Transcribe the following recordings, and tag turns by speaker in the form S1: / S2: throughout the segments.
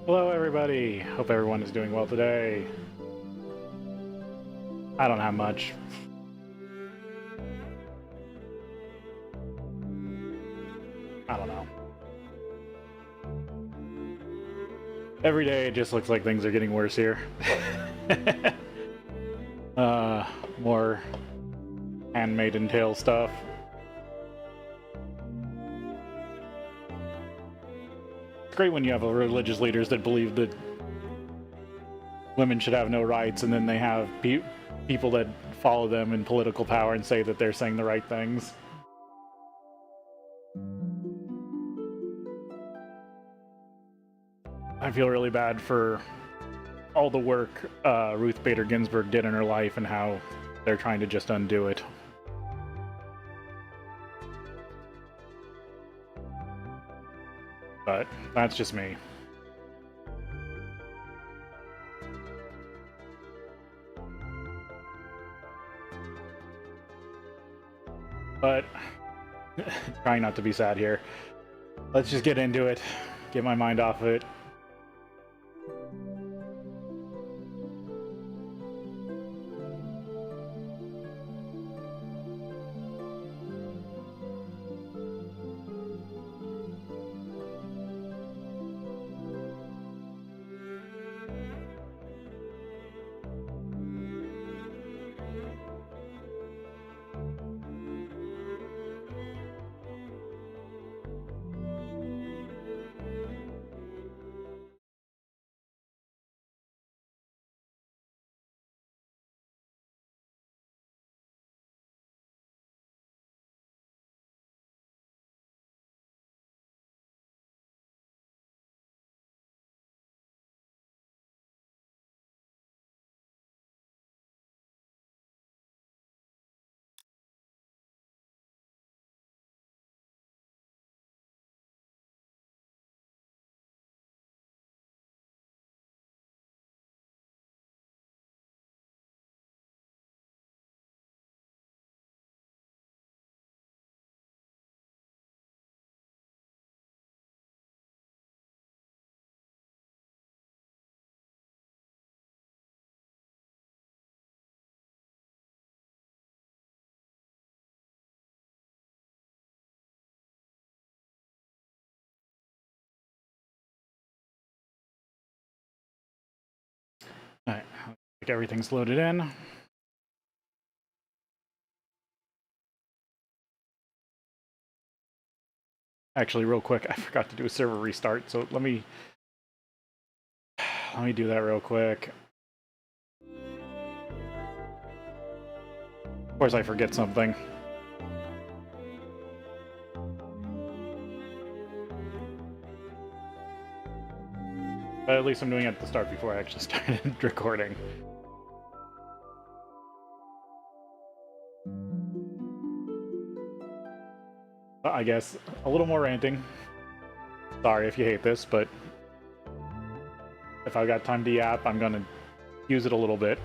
S1: Hello everybody, hope everyone is doing well today. I don't have much. I don't know. Every day it just looks like things are getting worse here. More Handmaiden Tale stuff. It's great when you have religious leaders that believe that women should have no rights, and then they have people that follow them in political power and say that they're saying the right things. I feel really bad for all the work Ruth Bader Ginsburg did in her life and how they're trying to just undo it. But that's just me. But trying not to be sad here. Let's just get into it. Get my mind off of it. Alright, like everything's loaded in. Actually, real quick, I forgot to do a server restart, so let me do that real quick. Of course, I forget something. But at least I'm doing it at the start before I actually started recording. I guess a little more ranting. Sorry if you hate this, but if I've got time to yap, I'm gonna use it a little bit.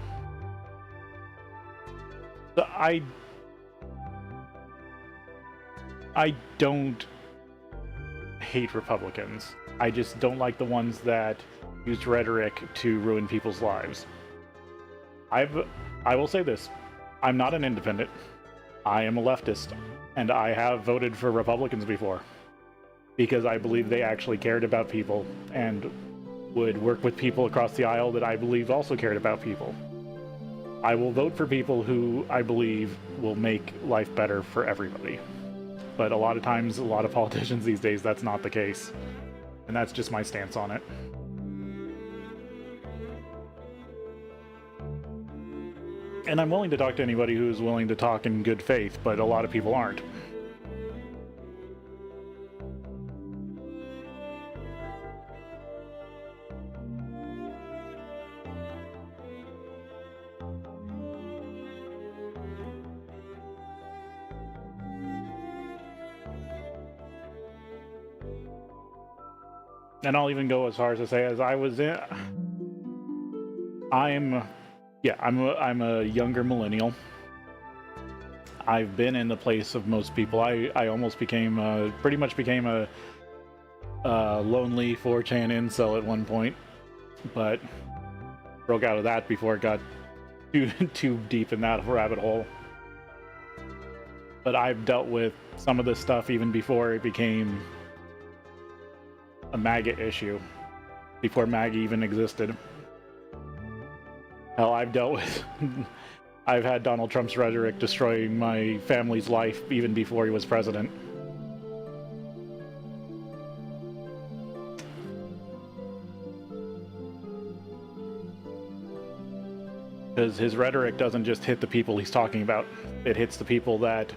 S1: So I don't hate Republicans. I just don't like the ones that use rhetoric to ruin people's lives. I will say this. I'm not an independent. I am a leftist, and I have voted for Republicans before because I believe they actually cared about people and would work with people across the aisle that I believe also cared about people. I will vote for people who I believe will make life better for everybody. But a lot of times, a lot of politicians these days, that's not the case. And that's just my stance on it. And I'm willing to talk to anybody who's willing to talk in good faith, but a lot of people aren't. And I'll even go as far as to say, as I was in, I'm a younger millennial. I've been in the place of most people. I almost became, pretty much became a lonely 4chan incel at one point, but broke out of that before it got too deep in that rabbit hole. But I've dealt with some of this stuff even before it became a MAGA issue, before MAGA even existed. Hell, I've dealt with I've had Donald Trump's rhetoric destroying my family's life even before he was president. Because his rhetoric doesn't just hit the people he's talking about, it hits the people that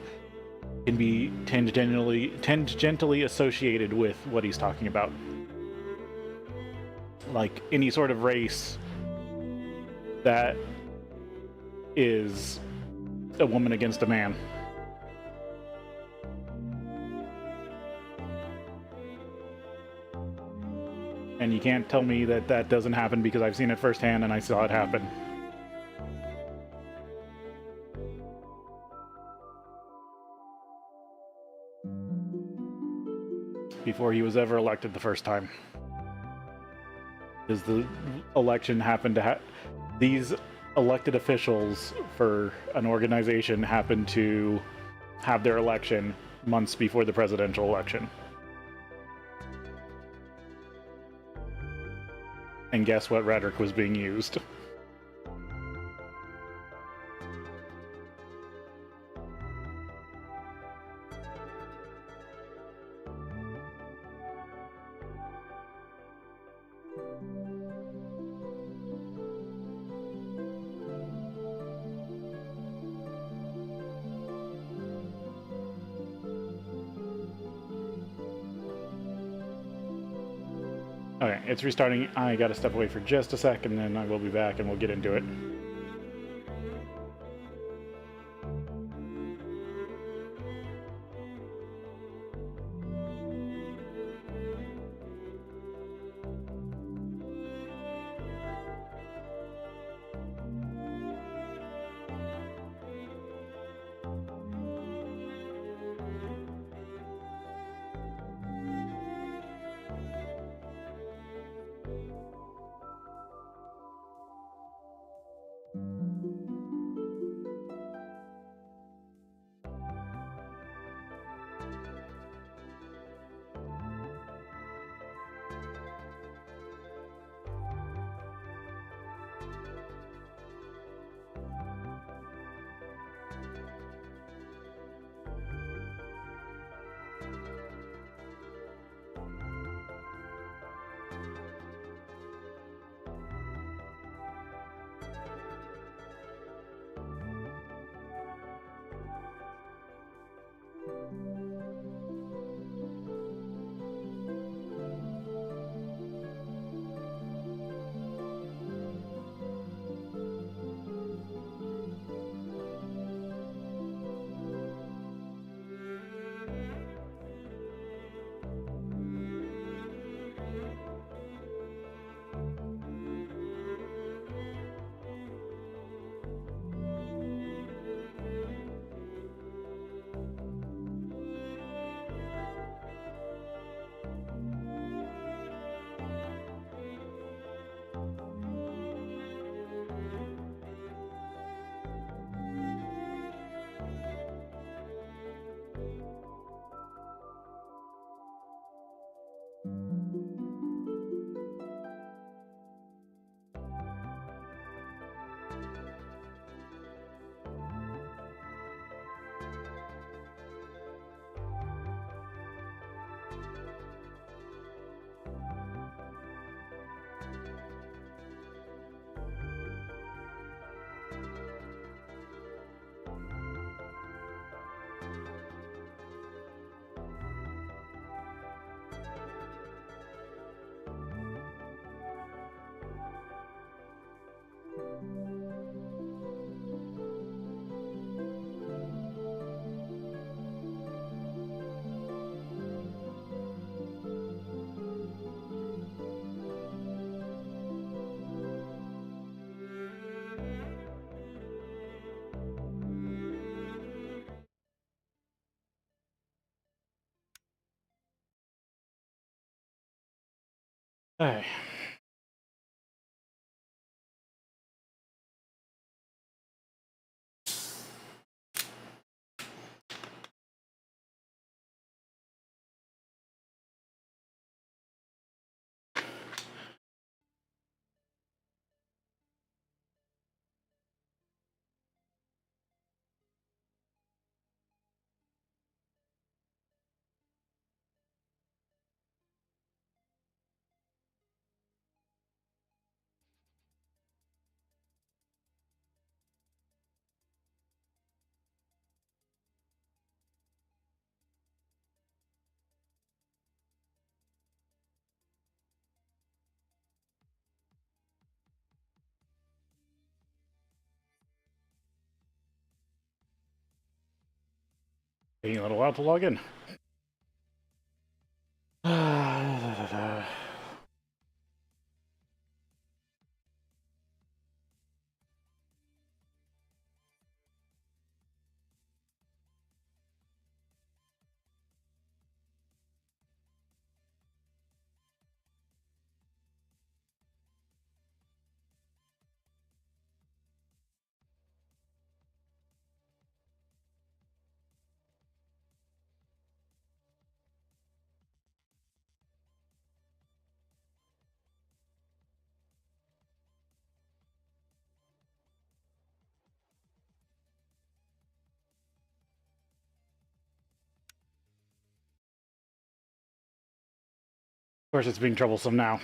S1: can be tangentially associated with what he's talking about. Like any sort of race that is a woman against a man. And you can't tell me that that doesn't happen because I've seen it firsthand and I saw it happen. Before he was ever elected the first time. Because the election happened to these elected officials for an organization happened to have their election months before the presidential election. And guess what rhetoric was being used? Okay, it's restarting. I gotta step away for just a sec, and then I will be back, and we'll get into it. Hey. Taking a little while to log in. Of course, it's being troublesome now.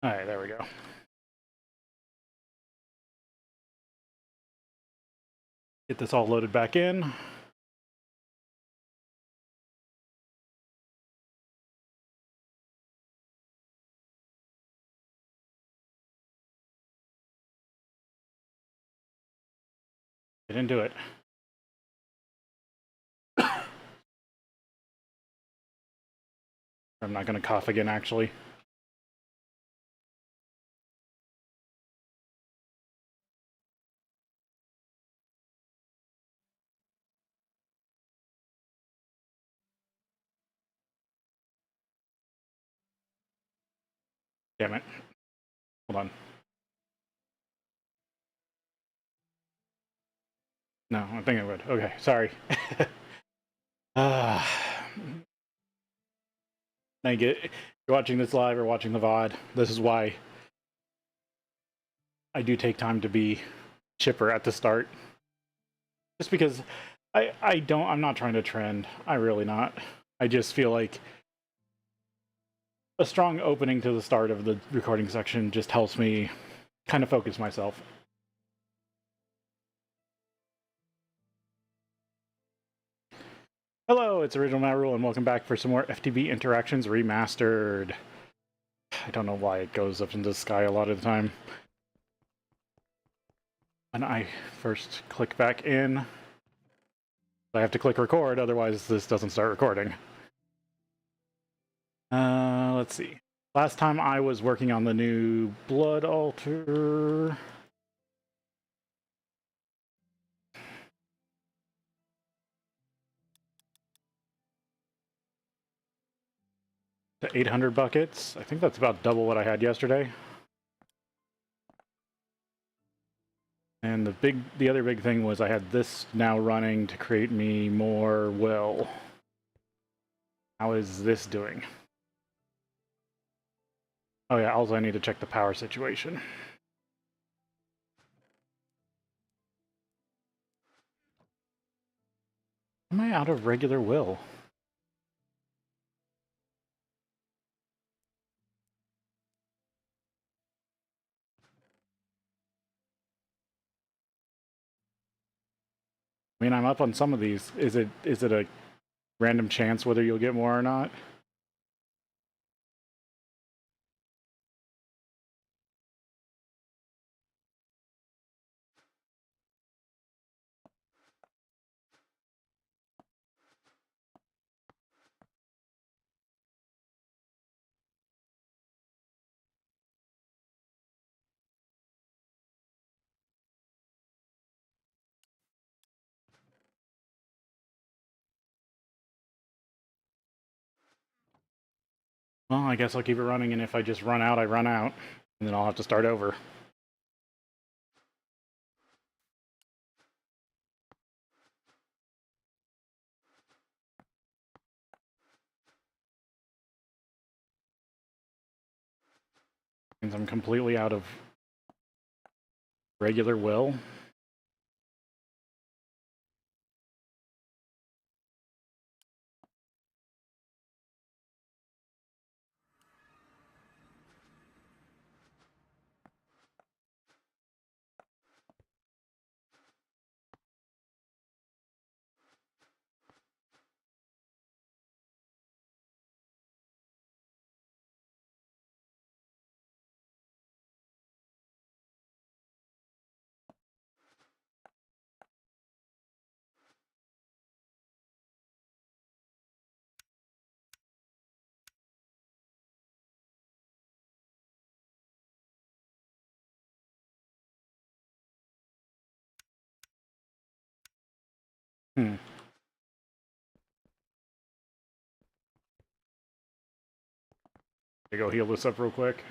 S1: All right, there we go. Get this all loaded back in. Get into it. I'm not going to cough again, actually. Damn it. Hold on. No, I think I would. Okay, sorry. I get you're watching this live or watching the VOD. This is why I do take time to be chipper at the start. Just because I'm not trying to trend. I really not. I just feel like a strong opening to the start of the recording section just helps me kind of focus myself. Hello, it's Original MaRul, and welcome back for some more FTB Interactions Remastered. I don't know why it goes up into the sky a lot of the time. When I first click back in, I have to click record, otherwise this doesn't start recording. Let's see. Last time I was working on the new Blood Altar. To 800 buckets. I think that's about double what I had yesterday. And the other big thing was I had this now running to create me more will. How is this doing? Oh yeah, also I need to check the power situation. Am I out of regular will? I mean, I'm up on some of these. Is it a random chance whether you'll get more or not? Well, I guess I'll keep it running, and if I just run out, I run out. And then I'll have to start over. Means I'm completely out of regular will. Hmm. Go heal this up real quick.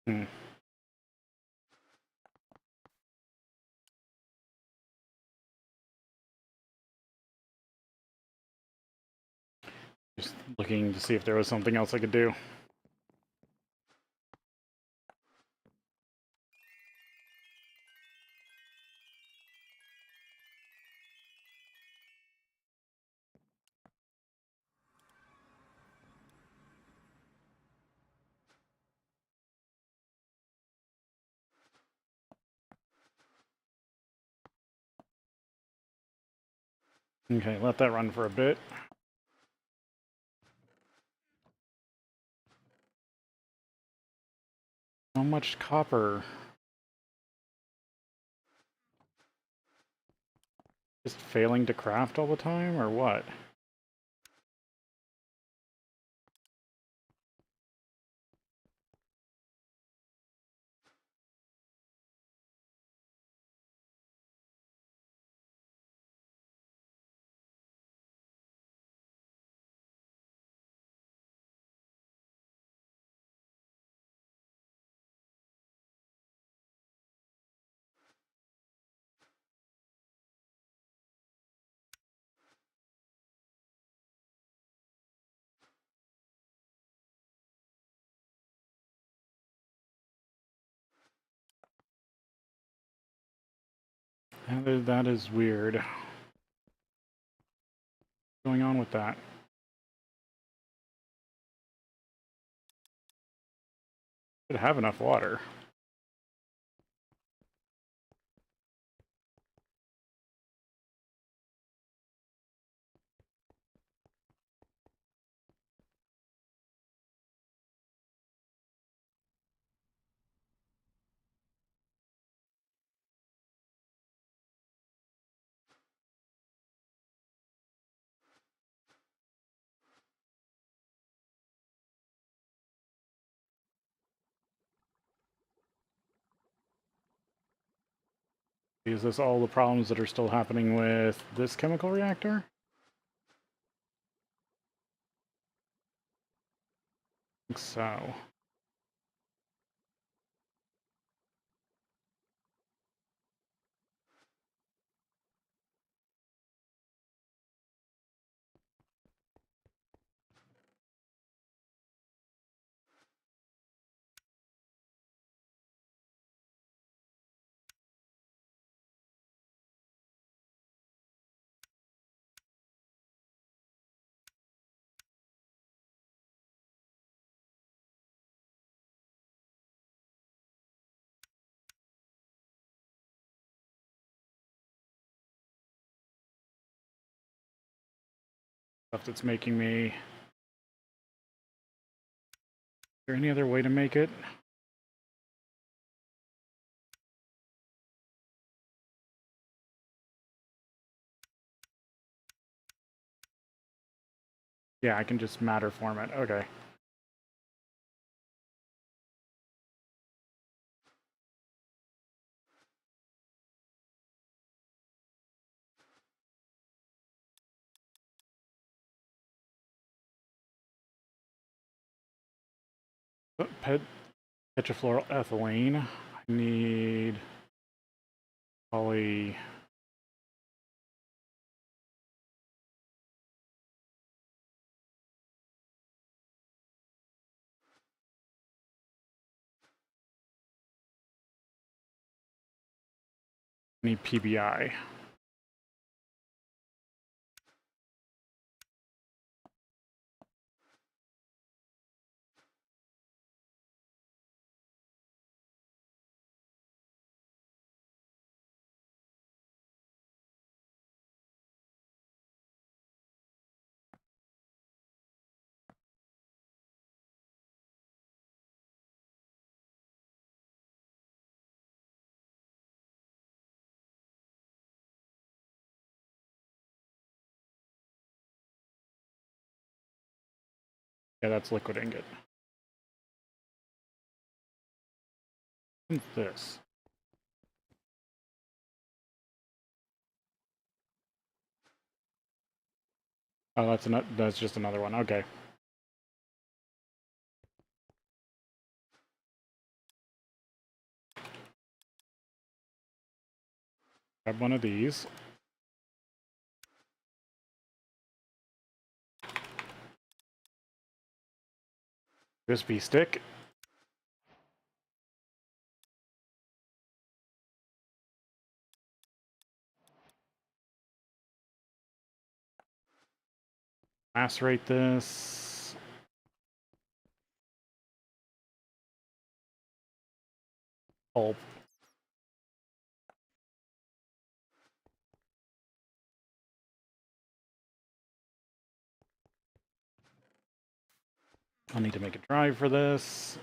S1: Hmm. Just looking to see if there was something else I could do. Okay, let that run for a bit. How much copper? Just failing to craft all the time, or what? That is weird. What's going on with that? Should have enough water. Is this all the problems that are still happening with this chemical reactor? I think so. Stuff that's making me... Is there any other way to make it? Yeah, I can just matter form it. Okay. Tetrafluoroethylene. I need poly. I need PBI. Yeah, that's liquid ingot. What's this? Oh, that's just another one. Okay. Grab one of these. USB stick. Macerate this. Pulp. I'll need to make a drive for this.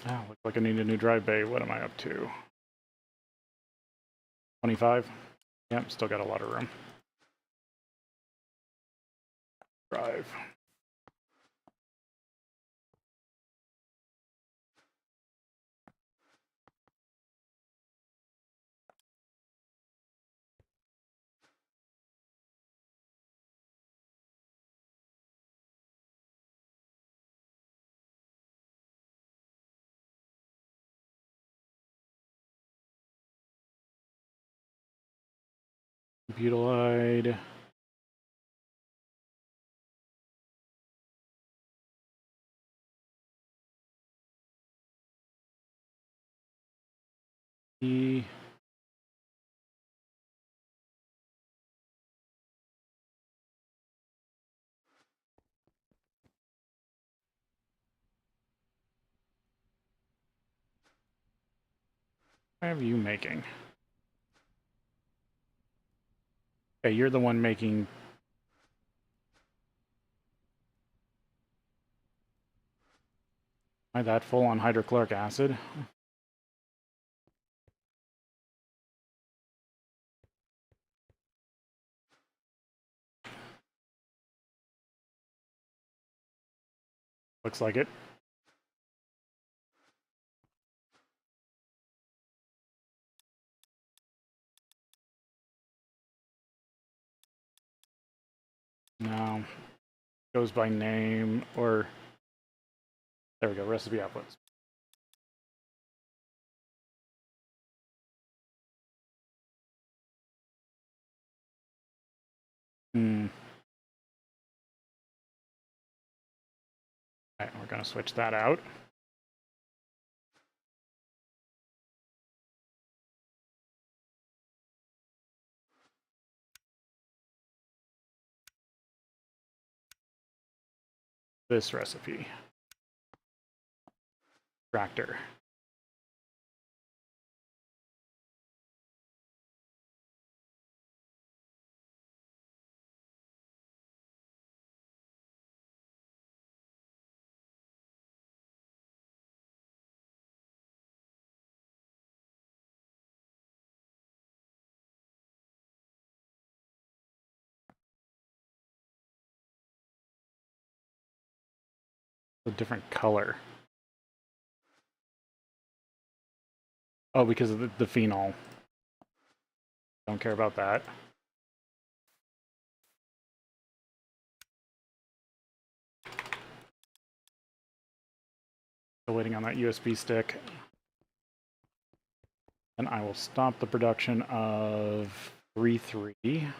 S1: Oh, looks like I need a new drive bay. What am I up to? 25? Yep, still got a lot of room. Drive. Butylide. E. What are you making? Okay, you're the one making. Am I that full on hydrochloric acid? Looks like it. No. Goes by name or. There we go, recipe outputs. Hmm. Alright, we're gonna switch that out. This recipe. Tractor. A different color. Oh, because of the phenol. Don't care about that. Still waiting on that USB stick. And I will stop the production of 3.3.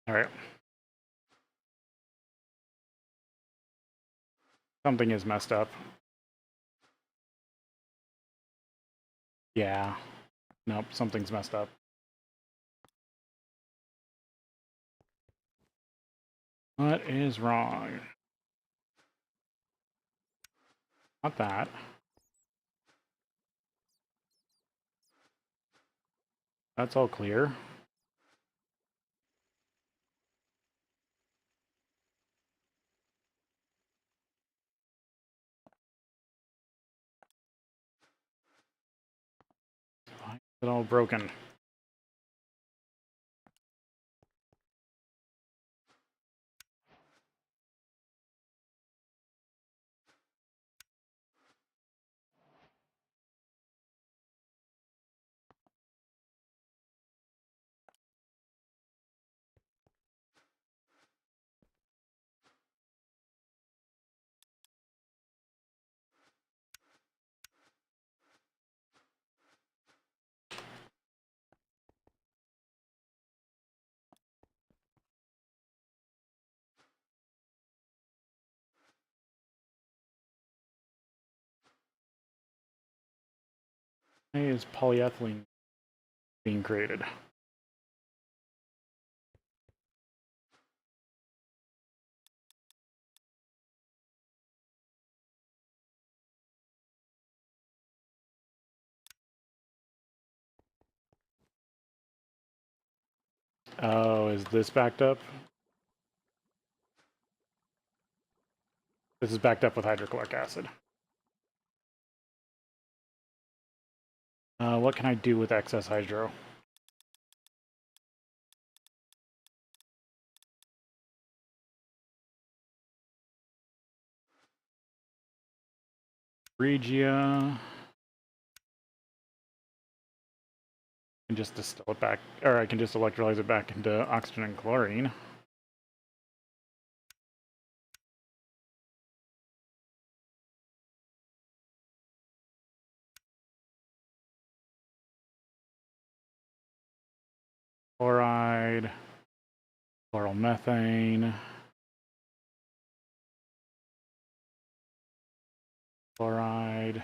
S1: All right. Something is messed up. Yeah. Nope, something's messed up. What is wrong? Not that. That's all clear. Why is it all broken? Why is polyethylene being created? Oh, is this backed up? This is backed up with hydrochloric acid. What can I do with excess hydro? Regia. I can just distill it back, or I can just electrolyze it back into oxygen and chlorine. Chloride, chloromethane, chloride.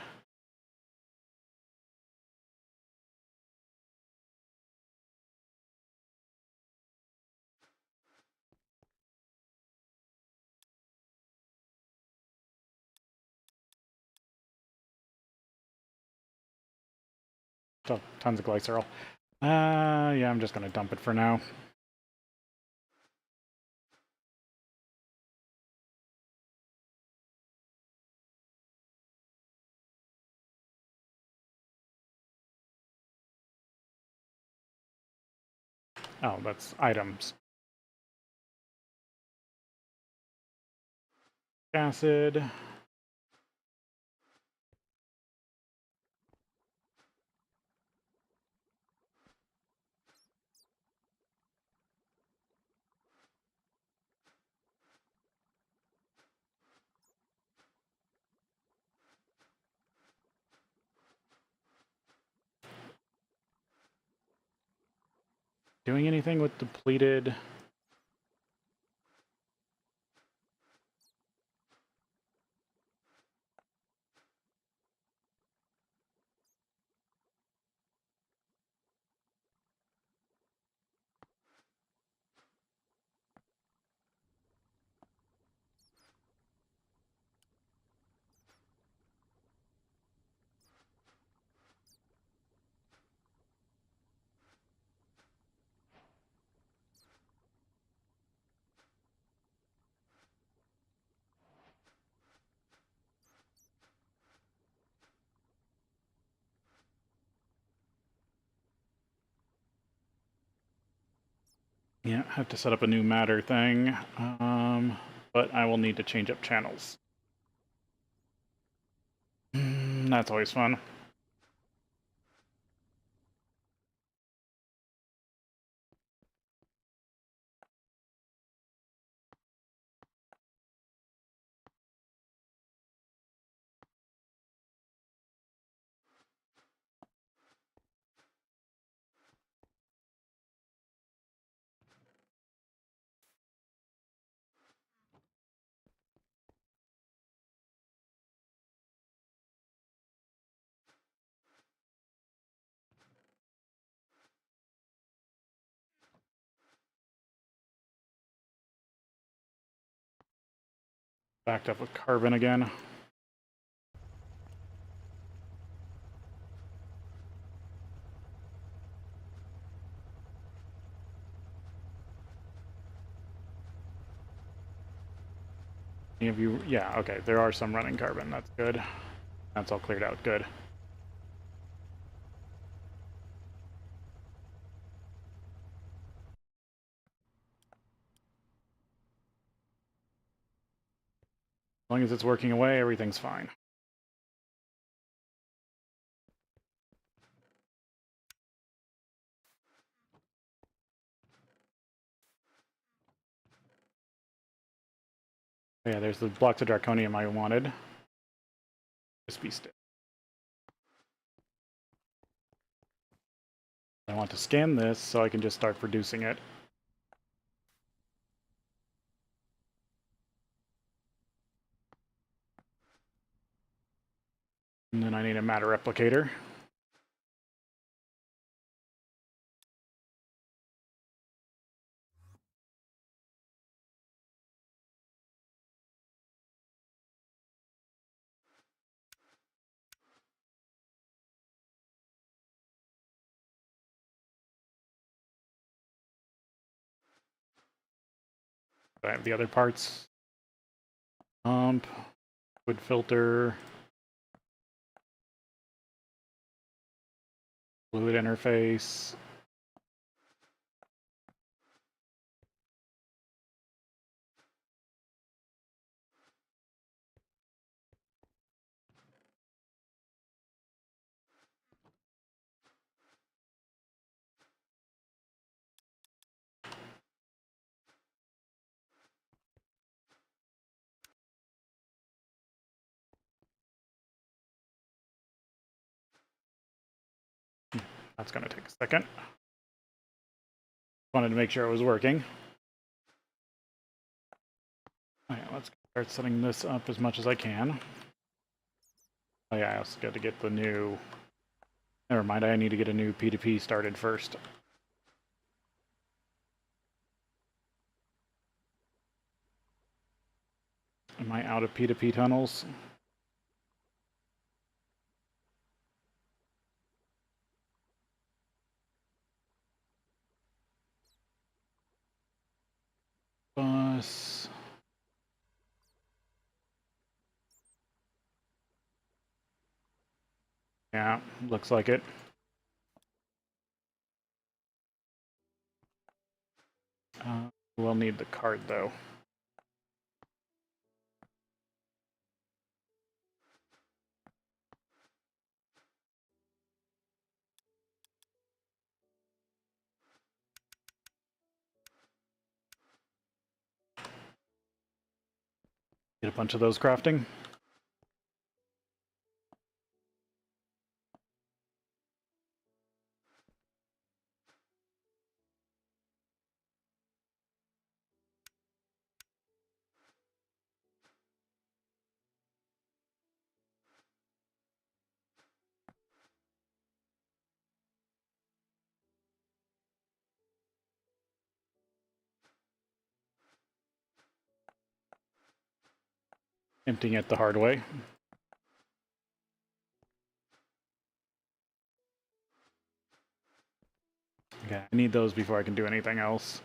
S1: Tons of glycerol. Yeah, I'm just gonna dump it for now. Oh, that's items. Acid. doing anything with depleted? Yeah, I have to set up a new matter thing, but I will need to change up channels. That's always fun. Backed up with carbon again. Any of you? Yeah, okay, there are some running carbon. That's good. That's all cleared out. Good. As long as it's working away, everything's fine. Yeah, there's the blocks of draconium I wanted. Just be still. I want to scan this so I can just start producing it. And then I need a matter replicator. I have the other parts. Wood filter. Fluid interface. That's going to take a second. Wanted to make sure it was working. Oh yeah, let's start setting this up as much as I can. Oh yeah, I also got to get the new... Never mind, I need to get a new P2P started first. Am I out of P2P tunnels? Bus... Yeah, looks like it. We'll need the card, though. Get a bunch of those crafting. emptying it the hard way. Okay, I need those before I can do anything else.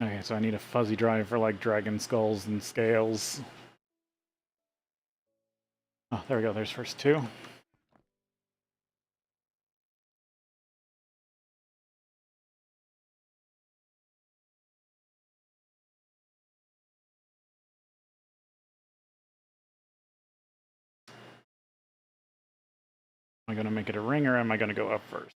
S1: Okay, so I need a fuzzy drive for like dragon skulls and scales. Oh, there we go, there's first two. Am I going to make it a ring or am I going to go up first?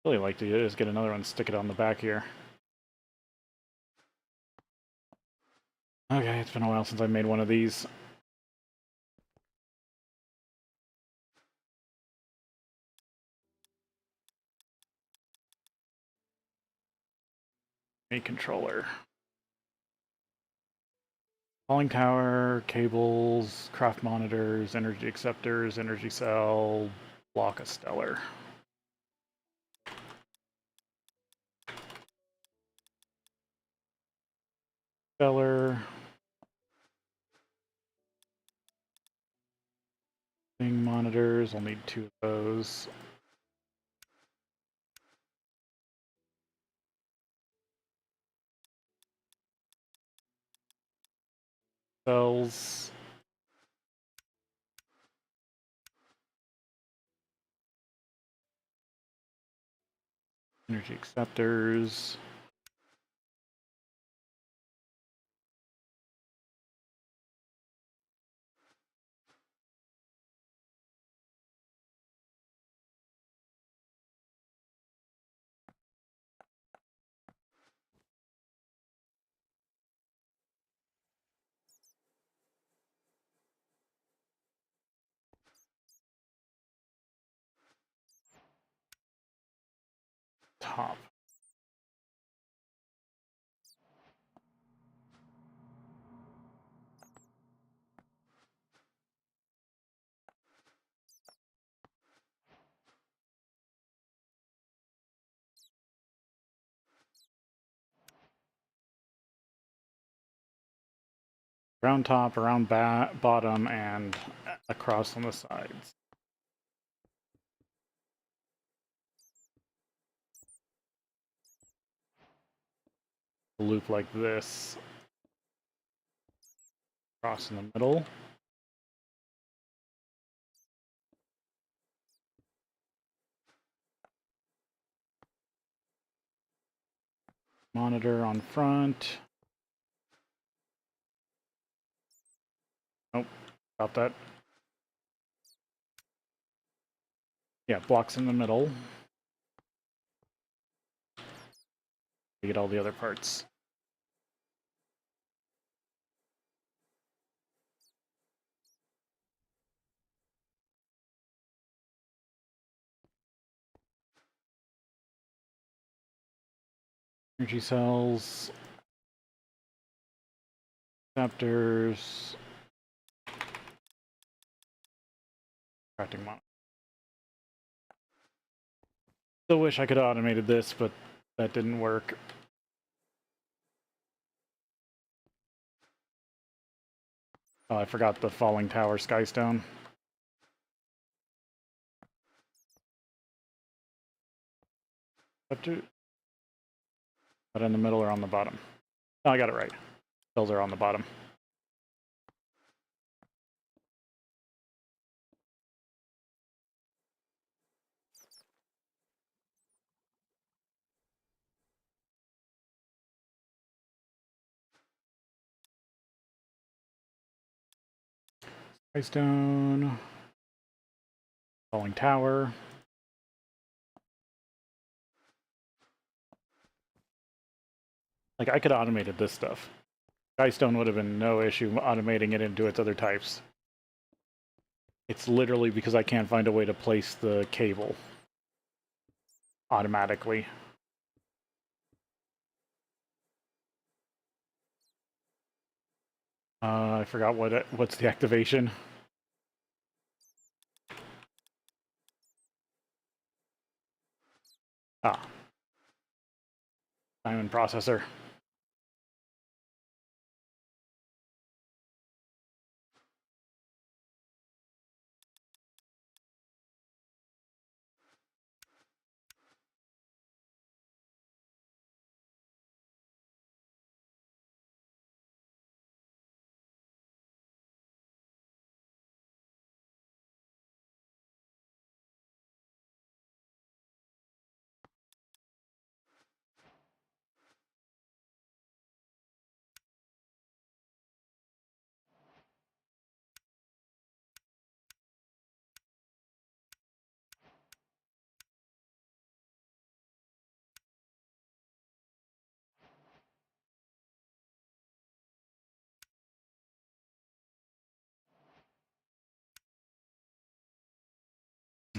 S1: Really like to just get another one, stick it on the back here. Okay, it's been a while since I made one of these. A controller. Falling tower, cables, craft monitors, energy acceptors, energy cell, block a stellar. Stellar. Thing monitors, I'll need 2 of those. Cells. Energy acceptors. Top. Around top, around bottom, and across on the sides. A loop like this. Across in the middle. Monitor on front. Nope, about that. Yeah, blocks in the middle. You get all the other parts. Energy cells. Receptors. Crafting monitor. Still wish I could have automated this, but that didn't work. Oh, I forgot the falling tower skystone. But in the middle or on the bottom? Oh, I got it right. Those are on the bottom. Skystone. Falling tower. Like, I could have automated this stuff. Skystone would have been no issue automating it into its other types. It's literally because I can't find a way to place the cable automatically. I forgot what's the activation. Ah, Diamond processor.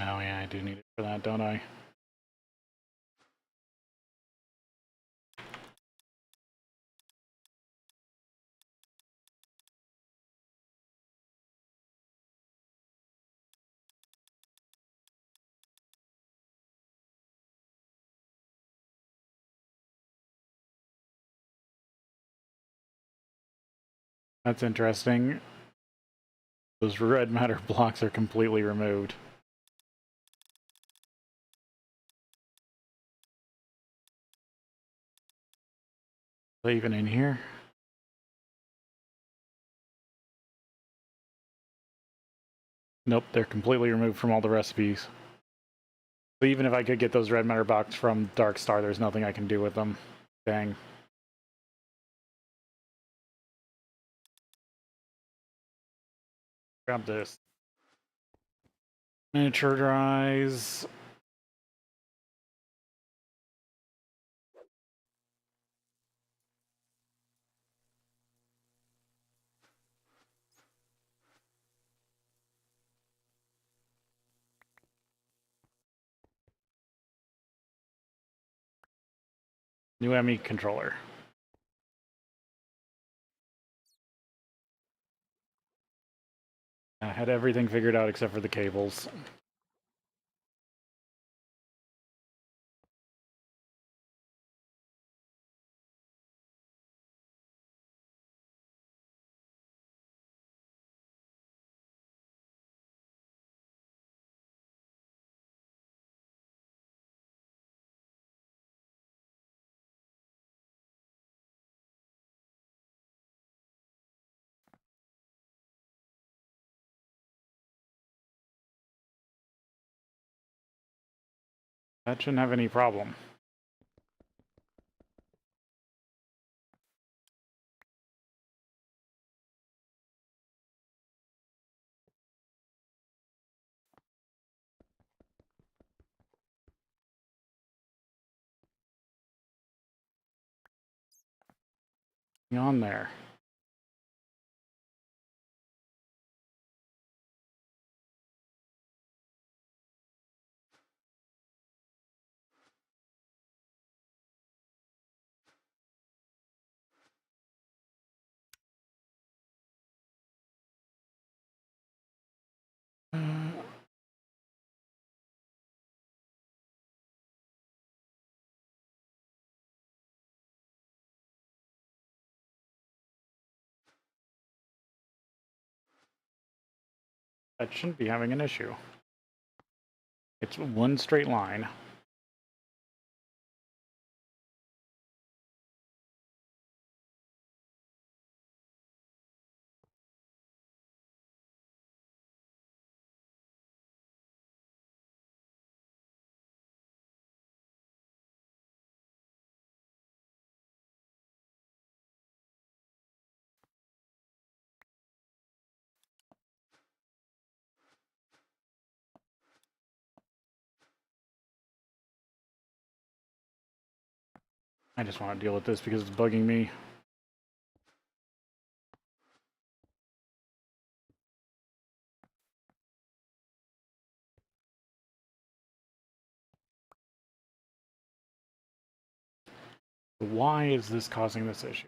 S1: Oh yeah, I do need it for that, don't I? That's interesting. Those red matter blocks are completely removed. Are they even in here? Nope, they're completely removed from all the recipes. So even if I could get those red matter blocks from Dark Star, there's nothing I can do with them. Dang. Grab this. Miniaturize. New ME controller. I had everything figured out except for the cables. That shouldn't have any problem. On there. That shouldn't be having an issue. It's one straight line. I just want to deal with this because it's bugging me. Why is this causing this issue?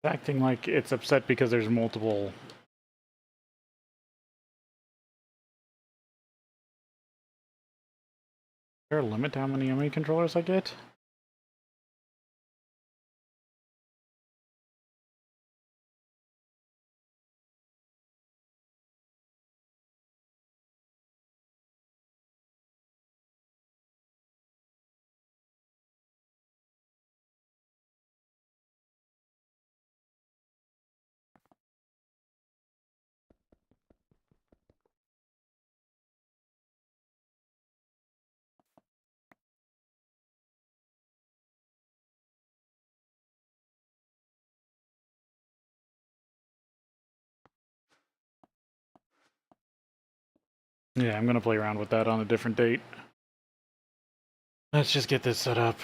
S1: acting like it's upset because there's multiple. Is there a limit to how many enemy controllers I get? Yeah, I'm gonna play around with that on a different date. Let's just get this set up.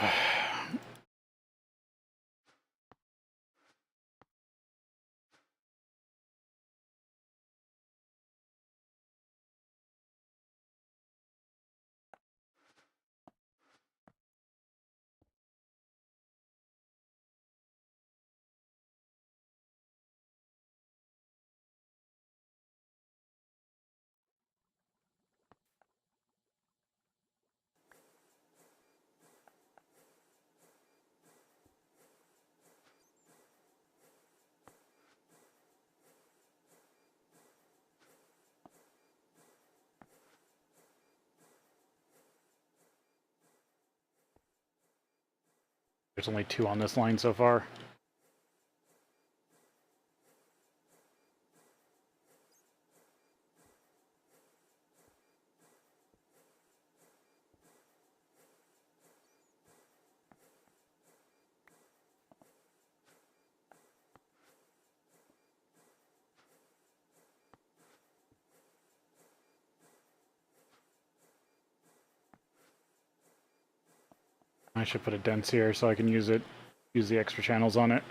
S1: There's only 2 on this line so far. I should put a dense here so I can use the extra channels on it.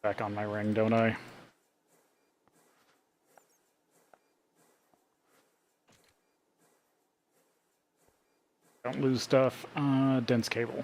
S1: Back on my ring, don't I? Don't lose stuff. Dense cable.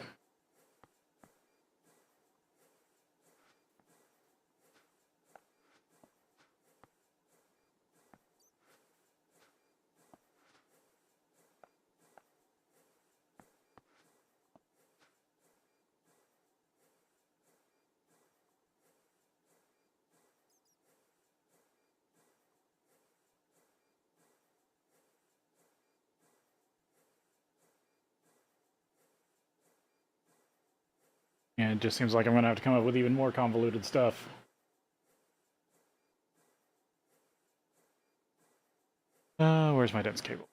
S1: And it just seems like I'm gonna have to come up with even more convoluted stuff. Where's my dense cable?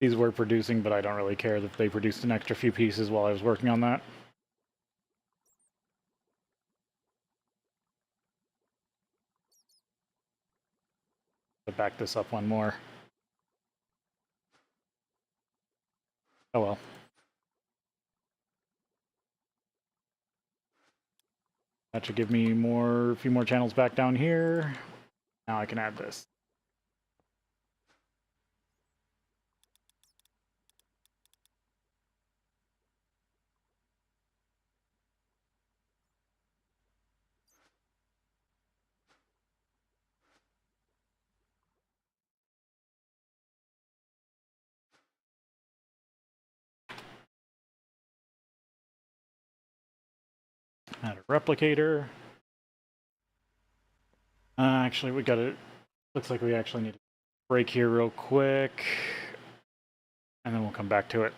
S1: These were producing, but I don't really care that they produced an extra few pieces while I was working on that. To back this up one more. Oh well. That should give me a few more channels back down here. Now I can add this. Add a replicator. Actually, we got it. Looks like we actually need to break here real quick, and then we'll come back to it.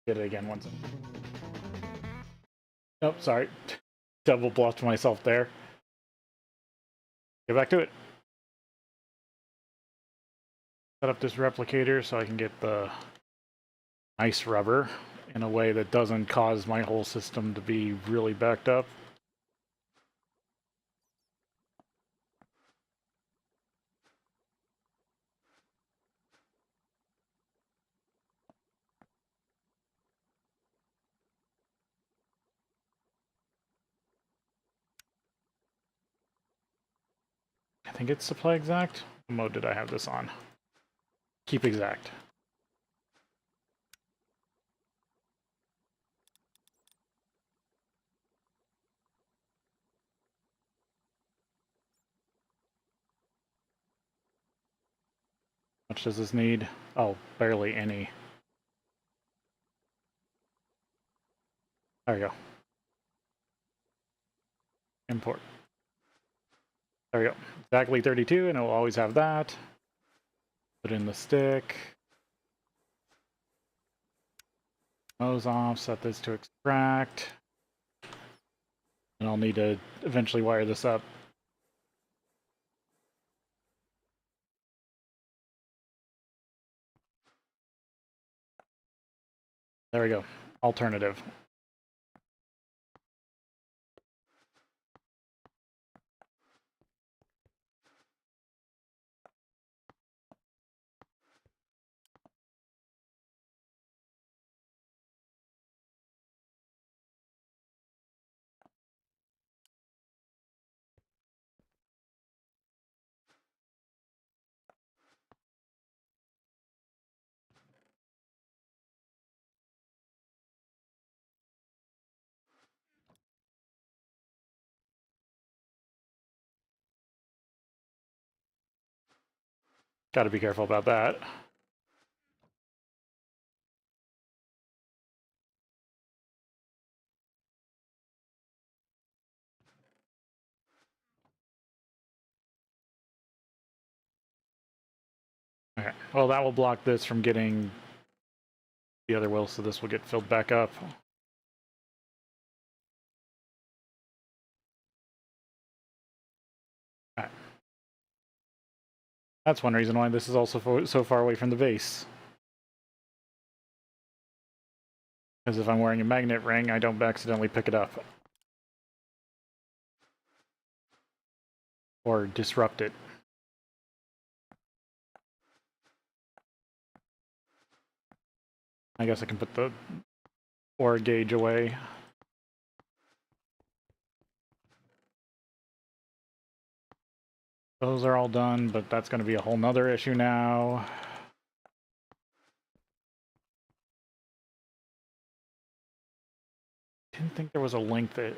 S1: Get it again once. Oh, sorry. Double bluffed myself there. Get back to it. Set up this replicator so I can get the nice rubber in a way that doesn't cause my whole system to be really backed up. I think it's supply exact. What mode did I have this on? Keep exact. How much does this need? Oh, barely any. There we go. Import. There we go. Exactly 32, and it will always have that. Put in the stick. Those off, set this to extract. And I'll need to eventually wire this up. There we go. Alternative. Got to be careful about that. Okay, well that will block this from getting the other wheel, so this will get filled back up. All right. That's one reason why this is also so far away from the base. Because if I'm wearing a magnet ring, I don't accidentally pick it up. Or disrupt it. I guess I can put the ore gauge away. Those are all done, but that's going to be a whole nother issue now. Didn't think there was a link that...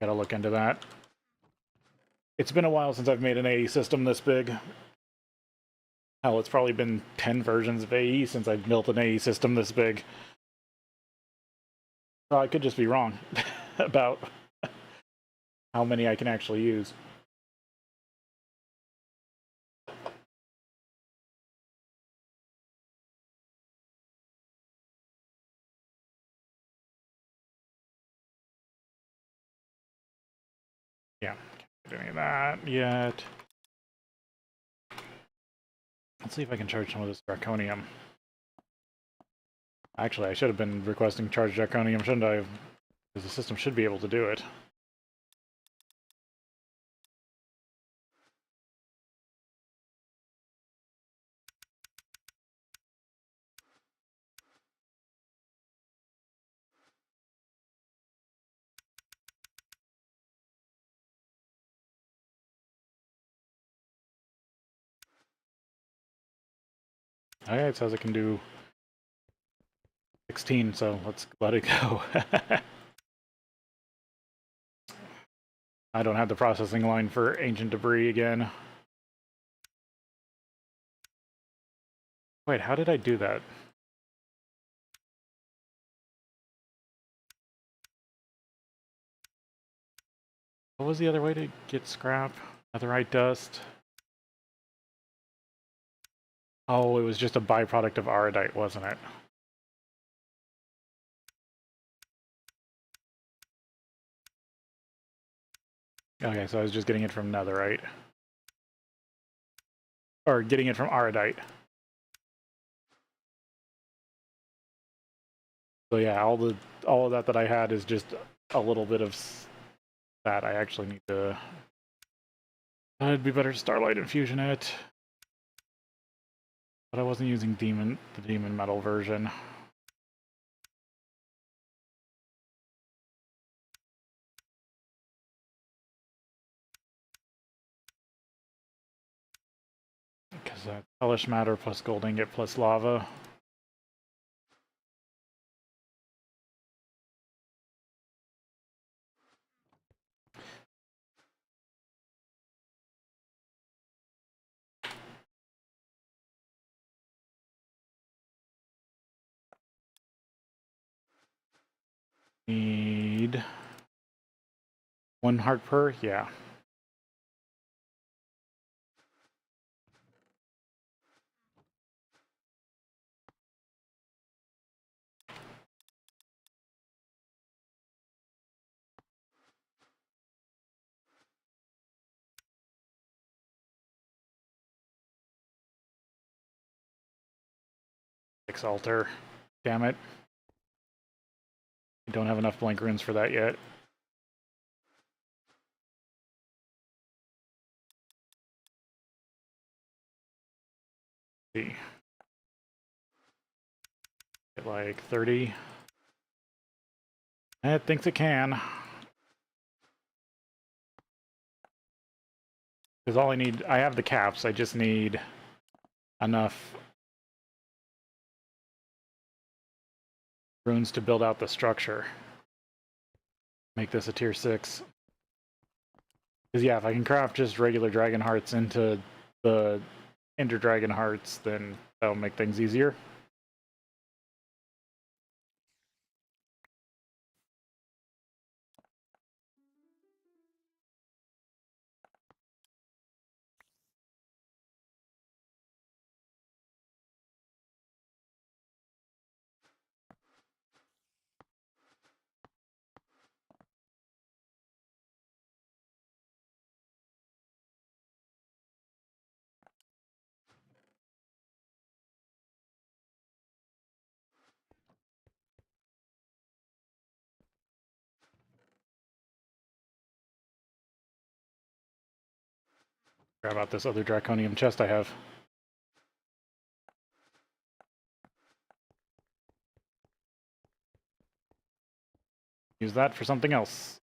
S1: Gotta look into that. It's been a while since I've made an AE system this big. Hell, it's probably been 10 versions of AE since I've built an AE system this big. So I could just be wrong about how many I can actually use. Yeah, can't do any of that yet. Let's see if I can charge some of this draconium. Actually, I should have been requesting charge draconium, shouldn't I? Because the system should be able to do it. Okay, it says it can do 16, so let's let it go. I don't have the processing line for ancient debris again. Wait, how did I do that? What was the other way to get scrap? Netherite dust? Oh, it was just a byproduct of aridite, wasn't it? Okay, so I was just getting it from netherite. Or getting it from aridite. So yeah, all of that I had is just a little bit of that. I actually need to... It'd be better to Starlight Infusion it. But I wasn't using the Demon Metal version. Because that's hellish matter plus gold ingot plus lava. Need 1 heart per? Yeah. Altar. Damn it. I don't have enough blank runes for that yet. Let's see. Get like 30. It thinks it can. Because all I need, I have the caps, I just need enough runes to build out the structure. Make this a tier 6. Because yeah, if I can craft just regular dragon hearts into the Ender Dragon hearts, then that'll make things easier. Grab out this other draconium chest I have. Use that for something else.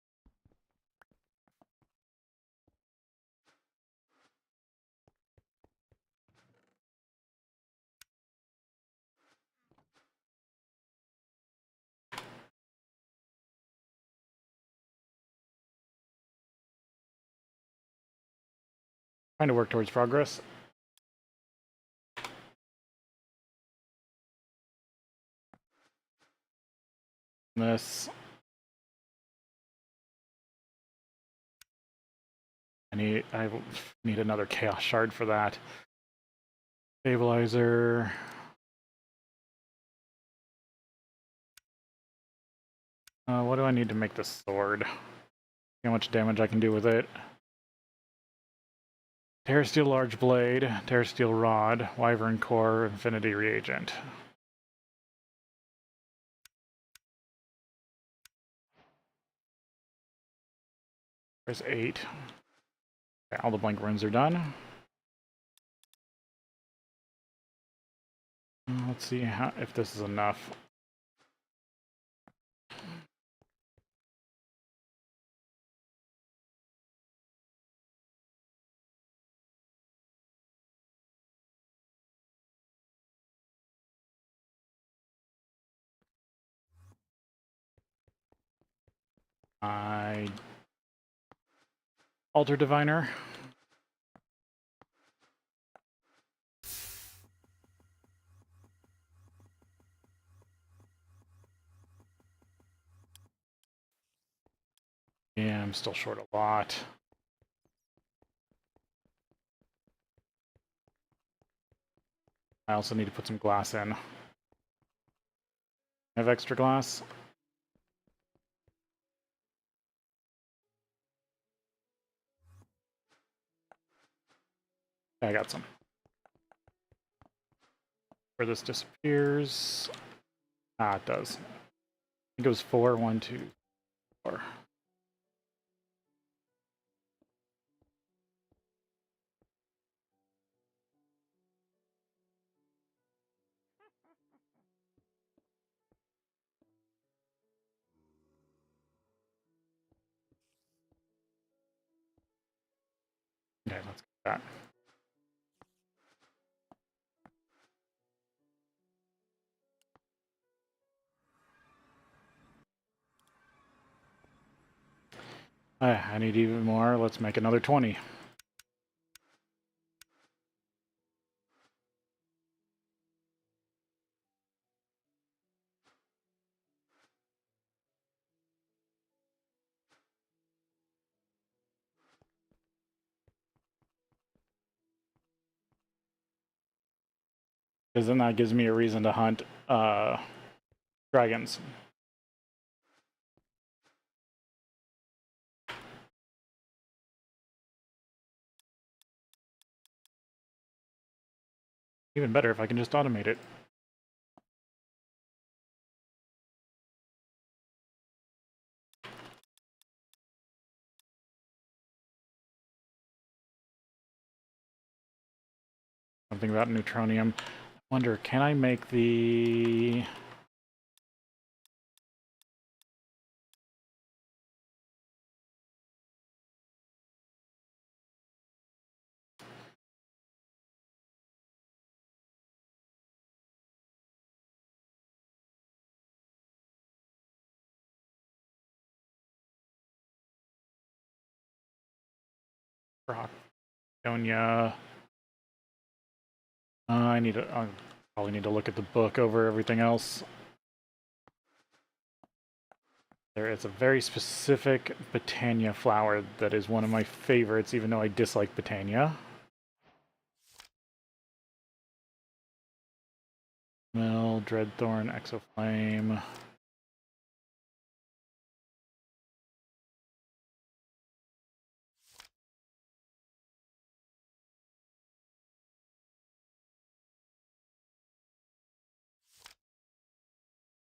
S1: Trying to work towards progress. This. I need another chaos shard for that. Stabilizer. What do I need to make this sword? See how much damage I can do with it. Terrasteel Large Blade, Terrasteel Rod, Wyvern Core, Infinity Reagent. There's 8. Okay, all the blank runes are done. Let's see if this is enough. Altar Diviner. Yeah, I'm still short a lot. I also need to put some glass in. I have extra glass. I got some. Where this disappears. Ah, it does. It goes 4, 1, 2, 4. Okay, let's get that. I need even more. Let's make another 20. Because then that gives me a reason to hunt dragons. Even better if I can just automate it. Something about neutronium. I wonder, can I make the... Rocktonia. I probably need to look at the book over everything else. There is a very specific Botania flower that is one of my favorites, even though I dislike Botania. Mill, Dreadthorn, Exoflame.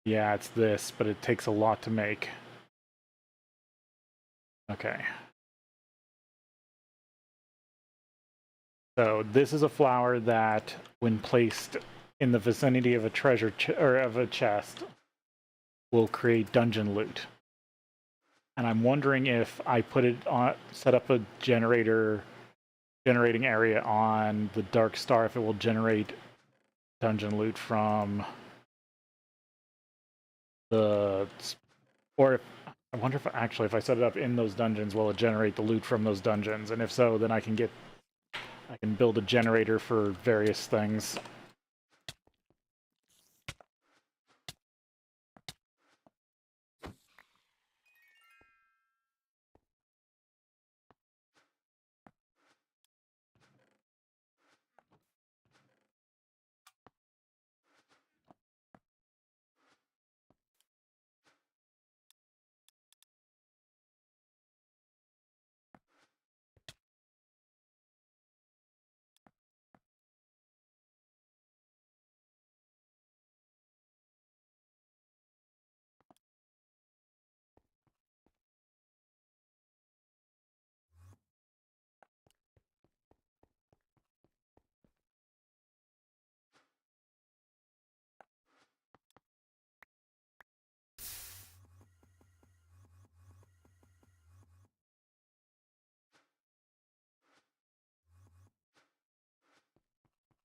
S1: Yeah, it's this, but it takes a lot to make. Okay. So this is a flower that, when placed in the vicinity of a treasure or of a chest, will create dungeon loot. And I'm wondering if I put it on, set up a generating area on the Dark Star, if it will generate dungeon loot from the, or if, I wonder if actually if I set it up in those dungeons, will it generate the loot from those dungeons? And if so, then I can build a generator for various things.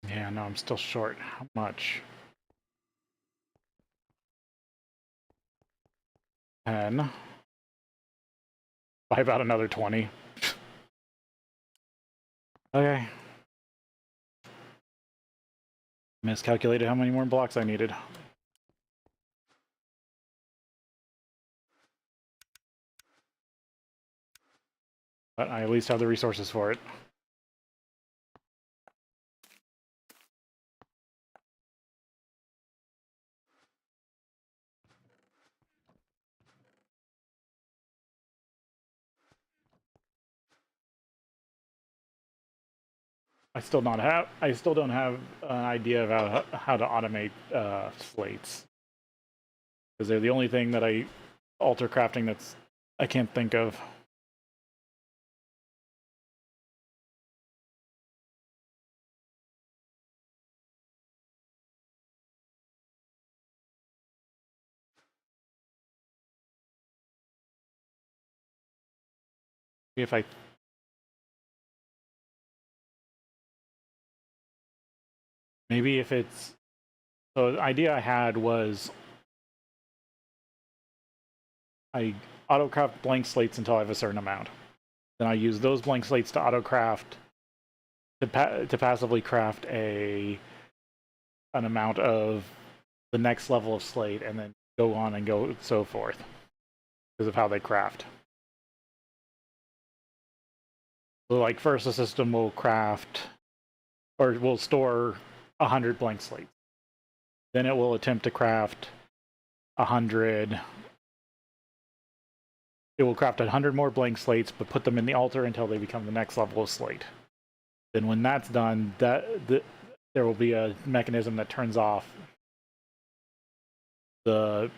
S1: Yeah, no, I'm still short. How much? 10. By about another 20. Okay. Miscalculated how many more blocks I needed. But I at least have the resources for it. I still don't have an idea of how to automate slates, because they're the only thing that I alter crafting that's I can't think of. If I maybe if it's so the idea I had was I autocraft blank slates until I have a certain amount. Then I use those blank slates to autocraft to passively craft an amount of the next level of slate, and then go on and go so forth because of how they craft. So, like, first the system will craft or will store 100 blank slates. Then it will attempt to craft 100. It will craft 100 more blank slates, but put them in the altar until they become the next level of slate. Then when that's done, there will be a mechanism that turns off the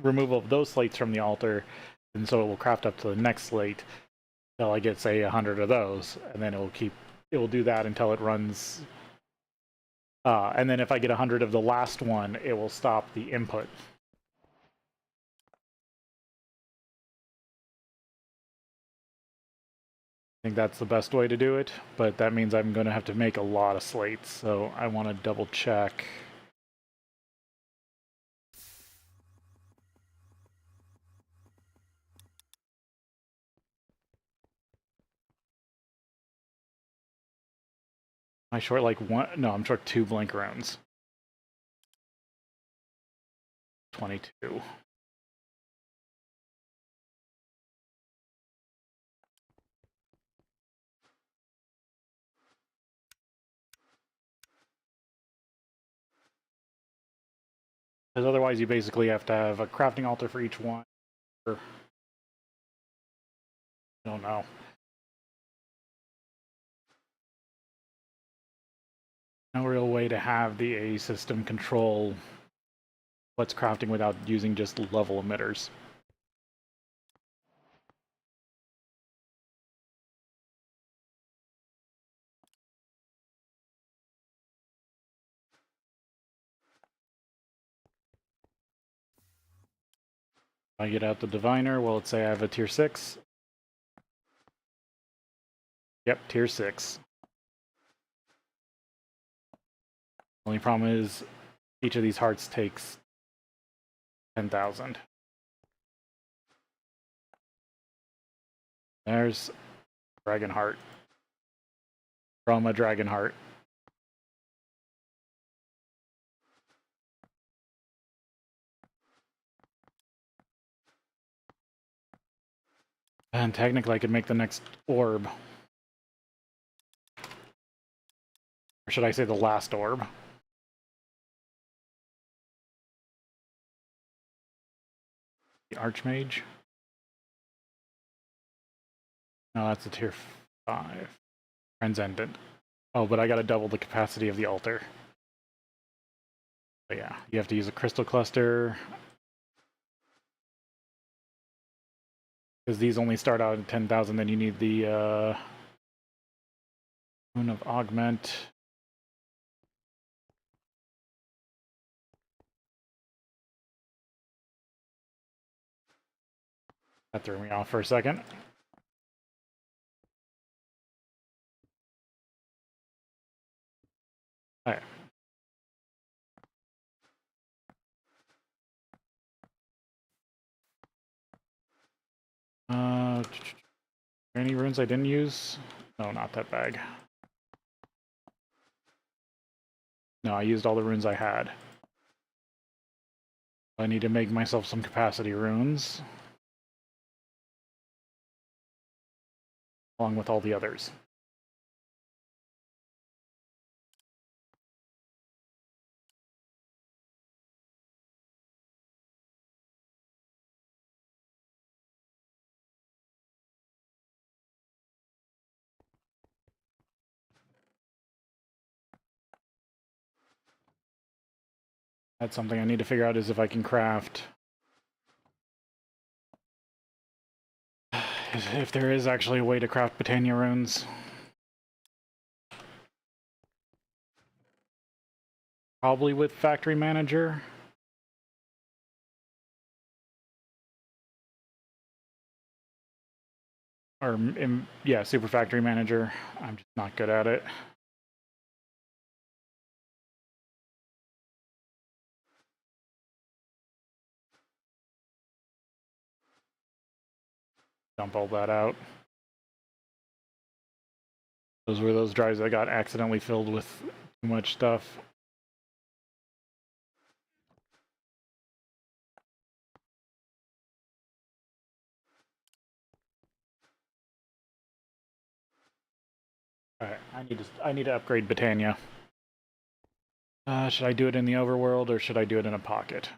S1: removal of those slates from the altar, and so it will craft up to the next slate until I get, say, 100 of those, and then it will do that until it runs. And then if I get 100 of the last one, it will stop the input. I think that's the best way to do it, but that means I'm going to have to make a lot of slates, so I want to double check. Am I short like one? No, I'm short 2 blank rounds. 22. Because otherwise you basically have to have a crafting altar for each one. Or, I don't know. No real way to have the A system control what's crafting without using just level emitters. I get out the diviner, well, let's say I have a tier 6. Yep, tier 6. Only problem is each of these hearts takes 10,000. There's Dragon Heart. From a Dragon Heart. And technically I could make the next orb. Or should I say the last orb? The Archmage? No, that's a tier 5. Transcendent. Oh, but I gotta double the capacity of the altar. But yeah, you have to use a crystal cluster. Because these only start out at 10,000, then you need the Moon of Augment. That threw me off for a second. Alright. Any runes I didn't use? No, not that bag. No, I used all the runes I had. I need to make myself some capacity runes. Along with all the others. That's something I need to figure out, is if I can craft. If there is actually a way to craft Britannia runes. Probably with Factory Manager. Or, yeah, Super Factory Manager. I'm just not good at it. Dump all that out. Those were those drives that got accidentally filled with too much stuff. Alright, I need to upgrade Britannia. Should I do it in the overworld, or should I do it in a pocket?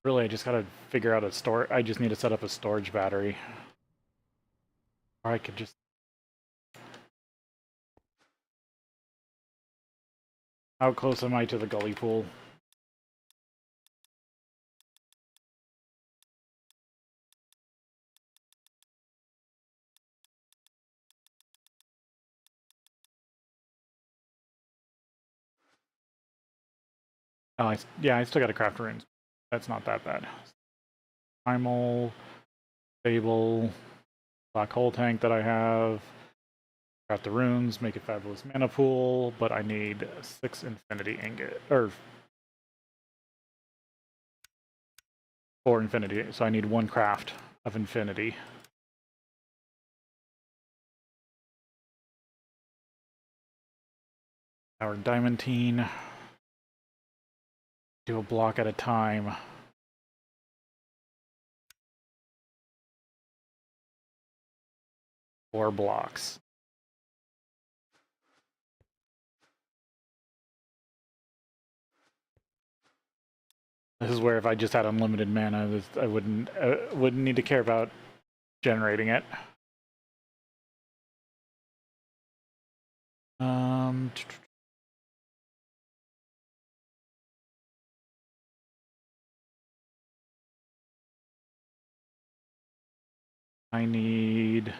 S1: Really, I just gotta figure out I just need to set up a storage battery. Or I could just... How close am I to the gully pool? Oh, yeah, I still gotta craft runes. That's not that bad. Primal, stable, black hole tank that I have. Craft the runes, make a fabulous mana pool, but I need 6 infinity ingot, or 4 infinity, so I need 1 craft of infinity. Our diamantine. Do a block at a time. Four blocks. This is where if I just had unlimited mana, I wouldn't need to care about generating it. I need...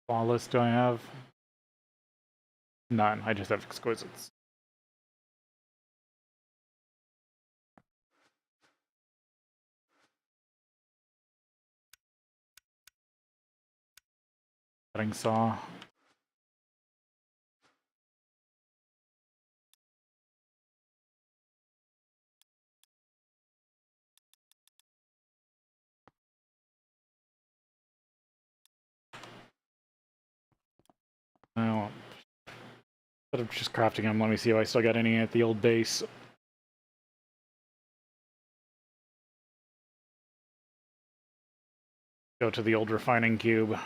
S1: Flawless do I have? None, I just have exquisites. Cutting saw. Now, instead of just crafting them, let me see if I still got any at the old base. Go to the old refining cube.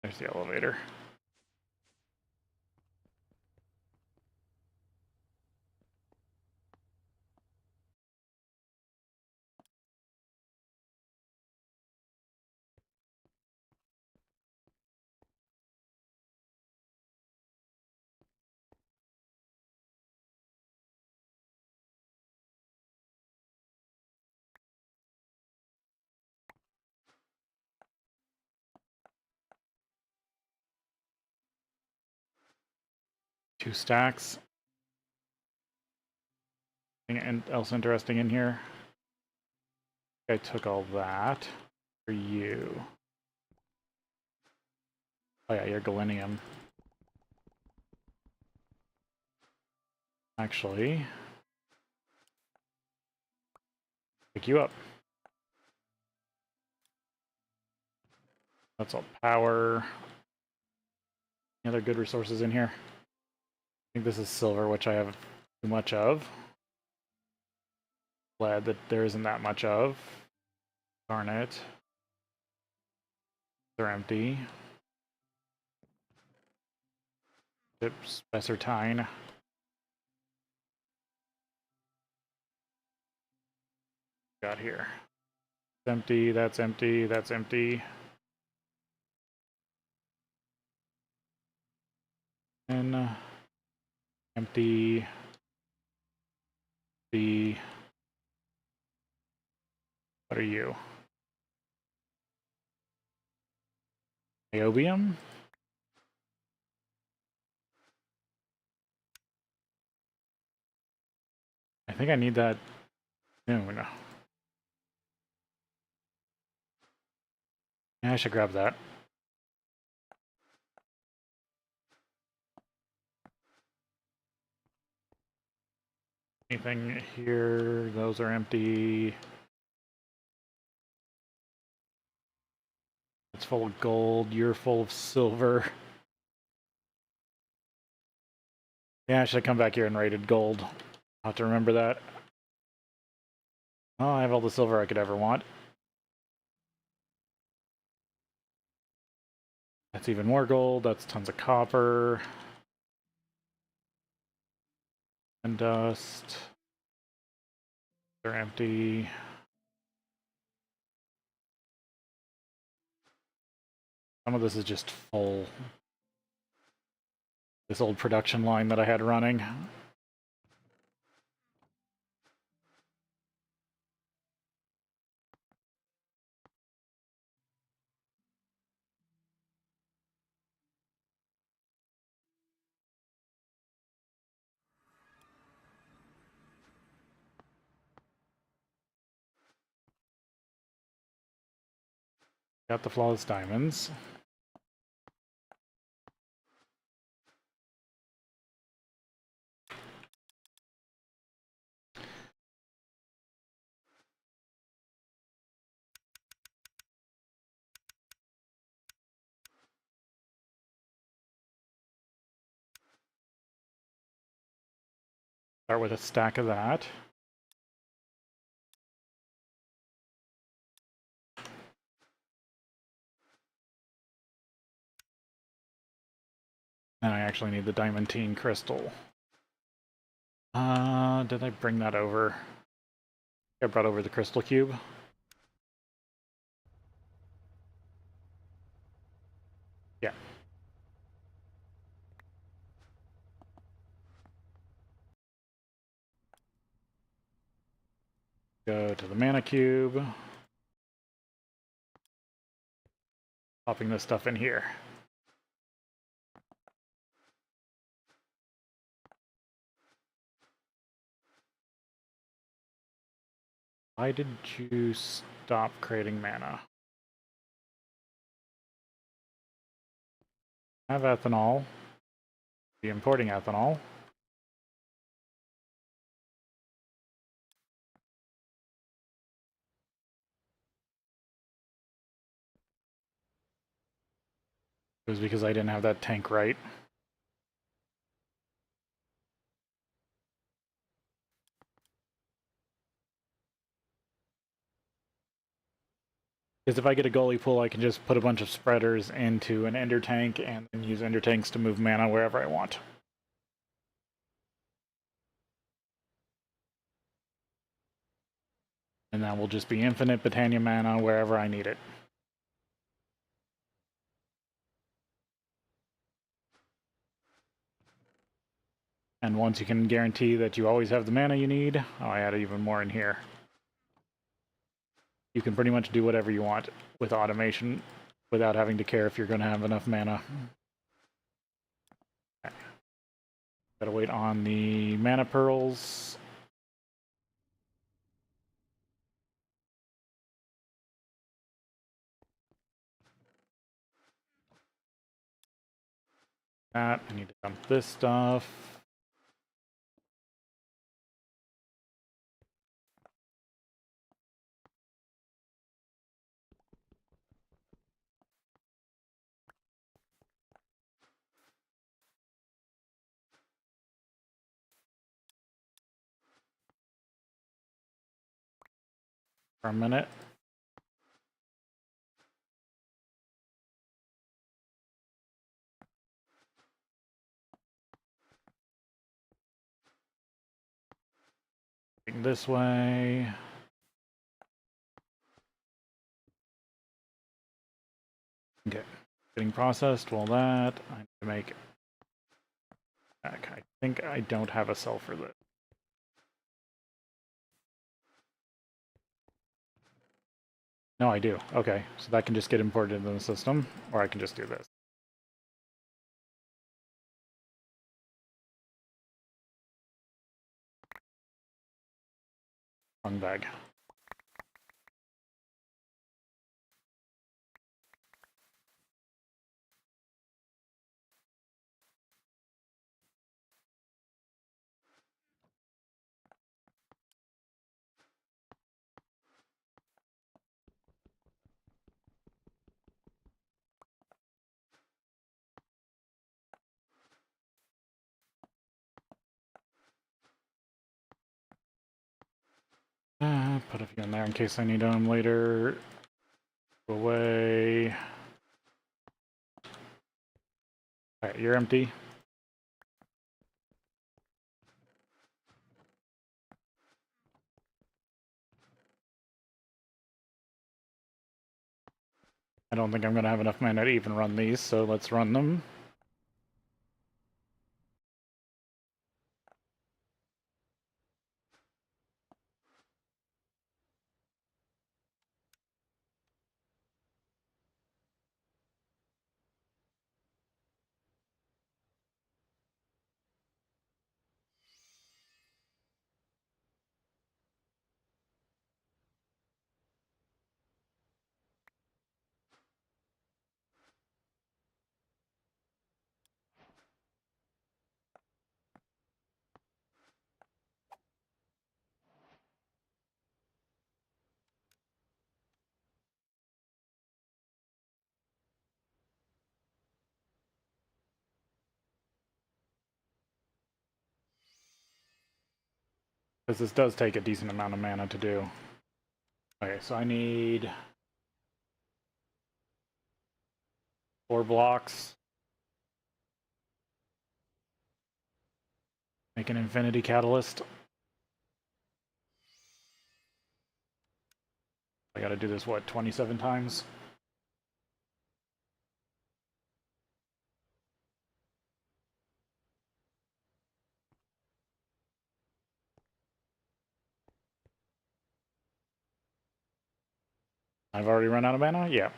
S1: There's the elevator. Two stacks. Anything else interesting in here? I took all that for you. Oh yeah, you're galenium. Actually, Pick you up. That's all power. Any other good resources in here? I think this is silver, which I have too much of. Glad that there isn't that much of. Darn it. They're empty. Chips, Bessertine. Got here. It's empty, that's empty, that's empty. And empty. What are you? Niobium? I think I need that soon. Yeah, I should grab that. Anything here? Those are empty. It's full of gold. You're full of silver. Yeah, I should have come back here and raided gold. I'll have to remember that. Oh, I have all the silver I could ever want. That's even more gold. That's tons of copper. And dust. They're empty. Some of this is just full. This old production line that I had running. Got the flawless diamonds. Start with a stack of that. And I actually need the diamantine crystal. Did I bring that over? I brought over the crystal cube. Yeah. Go to the mana cube. Popping this stuff in here. Why did you stop creating mana? I have ethanol. Be importing ethanol. It was because I didn't have that tank right. Because if I get a goalie pool, I can just put a bunch of spreaders into an ender tank and then use ender tanks to move mana wherever I want. And that will just be infinite Botania mana wherever I need it. And once you can guarantee that you always have the mana you need, oh, I added even more in here. You can pretty much do whatever you want with automation without having to care if you're going to have enough mana. Okay. Gotta wait on the mana pearls. That, I need to dump this stuff. for a minute. This way. Okay, getting processed. Well, that I need to make. I think I don't have a cell for this. No, I do. Okay, so that can just get imported into the system, or I can just do this. Wrong bag. Put a few in there in case I need them later. Go away. Alright, you're empty. I don't think I'm going to have enough mana to even run these, so let's run them. Because this does take a decent amount of mana to do. Okay, so I need 4 blocks. Make an infinity catalyst. I gotta do this, what, 27 times? I've already run out of mana? Yeah.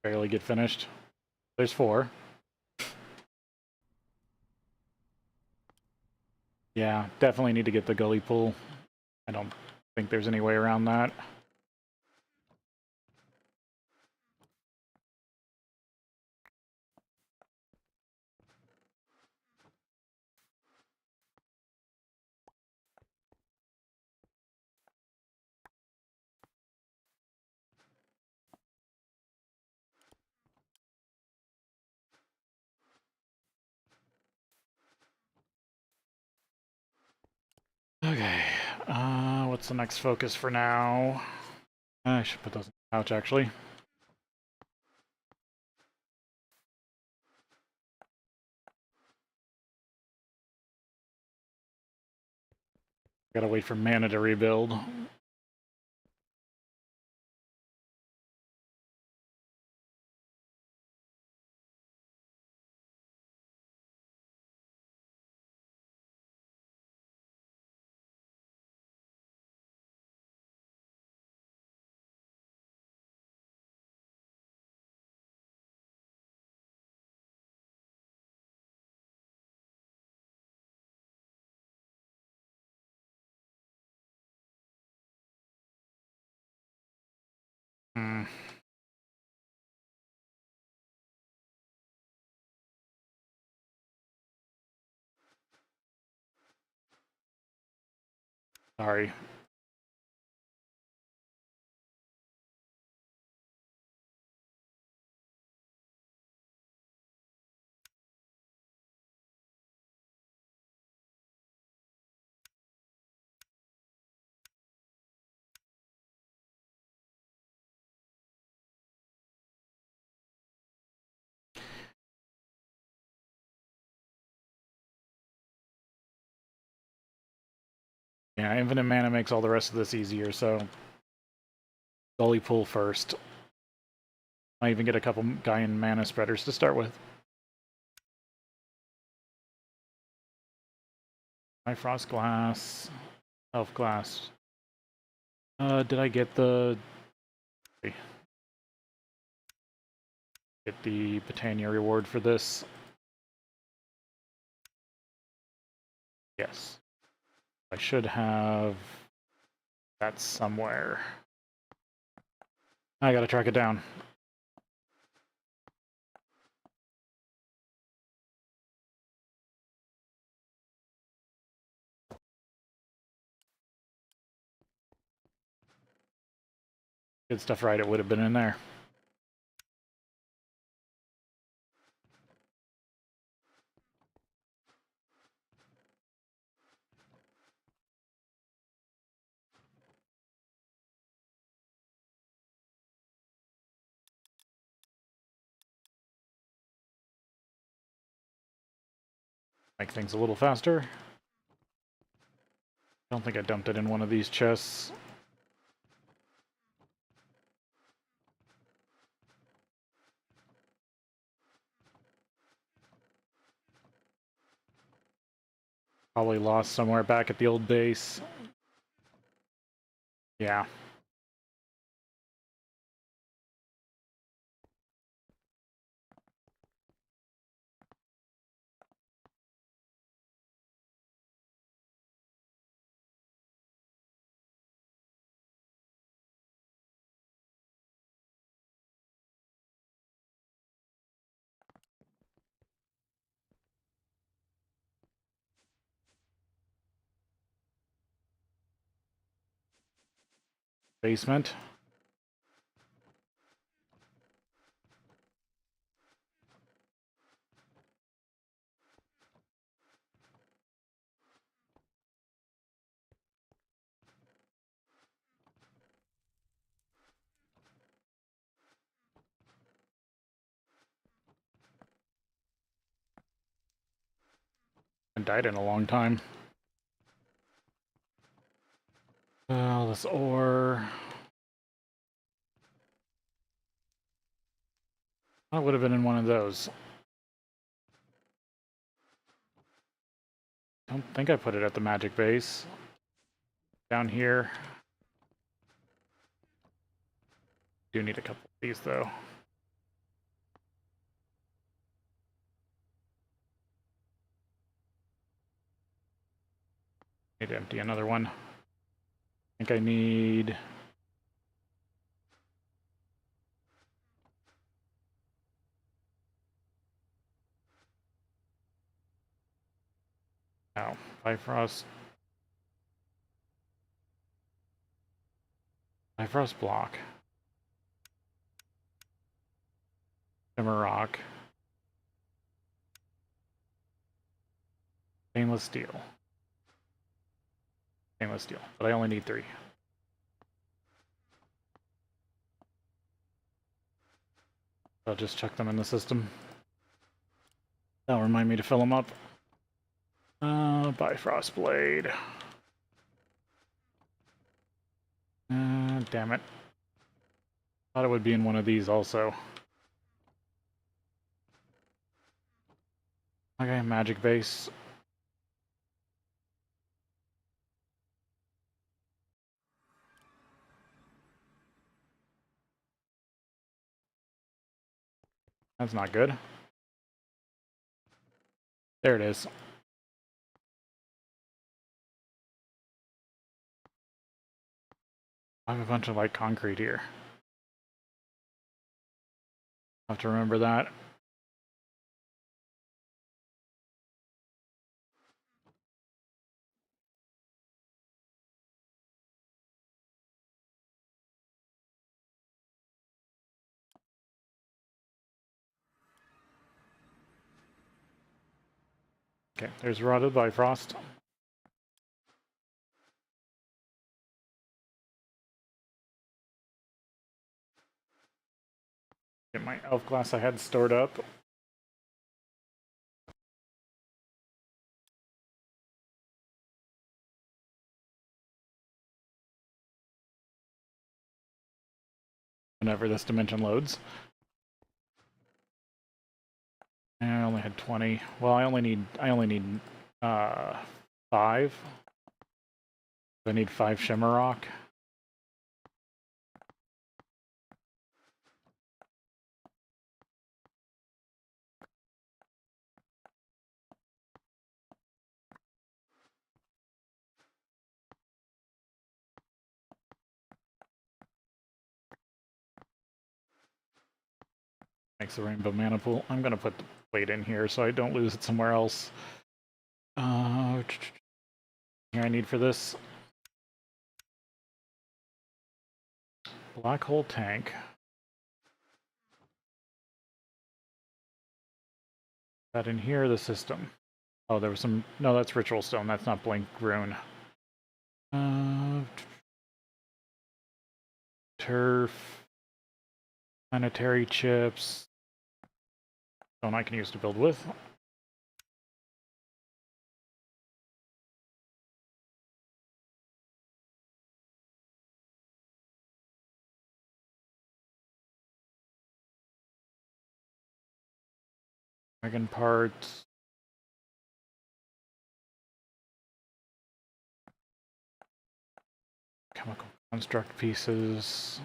S1: Barely get finished. There's 4. Yeah, definitely need to get the gully pool. I don't think there's any way around that. Okay, what's the next focus for now? I should put those in the pouch, actually. Gotta wait for mana to rebuild. Hmm. Sorry. Yeah, infinite mana makes all the rest of this easier, so Gully Pool first. I even get a couple Gaian mana spreaders to start with. Bifrost Glass, Elf Glass. Did I get the... Get the Britannia reward for this? Yes. I should have that somewhere. I gotta track it down. Good stuff right, it would have been in there. Make things a little faster. I don't think I dumped it in one of these chests. Probably lost somewhere back at the old base. Yeah. Basement. I died in a long time. Oh, this ore. I would have been in one of those. I don't think I put it at the magic base. Down here. Do need a couple of these though. Need to empty another one. I think I need... Oh, Bifrost. Bifrost block. Shimmer rock. Stainless steel. Stainless steel, but I only need 3. I'll just chuck them in the system. That'll remind me to fill them up. Bifrost blade. Damn it. Thought it would be in one of these also. Okay, magic base. That's not good. There it is. I have a bunch of light concrete here. I'll have to remember that. Okay, there's Rotted Bifrost. Get my elf glass I had stored up. Whenever this dimension loads. And I only had 20. Well, I only need 5. I need 5 Shimmer Rock. Makes the rainbow mana pool. I'm gonna put the weight in here so I don't lose it somewhere else. Here I need for this. Black hole tank. That in here, the system. Oh, there was some. No, that's Ritual Stone. That's not Blink Rune. Turf. Planetary chips. Stone I can use to build with. Dragon parts. Chemical construct pieces.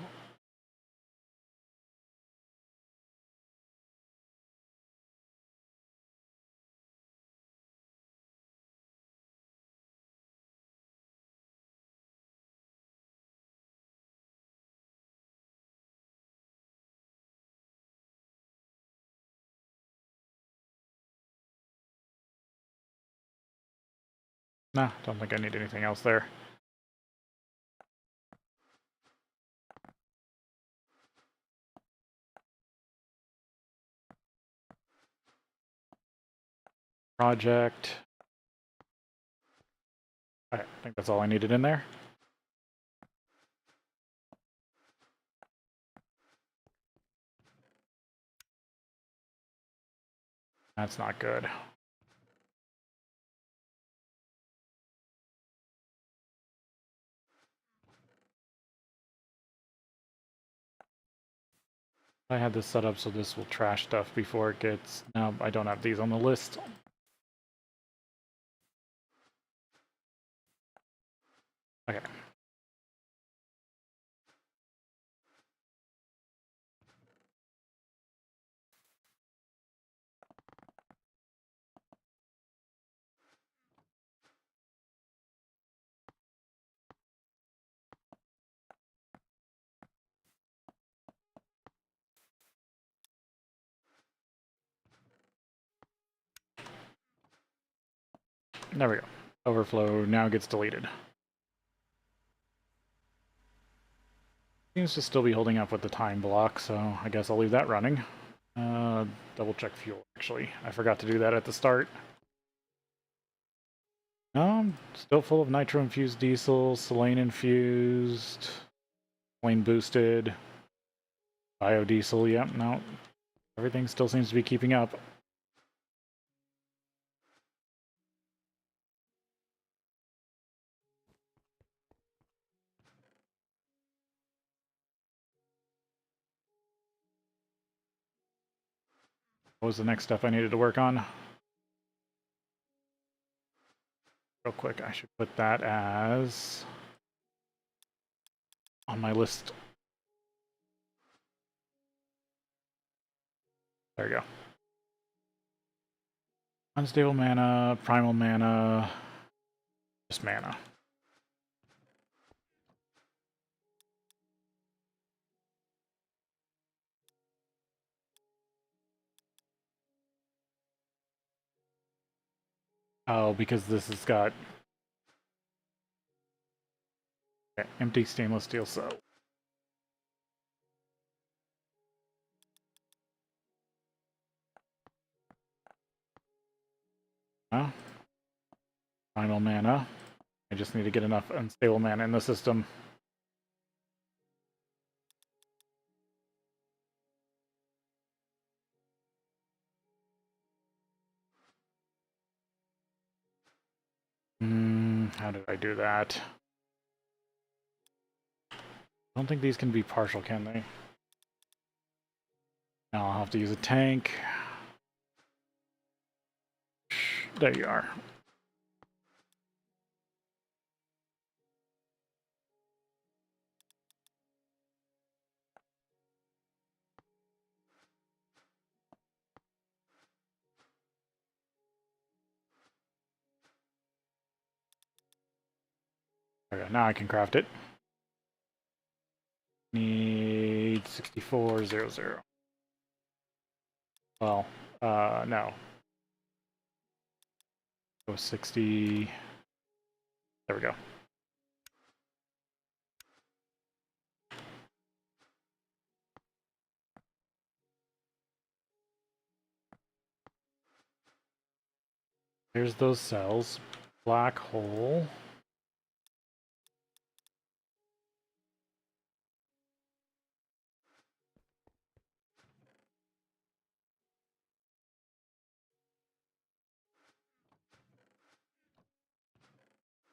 S1: Nah, don't think I need anything else there. Project. I think that's all I needed in there. That's not good. I had this set up so this will trash stuff before it gets... No, I don't have these on the list. Okay. There we go. Overflow now gets deleted. Seems to still be holding up with the time block, so I guess I'll leave that running. Double check fuel, actually. I forgot to do that at the start. No, still full of nitro-infused diesel, selene-infused, selene boosted, biodiesel, yep, no. Everything still seems to be keeping up. What was the next step I needed to work on? Real quick, I should put that as on my list. There we go. Unstable mana, primal mana, just mana. Oh, because this has got empty stainless steel cell. Final mana. I just need to get enough unstable mana in the system. How did I do that? I don't think these can be partial, can they? Now I'll have to use a tank. There you are. Okay, now I can craft it. Need 6400. Well, no. Go 60. There we go. Here's those cells. Black hole.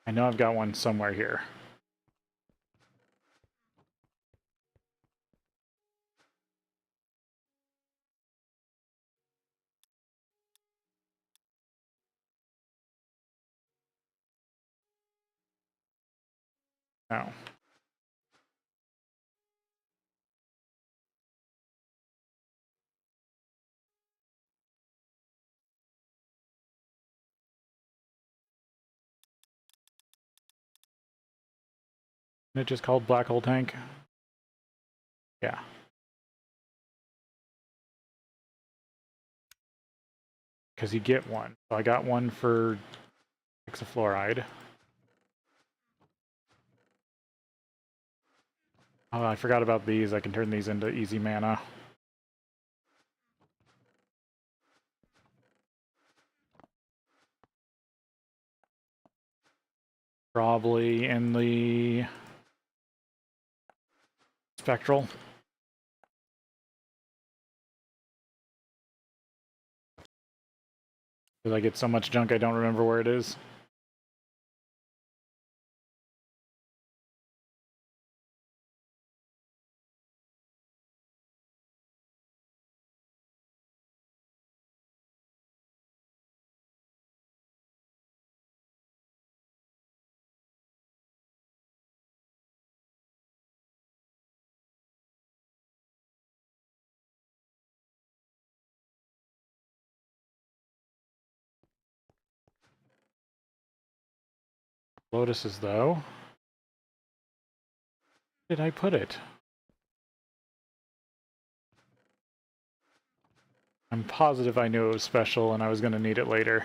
S1: I know I've got one somewhere here. No. Isn't it just called black hole tank? Yeah. Because you get one. So I got one for hexafluoride. Oh, I forgot about these. I can turn these into easy mana. Probably in the spectral. Because I get so much junk I don't remember where it is. Lotuses, though. Where did I put it? I'm positive I knew it was special and I was going to need it later.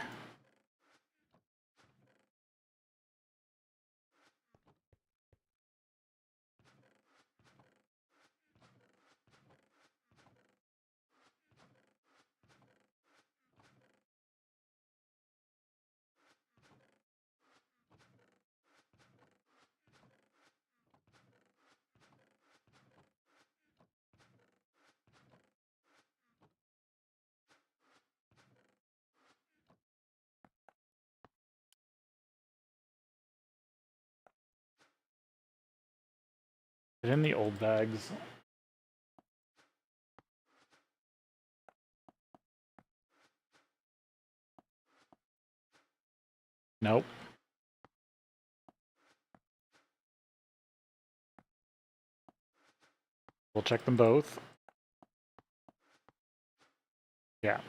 S1: Is it in the old bags? Nope. We'll check them both. Yeah.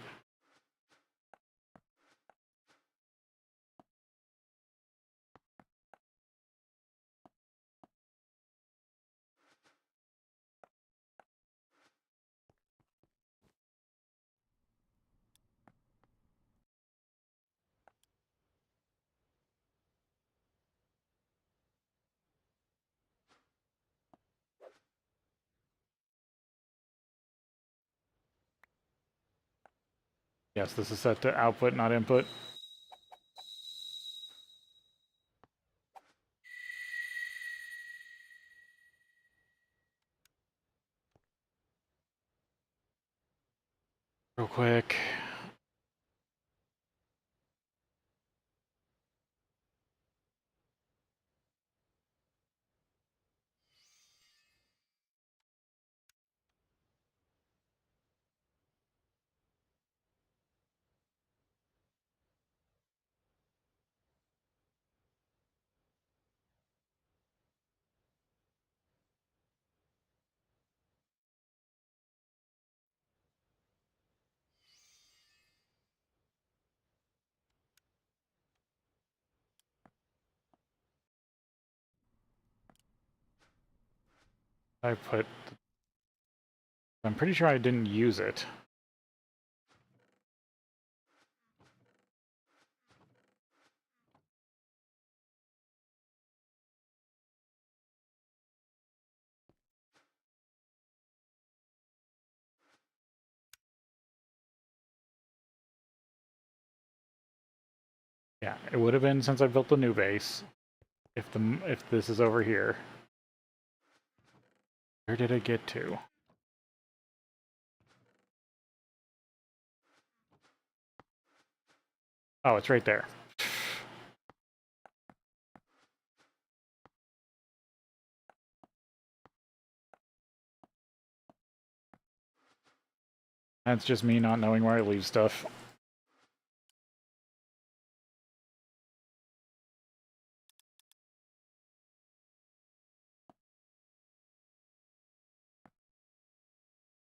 S1: Yes, this is set to output, not input. Real quick. I'm pretty sure I didn't use it. Yeah, it would have been since I built the new base. If this is over here. Where did it get to? Oh, it's right there. That's just me not knowing where I leave stuff.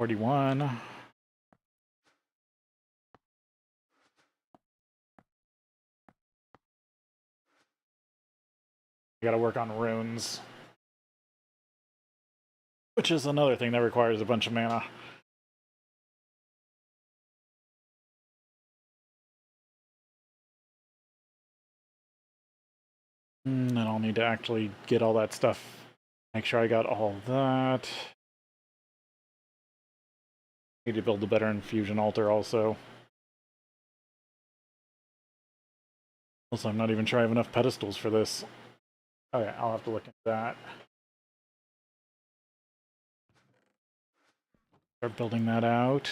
S1: $41. I gotta work on runes. Which is another thing that requires a bunch of mana. And I'll need to actually get all that stuff. Make sure I got all that. Need to build a better infusion altar also. Also, I'm not even sure I have enough pedestals for this. Oh yeah, I'll have to look into that. Start building that out.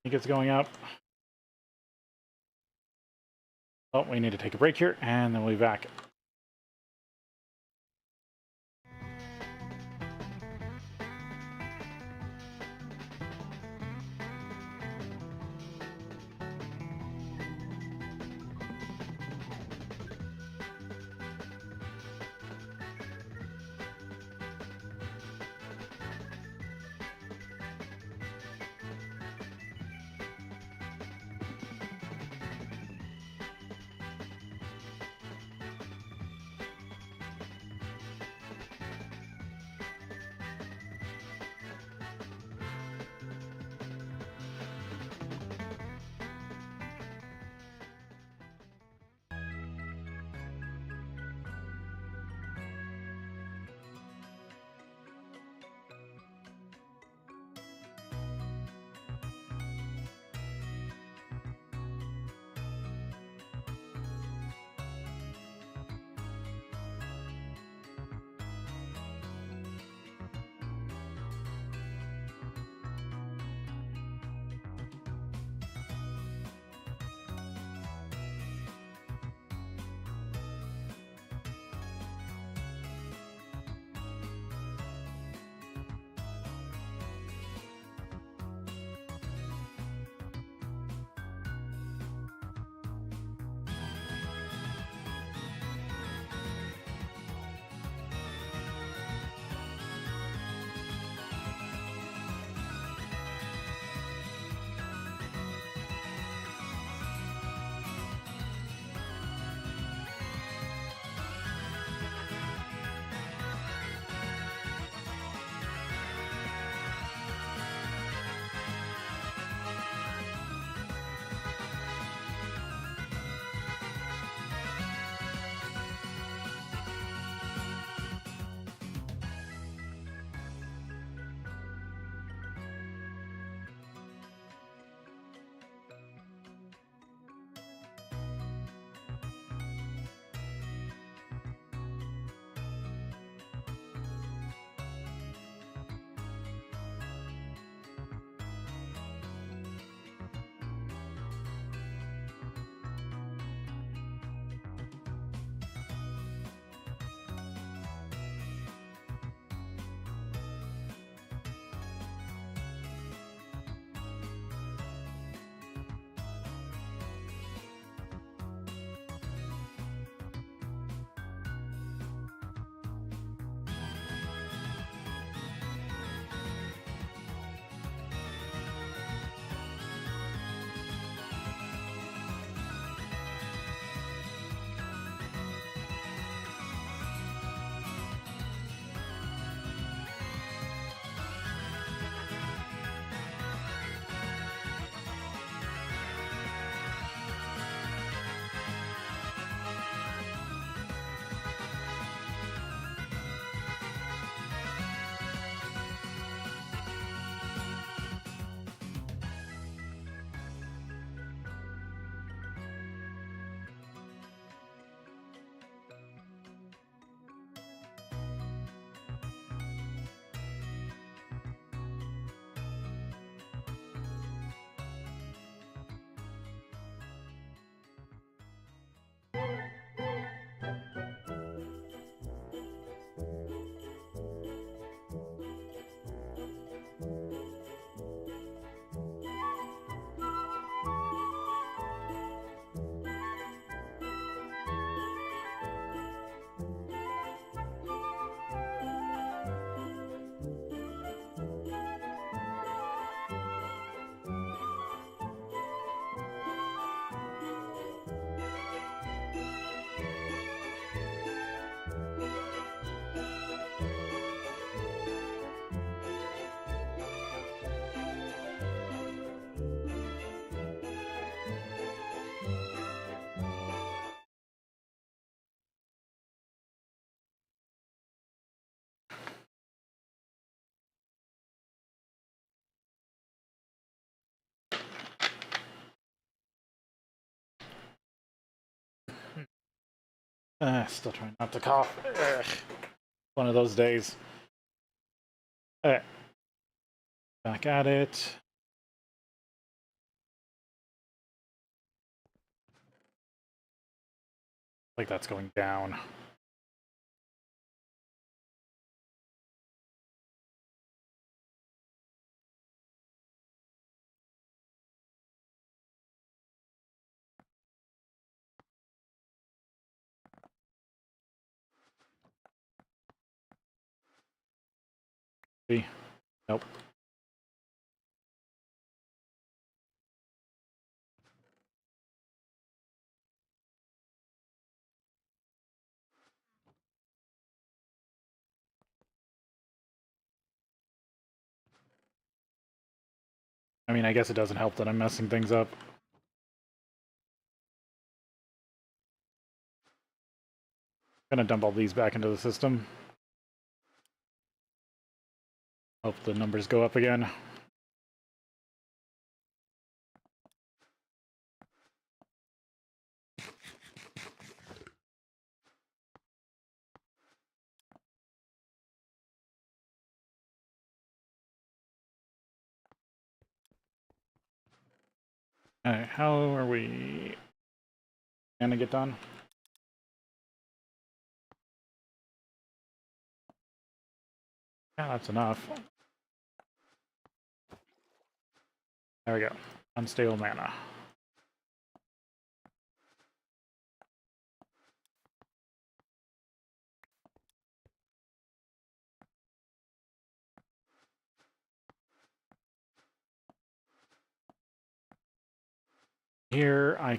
S1: I think it's going up. Oh, we need to take a break here, and then we'll be back. Still trying not to cough. Ugh. One of those days. Alright. Back at it. Like that's going down. See? Nope. I mean, I guess it doesn't help that I'm messing things up. I'm gonna dump all these back into the system. Hope the numbers go up again. Alright, how are we gonna get done? Yeah, that's enough. There we go. Unstable mana. Here I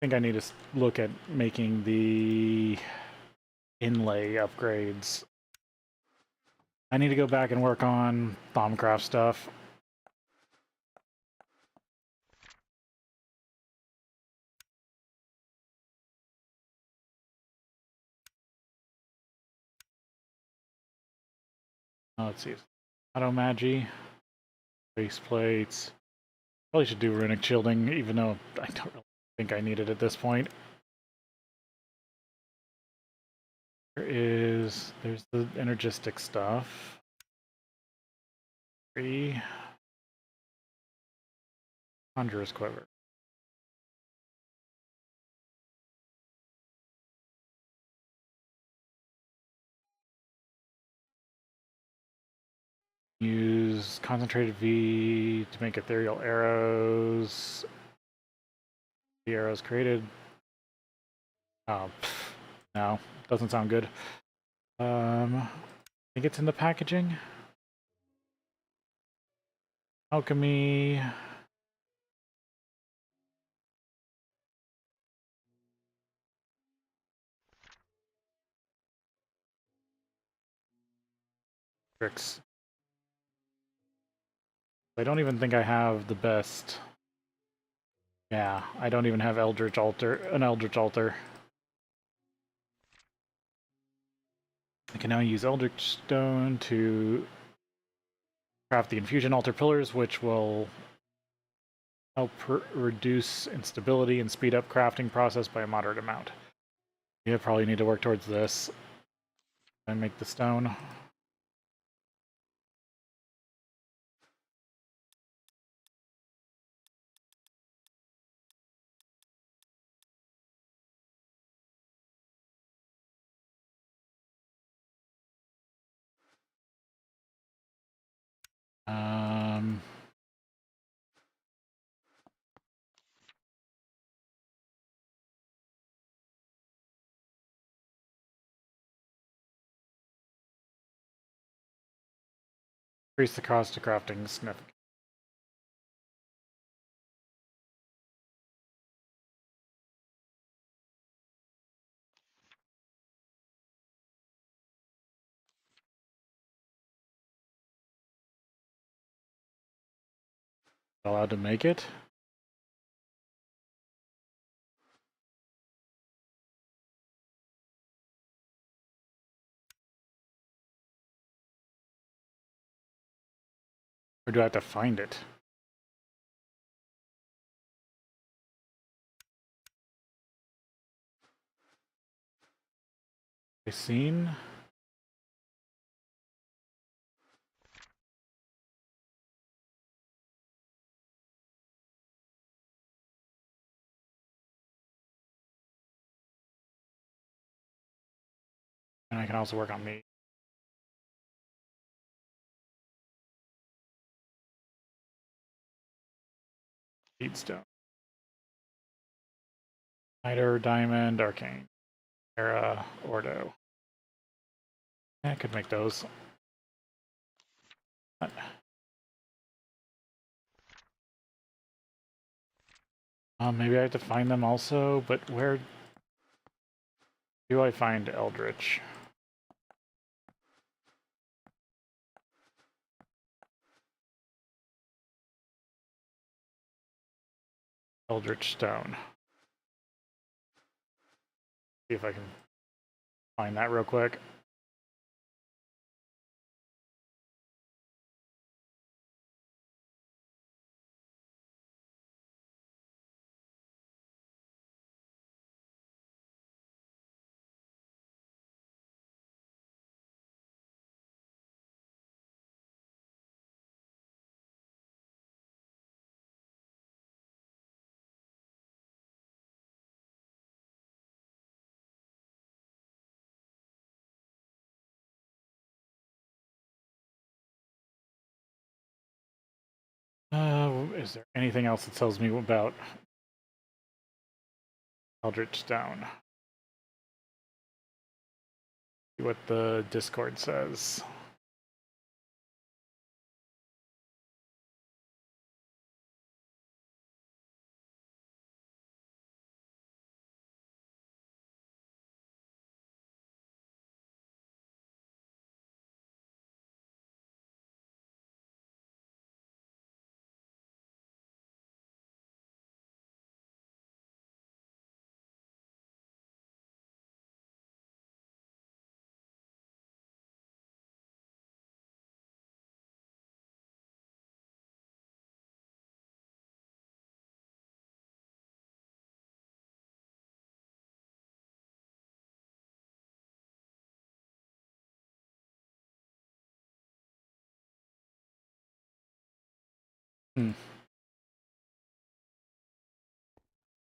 S1: think I need to look at making the inlay upgrades. I need to go back and work on Thaumcraft stuff. Let's see. Auto Magi, base plates. Probably should do runic shielding, even though I don't really think I need it at this point. There's the energistic stuff. 3. Conjurer's Quiver. Use concentrated V to make ethereal arrows. The arrows created. Oh, no, doesn't sound good. I think it's in the packaging. Alchemy. Tricks. I don't even think I have the best. Yeah, I don't even have an Eldritch Altar. I can now use Eldritch Stone to craft the Infusion Altar Pillars, which will help reduce instability and speed up crafting process by a moderate amount. You probably need to work towards this and make the stone. Increase the cost of crafting significantly. Allowed to make it? Or do I have to find it? Seen. And I can also work on meat. Feedstone. Niter, Diamond, Arcane. Era, Ordo. I could make those. Maybe I have to find them also, but where do I find Eldritch? Eldritch Stone. See if I can find that real quick. Is there anything else that tells me about Eldritch Stone? See what the Discord says.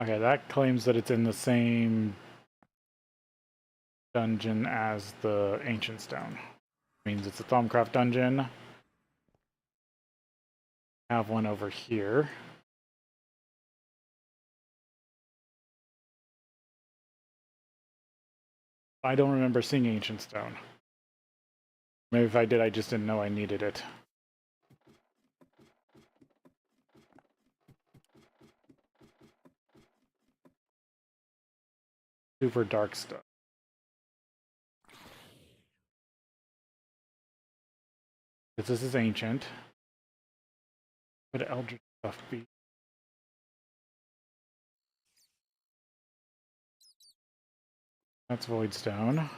S1: Okay, that claims that it's in the same dungeon as the Ancient Stone. Means it's a Thaumcraft dungeon. I have one over here. I don't remember seeing Ancient Stone. Maybe if I did, I just didn't know I needed it. Super dark stuff. This is ancient. Would Eldritch stuff be? That's Voidstone.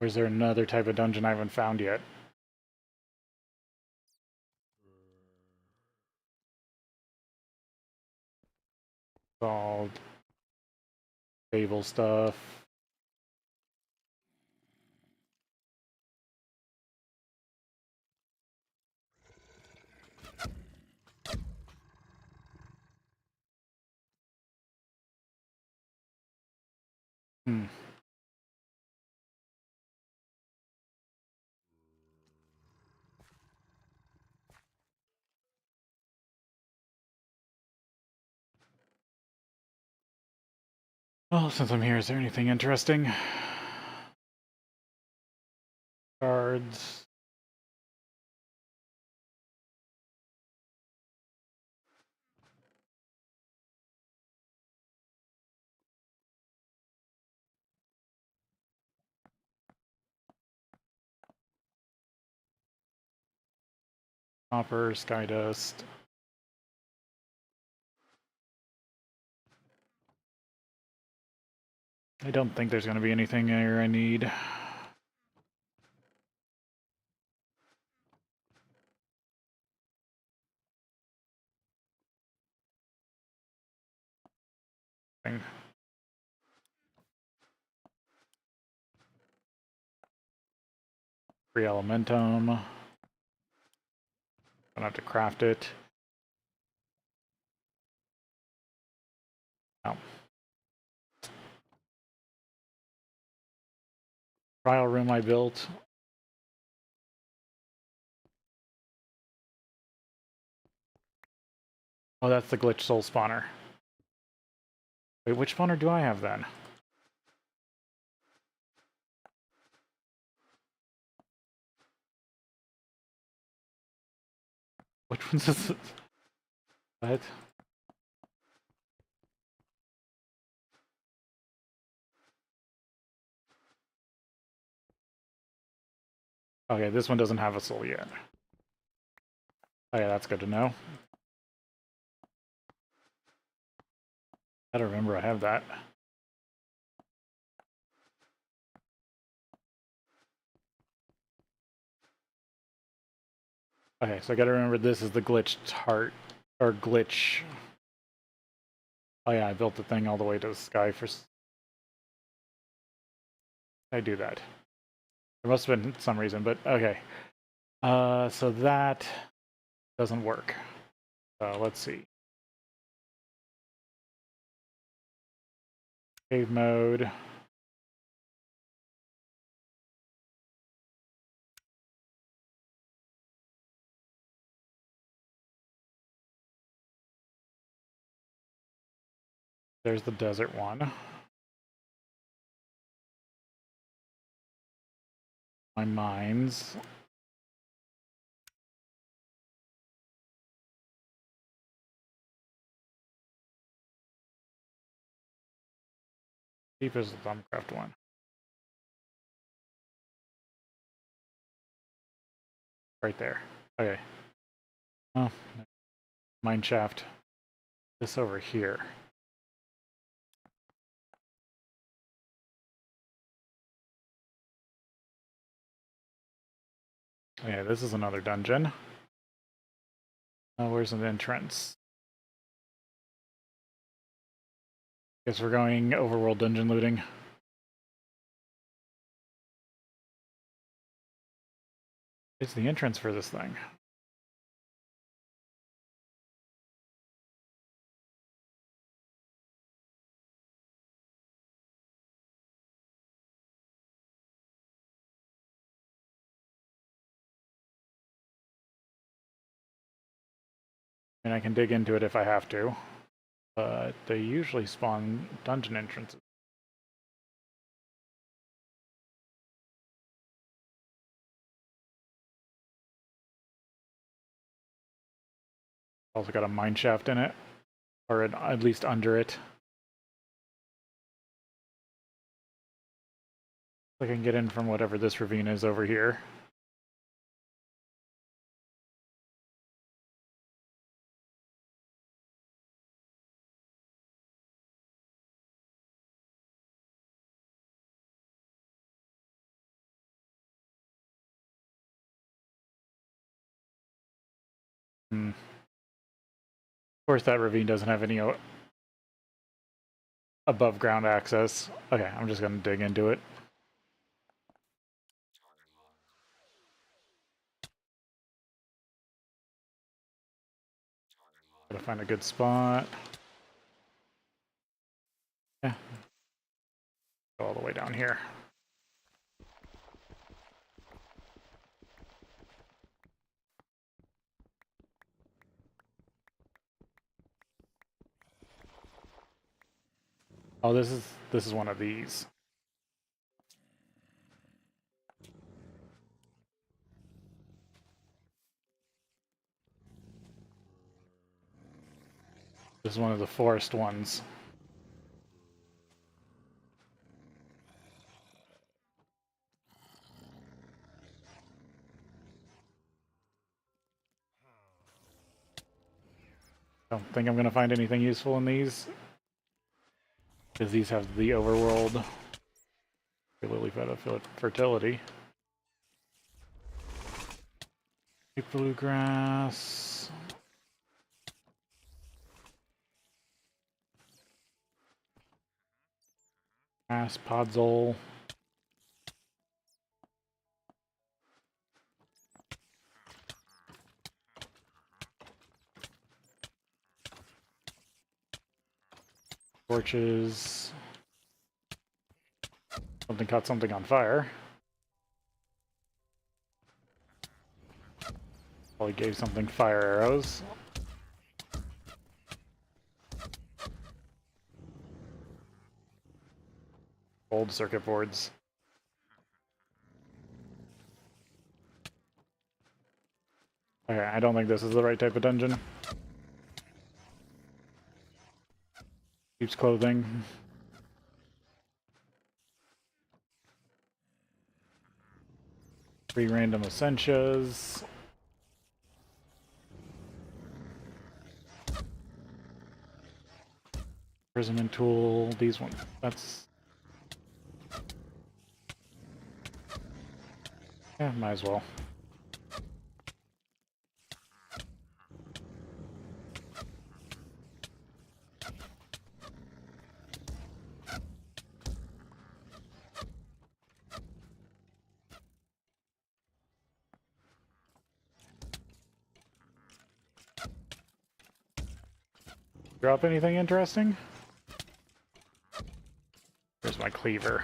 S1: Or is there another type of dungeon I haven't found yet? Called Fable stuff. Well, since I'm here, is there anything interesting? Cards. Copper, Skydust. I don't think there's going to be anything here I need. thing. Free elementum. Don't have to craft it. Oh. Trial room I built. Oh, that's the glitch soul spawner. Wait, which spawner do I have then? Which one's this? What? Okay, this one doesn't have a soul yet. Okay, that's good to know. I don't remember I have that. Okay, so I gotta remember this is the glitched heart, or glitch. Oh yeah, I built the thing all the way to the sky for... I do that. There must have been some reason, but okay. So that doesn't work. Let's see. Cave mode. There's the desert one. My mines. Deep is the Thumbcraft one. Right there. Okay. Oh, mine shaft. This over here. Yeah, this is another dungeon. Oh, where's an entrance? Guess we're going overworld dungeon looting. It's the entrance for this thing. I mean, I can dig into it if I have to, but they usually spawn dungeon entrances. Also got a mine shaft in it, or at least under it. I can get in from whatever this ravine is over here. Of course, that ravine doesn't have any above ground access. Okay, I'm just gonna dig into it. Gotta find a good spot. Yeah. Go all the way down here. Oh, this is one of these. This is one of the forest ones. Don't think I'm gonna find anything useful in these, because these have the overworld lily fertility. Bluegrass. Mass Podzol. Torches. Something caught something on fire. Probably gave something fire arrows. Old circuit boards. Okay, I don't think this is the right type of dungeon. Keeps clothing. Three random essentias. Imprisonment tool. These ones. That's. Yeah, might as well. Drop anything interesting? There's my cleaver.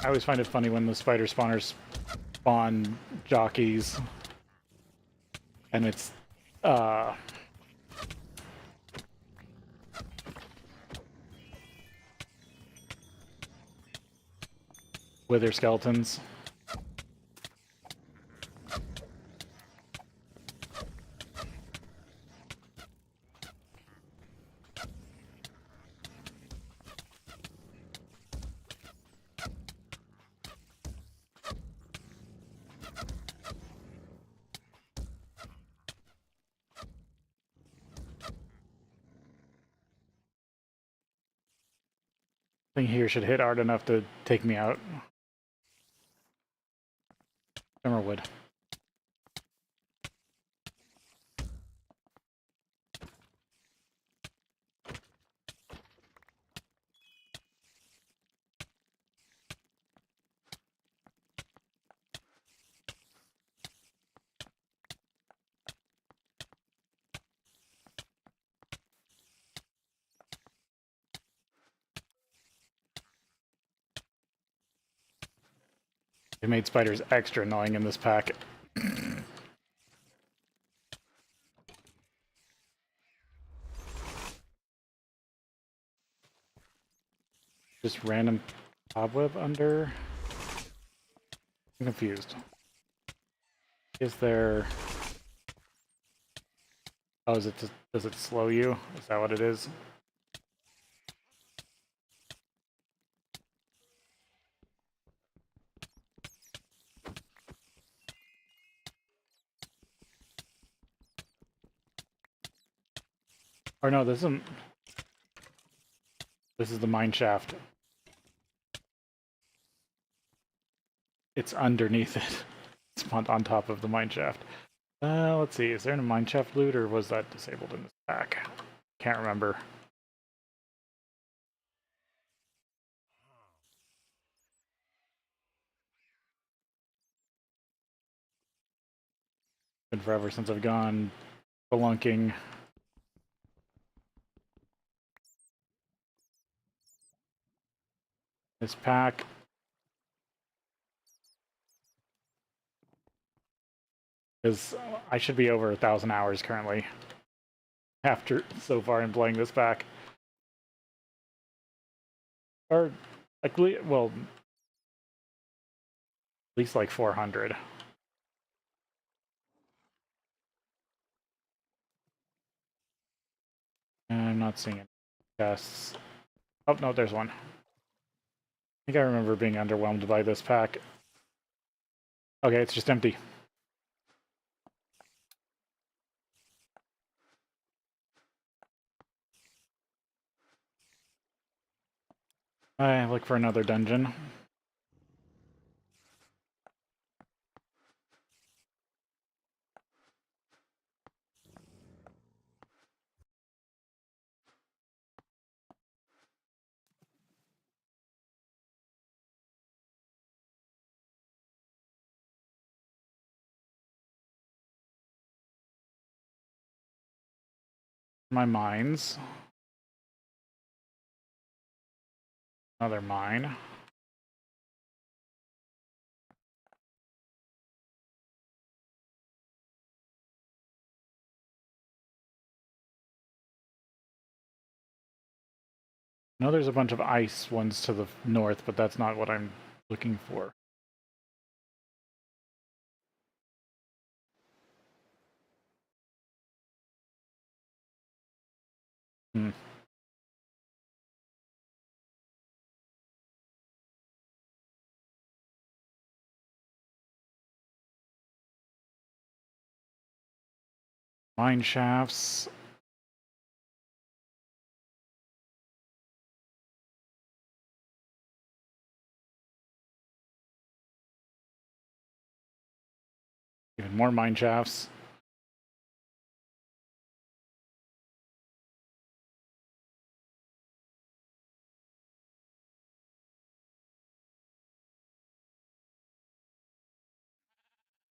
S1: I always find it funny when the spider spawners spawn jockeys, and it's wither skeletons. Thing here should hit hard enough to take me out. Summerwood. They made spiders extra annoying in this pack. Just random cobweb under. I'm confused. Is there... Oh, is it just, does it slow you? Is that what it is? Or no, this isn't. This is the mine shaft. It's underneath it. It's on top of the mine shaft. Let's see. Is there a mine shaft loot, or was that disabled in this pack? Can't remember. Been forever since I've gone spelunking. This pack. Because I should be over 1,000 hours currently after so far in playing this pack. Or, like, well, at least like 400. I'm not seeing any tests. Oh, no, there's one. I think I remember being underwhelmed by this pack. Okay, it's just empty. I look for another dungeon. My mines. Another mine. I know there's a bunch of ice ones to the north, but that's not what I'm looking for. Hmm. Mine shafts. Even more mine shafts.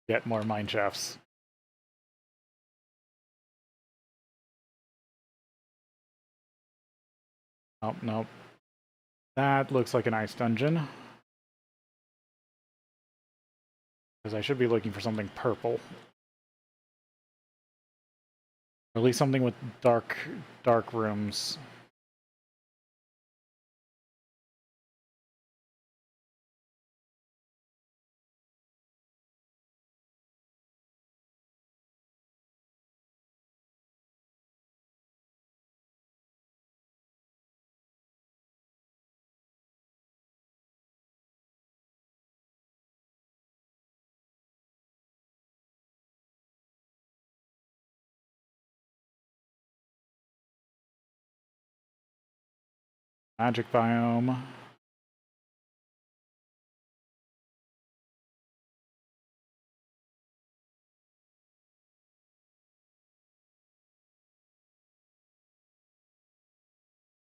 S1: Get more mine shafts. Oh, nope. That looks like an ice dungeon. Because I should be looking for something purple. Or at least something with dark rooms. Magic biome.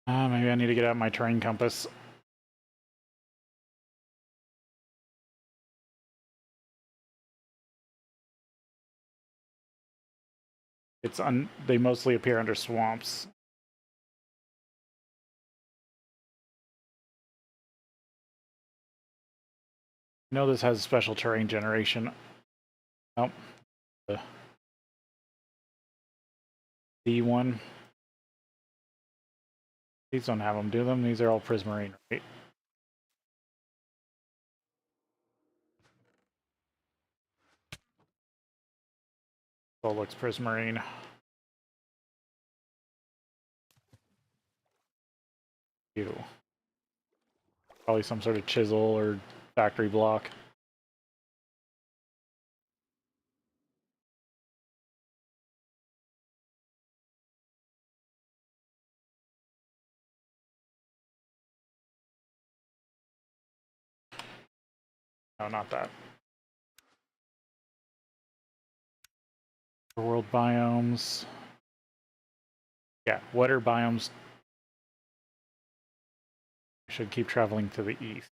S1: Maybe I need to get out my terrain compass. They mostly appear under swamps. I know this has special terrain generation. Oh, the D1. These don't have them, do them? These are all prismarine, right? All looks prismarine. Ew. Probably some sort of chisel or factory block. No, not that. World biomes. Yeah, wetter biomes should keep traveling to the east.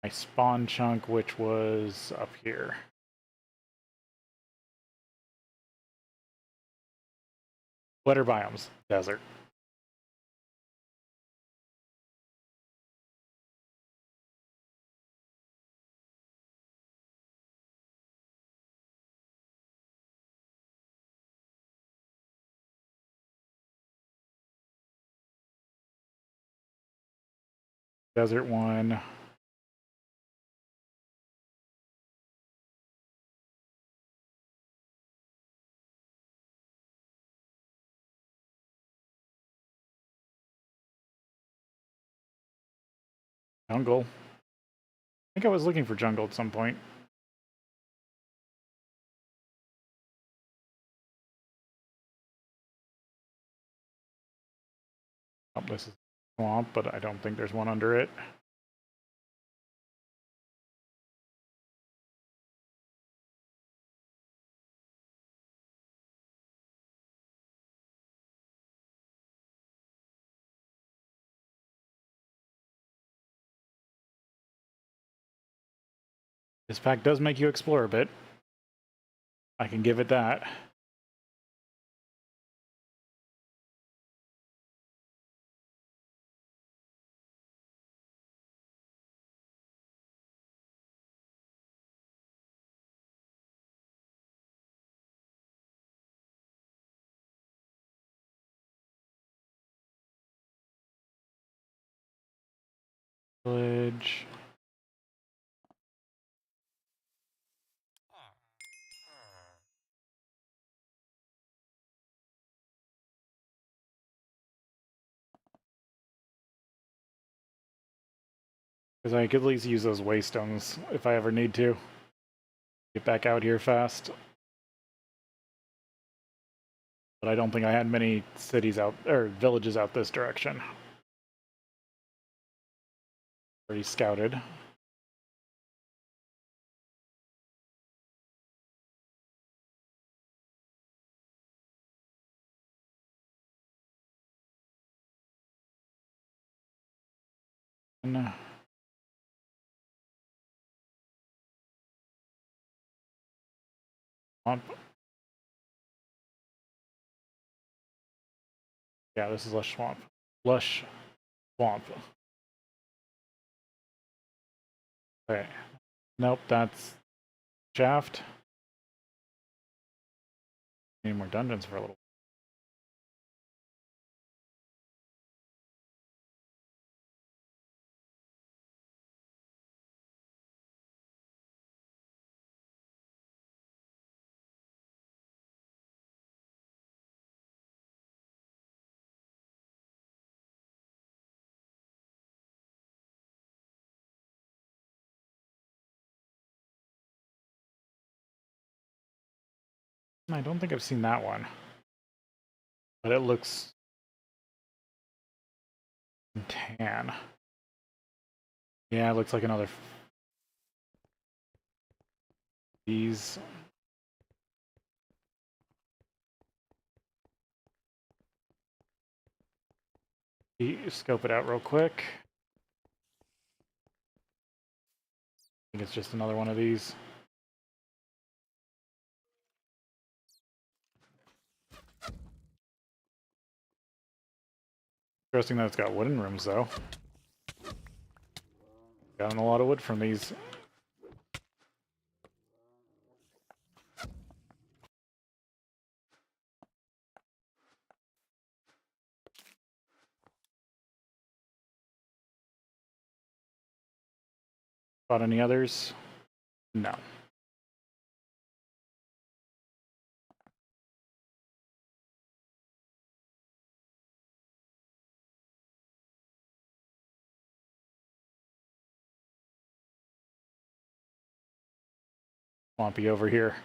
S1: My spawn chunk, which was up here. Wetter biomes, desert. Desert one. Jungle. I think I was looking for jungle at some point. Oh, this is swamp, but I don't think there's one under it. This pack does make you explore a bit. I can give it that. Village. Because I could at least use those waystones if I ever need to. Get back out here fast. But I don't think I had many cities out, or villages out this direction. Already scouted. And swamp. Yeah, this is lush swamp. Lush swamp. Okay. Nope, that's shaft. Need more dungeons for a little. I don't think I've seen that one. But it looks tan. Yeah, it looks like another. These. Scope it out real quick. I think it's just another one of these. Interesting that it's got wooden rooms, though. Gotten a lot of wood from these. Got any others? No. Swampy over here.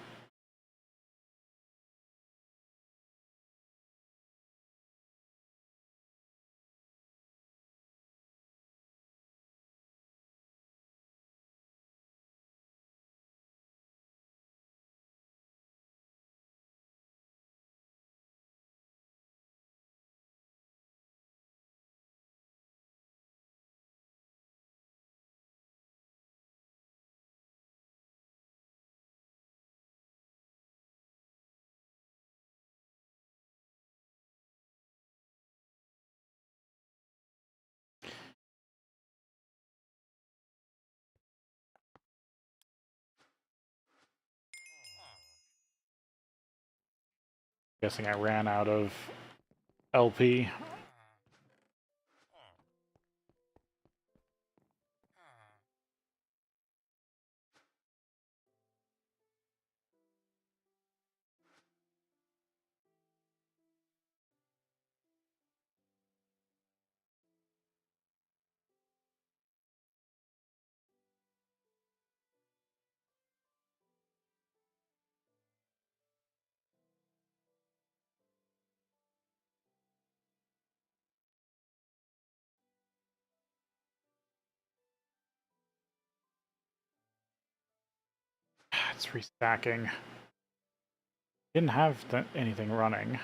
S1: Guessing I ran out of LP. It's restacking. Didn't have anything running.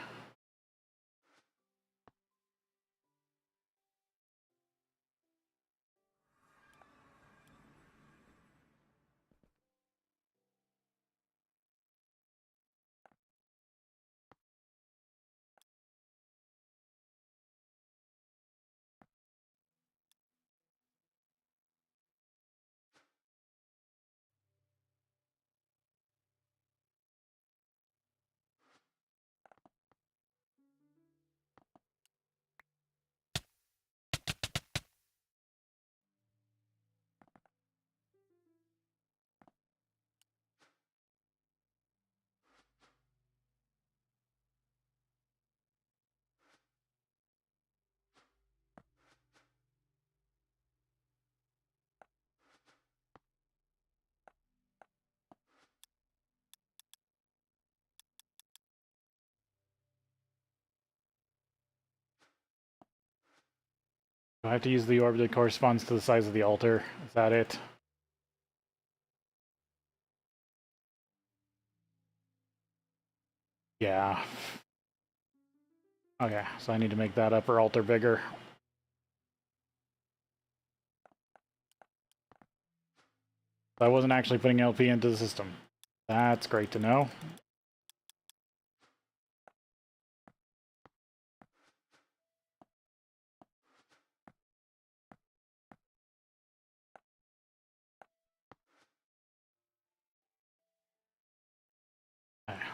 S1: Do I have to use the orb that corresponds to the size of the altar? Is that it? Yeah. Okay, so I need to make that upper altar bigger. I wasn't actually putting LP into the system. That's great to know.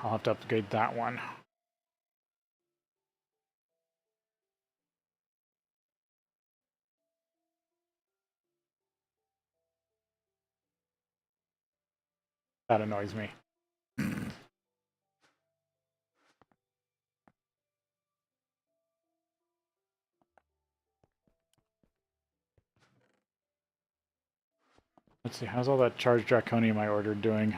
S1: I'll have to upgrade that one. That annoys me. Let's see, how's all that charged draconium I ordered doing?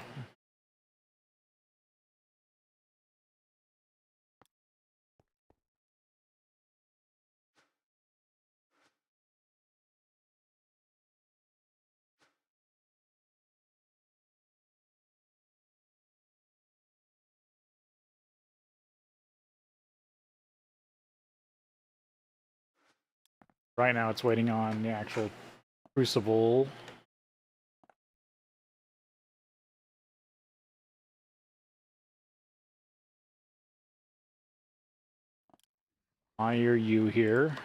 S1: Right now it's waiting on the actual crucible. Why are you here?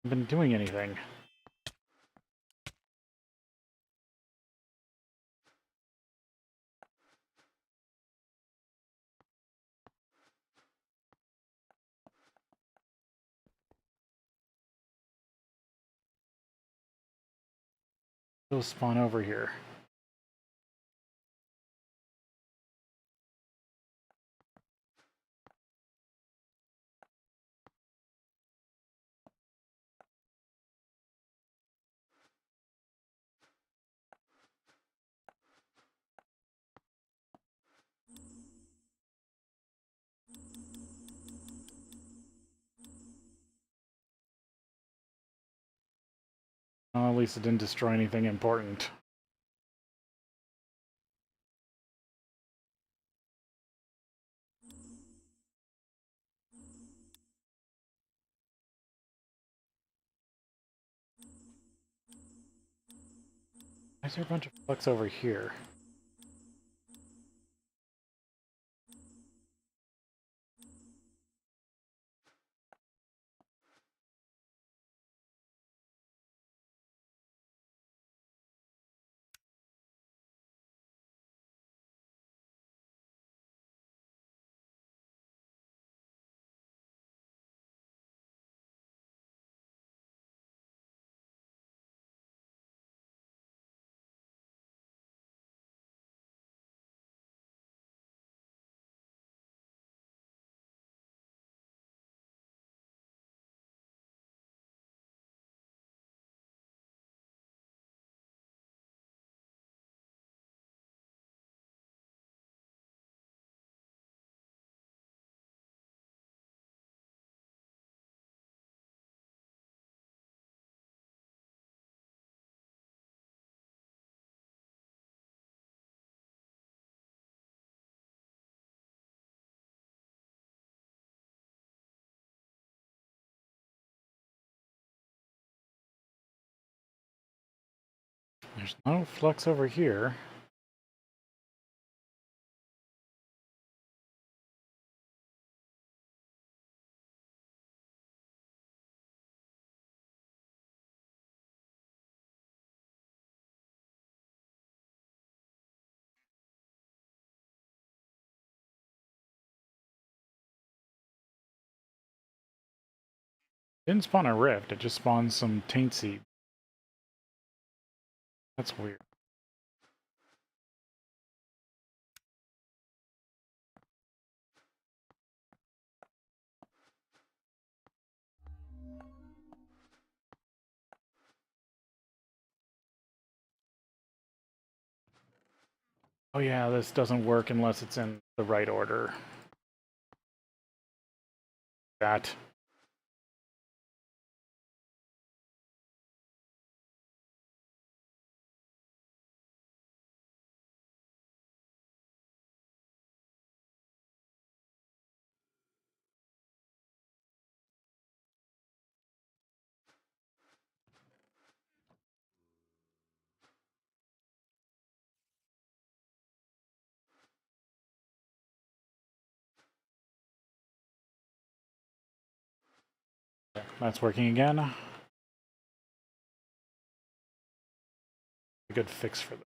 S1: I've been doing anything. It'll spawn over here. Well, at least it didn't destroy anything important. Why is there a bunch of flux over here? There's no flux over here. Didn't spawn a rift, it just spawned some taint seed. That's weird. Oh yeah, this doesn't work unless it's in the right order. That. That's working again. A good fix for this.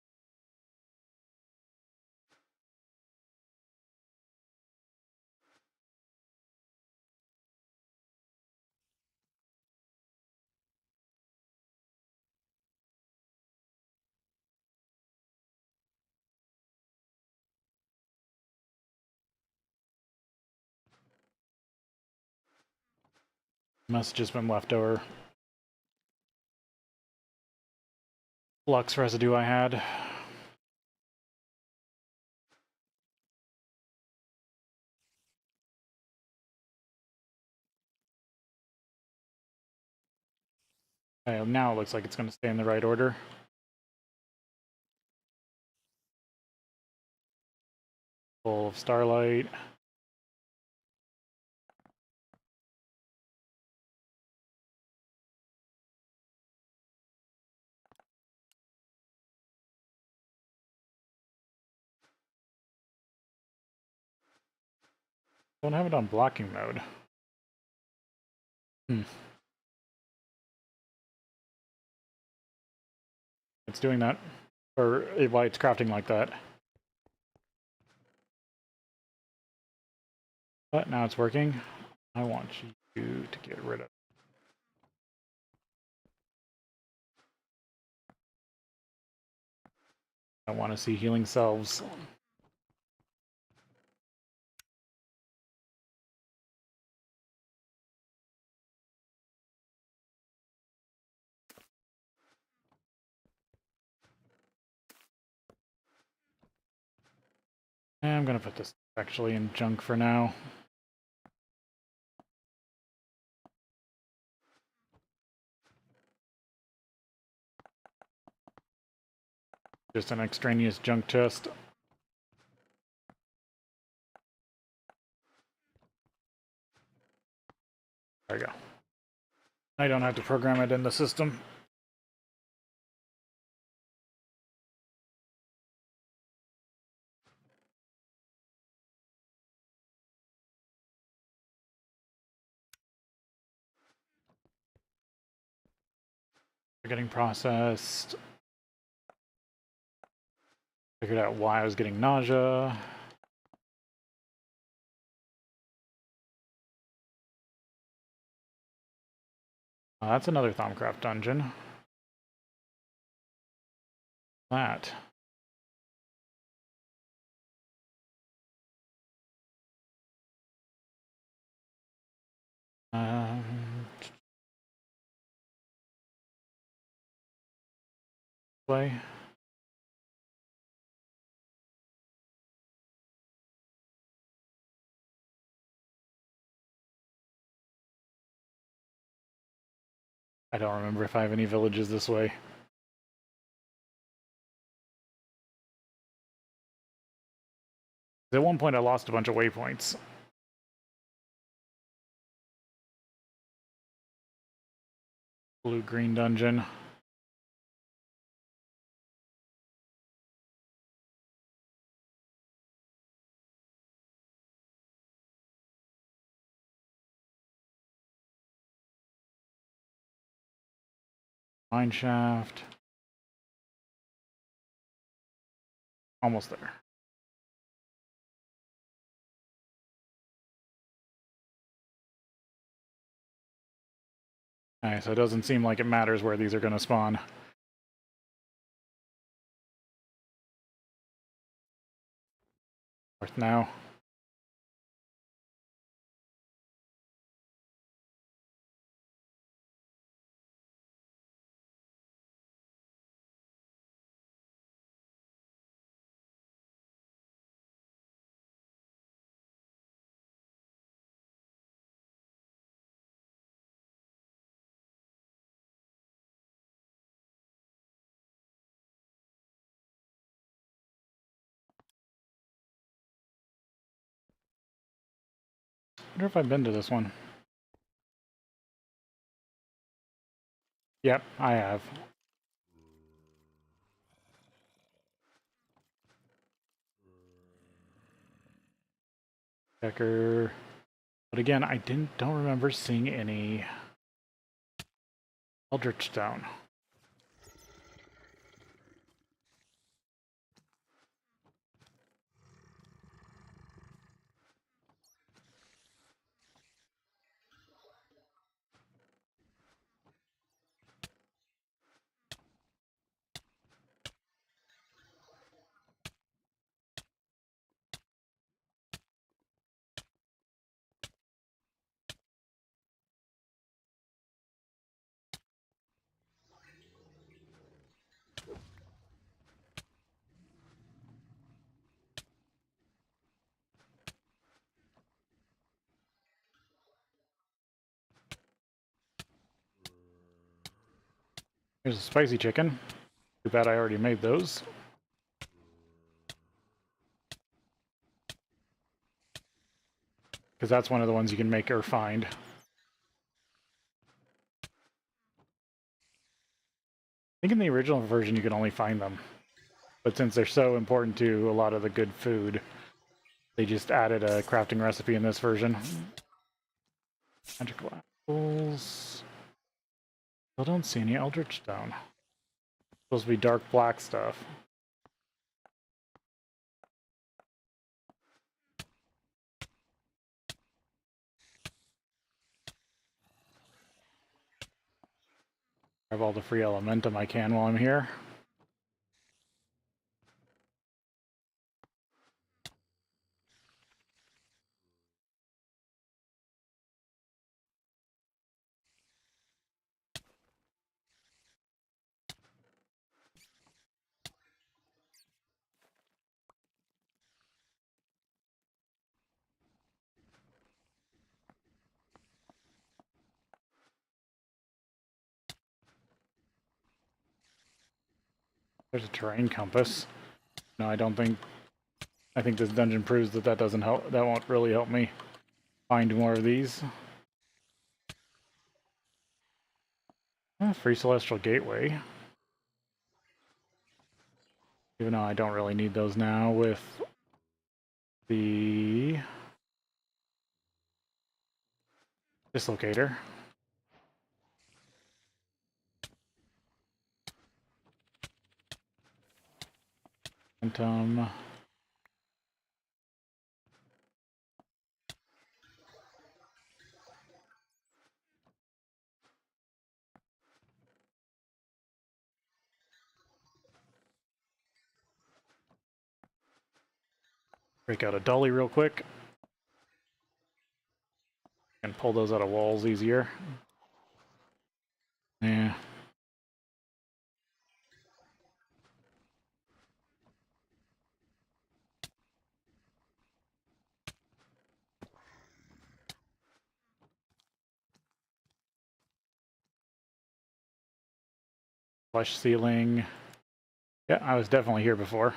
S1: Must have just been leftover flux residue I had. Okay, now it looks like it's going to stay in the right order. Full of starlight. Don't have it on blocking mode. It's doing that. Or why it's crafting like that. But now it's working. I want you to get rid of it. I want to see healing selves. I'm going to put this actually in junk for now. Just an extraneous junk chest. There we go. I don't have to program it in the system. They're getting processed. Figured out why I was getting nausea. Oh, that's another Thaumcraft dungeon. That. Play. I don't remember if I have any villages this way. At one point I lost a bunch of waypoints. Blue-green dungeon. Mine shaft. Almost there. Alright, so it doesn't seem like it matters where these are going to spawn. North now. I wonder if I've been to this one. Yep, I have. Checker. But again, I don't remember seeing any Eldritch Stone. Here's a spicy chicken. Too bad I already made those. Because that's one of the ones you can make or find. I think in the original version you can only find them. But since they're so important to a lot of the good food, they just added a crafting recipe in this version. Magical apples. Still don't see any Eldritch Stone. Supposed to be dark black stuff. Grab all the free elementum I can while I'm here. There's a terrain compass. No, I don't think... I think this dungeon proves that that doesn't help. That won't really help me find more of these. Free Celestial Gateway. Even though I don't really need those now with the Dislocator. Phantom. Break out a dolly real quick. And pull those out of walls easier. Yeah. Flush ceiling. Yeah, I was definitely here before.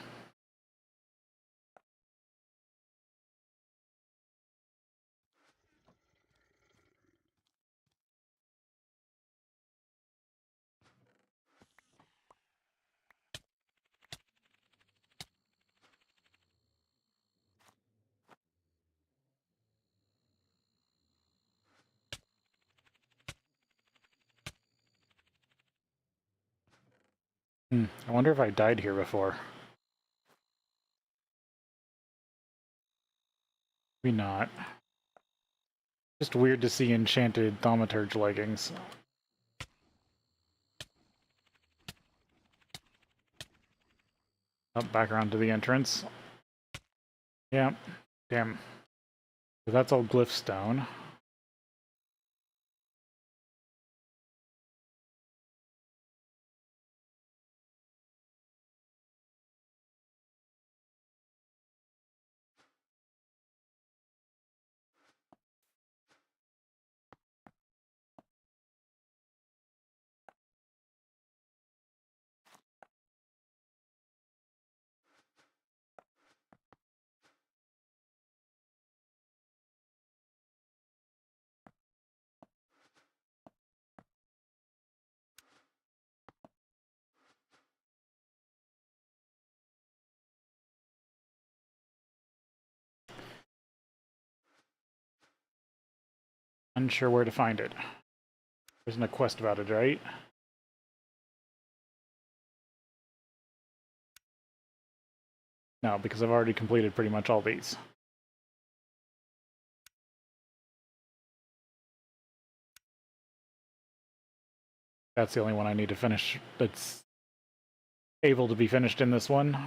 S1: I wonder if I died here before. Maybe not. Just weird to see enchanted thaumaturge leggings. Up back around to the entrance. Yeah. Damn. So that's all glyph stone. Unsure where to find it. There isn't a quest about it, right? No, because I've already completed pretty much all these. That's the only one I need to finish that's able to be finished in this one.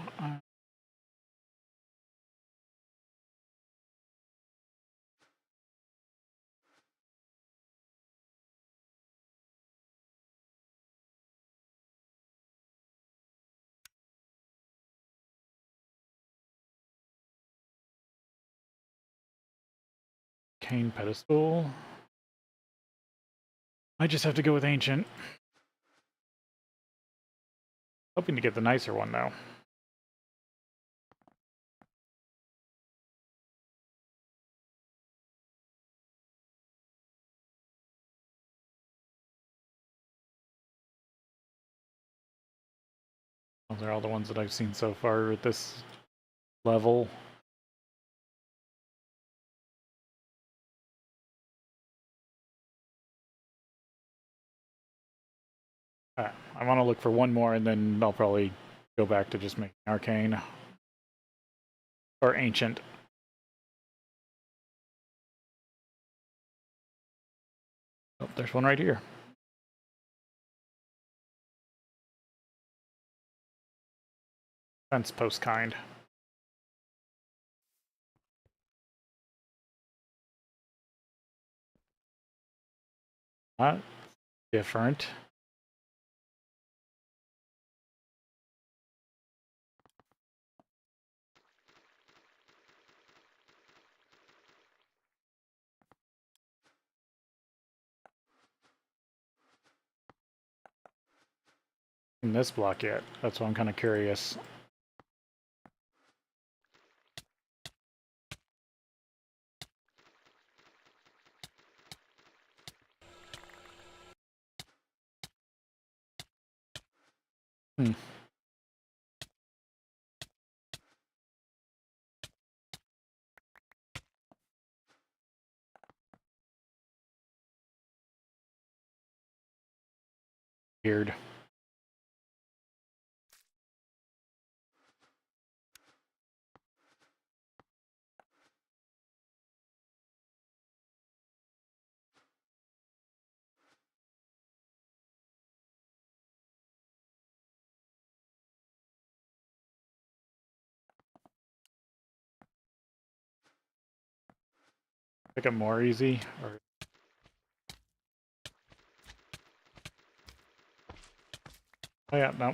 S1: Cane pedestal. I just have to go with ancient. Hoping to get the nicer one, though. Those are all the ones that I've seen so far at this level. I want to look for one more, and then I'll probably go back to just making arcane. Or ancient. Oh, there's one right here. Fence post kind. Different. In this block yet. That's why I'm kind of curious. Weird. Make it more easy, or oh yeah, no.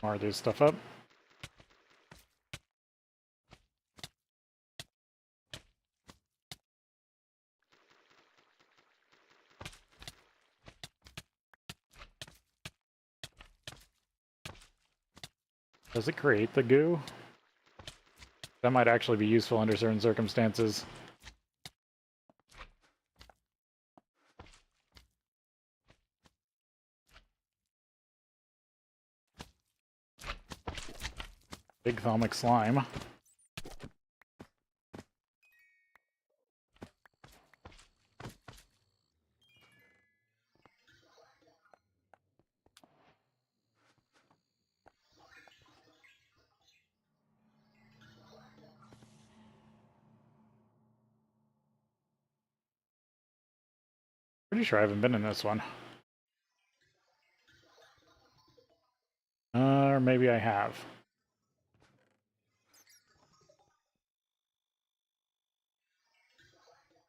S1: More of this stuff up. Does it create the goo? That might actually be useful under certain circumstances. Big thalmic slime. Pretty sure I haven't been in this one. Or maybe I have.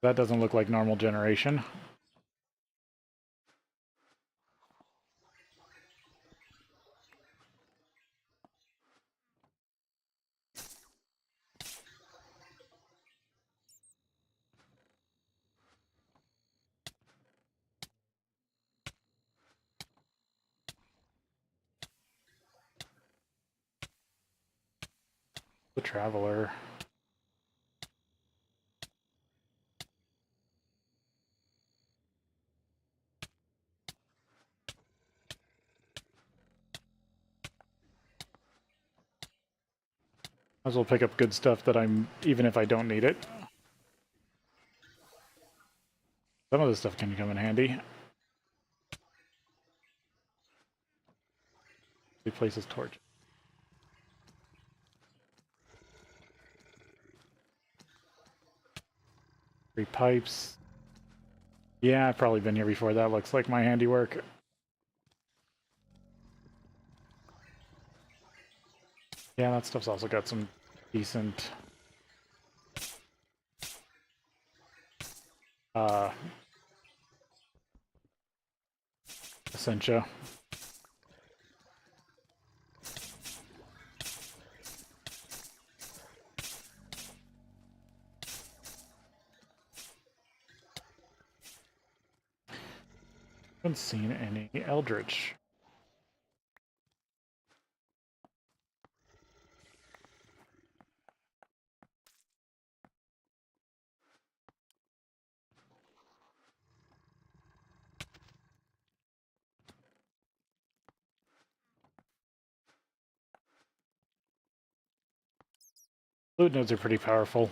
S1: That doesn't look like normal generation. The Traveler. Might as well pick up good stuff that even if I don't need it. Some of this stuff can come in handy. Replaces torch. 3 pipes. Yeah, I've probably been here before. That looks like my handiwork. Yeah, that stuff's also got some decent Essentia. Haven't seen any Eldritch. Fluid nodes are pretty powerful.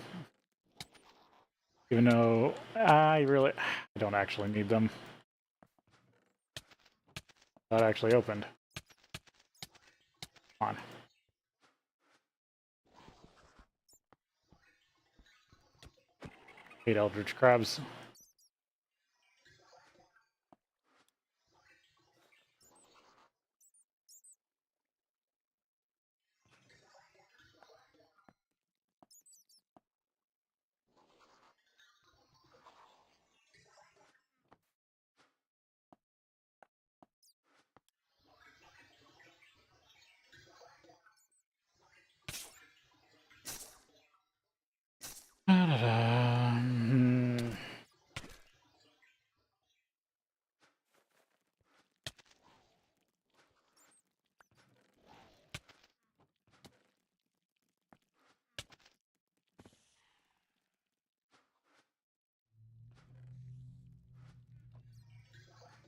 S1: Even though I don't actually need them. That actually opened. Come on. 8 Eldritch Crabs.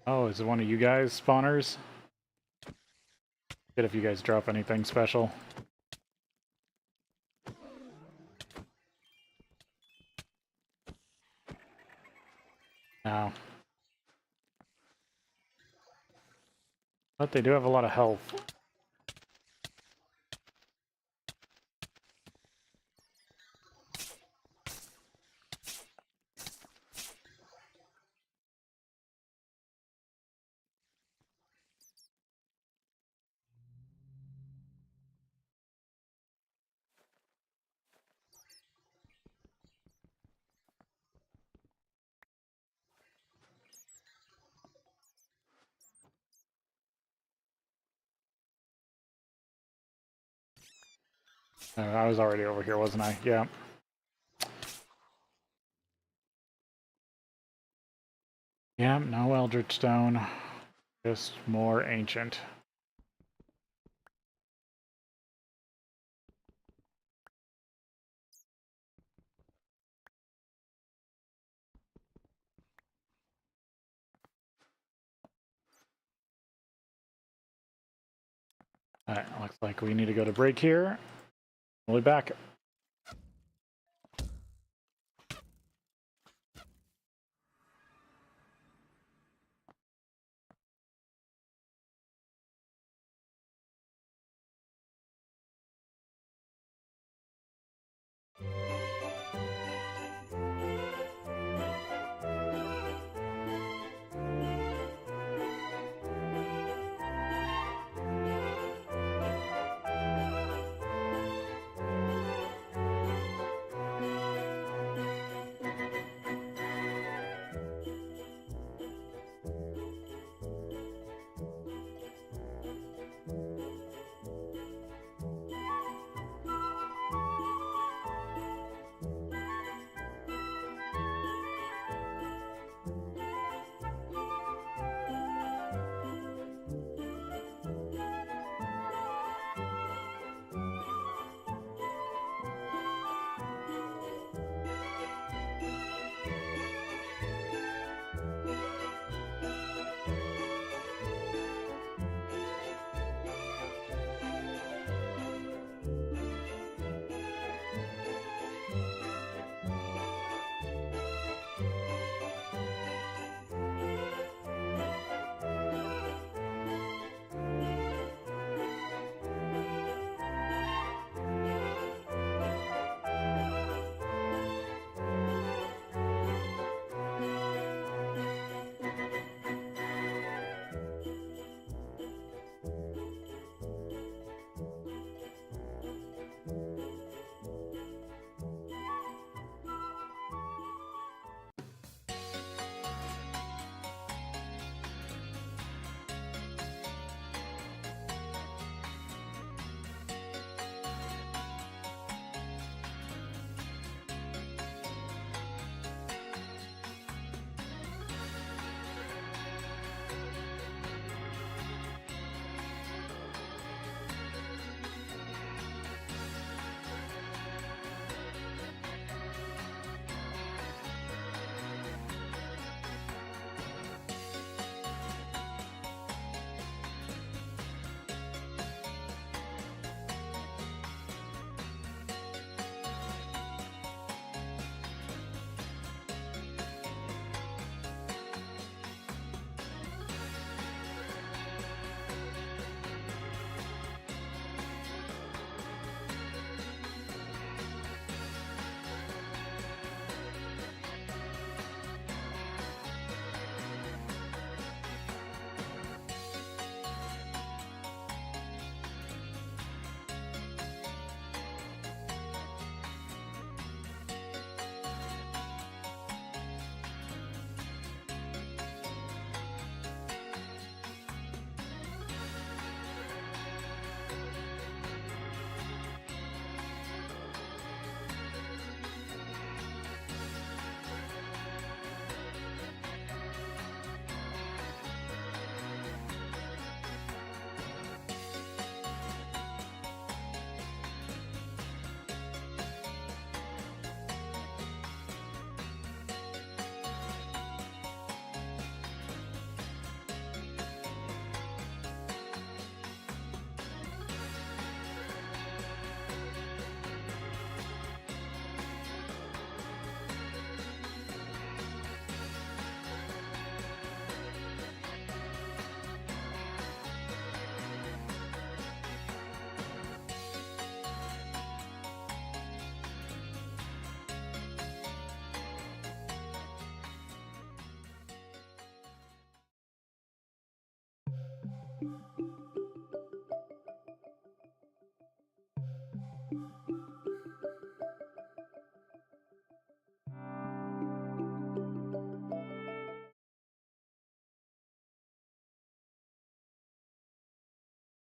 S1: Oh, is it one of you guys spawners? Good if you guys drop anything special. No. But they do have a lot of health. I was already over here, wasn't I? Yeah. Yeah, no Eldritch Stone. Just more ancient. Alright, looks like we need to go to break here. We'll be back.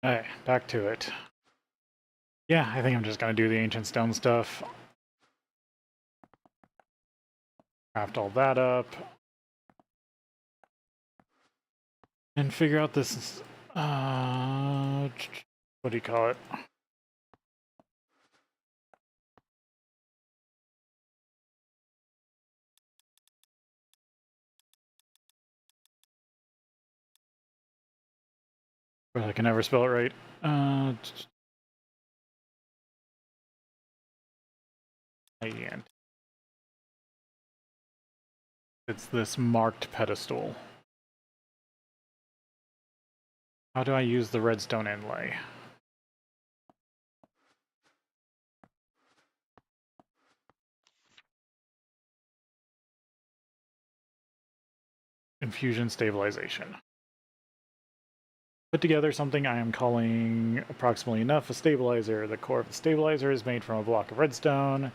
S1: Alright, back to it. Yeah, I think I'm just gonna do the ancient stone stuff. Craft all that up. And figure out this, what do you call it? Well, I can never spell it right. And it's this marked pedestal. How do I use the redstone inlay? Infusion stabilization. Put together something I am calling approximately enough a stabilizer. The core of the stabilizer is made from a block of redstone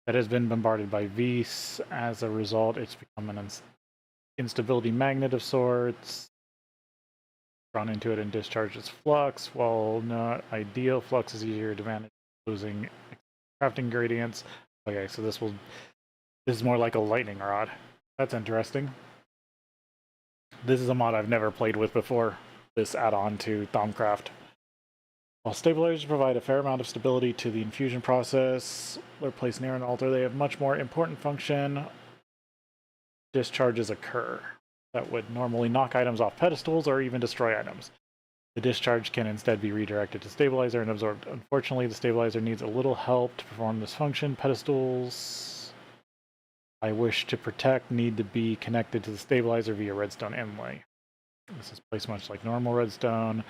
S1: that has been bombarded by Vs. As a result, it's become an instability magnet of sorts. Drawn into it and discharges flux. While not ideal, flux is easier to manage, losing crafting gradients. Okay, so this is more like a lightning rod. That's interesting. This is a mod I've never played with before, this add-on to Thaumcraft. While stabilizers provide a fair amount of stability to the infusion process, they're placed near an altar, they have much more important function. Discharges occur that would normally knock items off pedestals or even destroy items. The discharge can instead be redirected to stabilizer and absorbed. Unfortunately, the stabilizer needs a little help to perform this function. Pedestals I wish to protect need to be connected to the stabilizer via redstone inlay. This is placed much like normal redstone,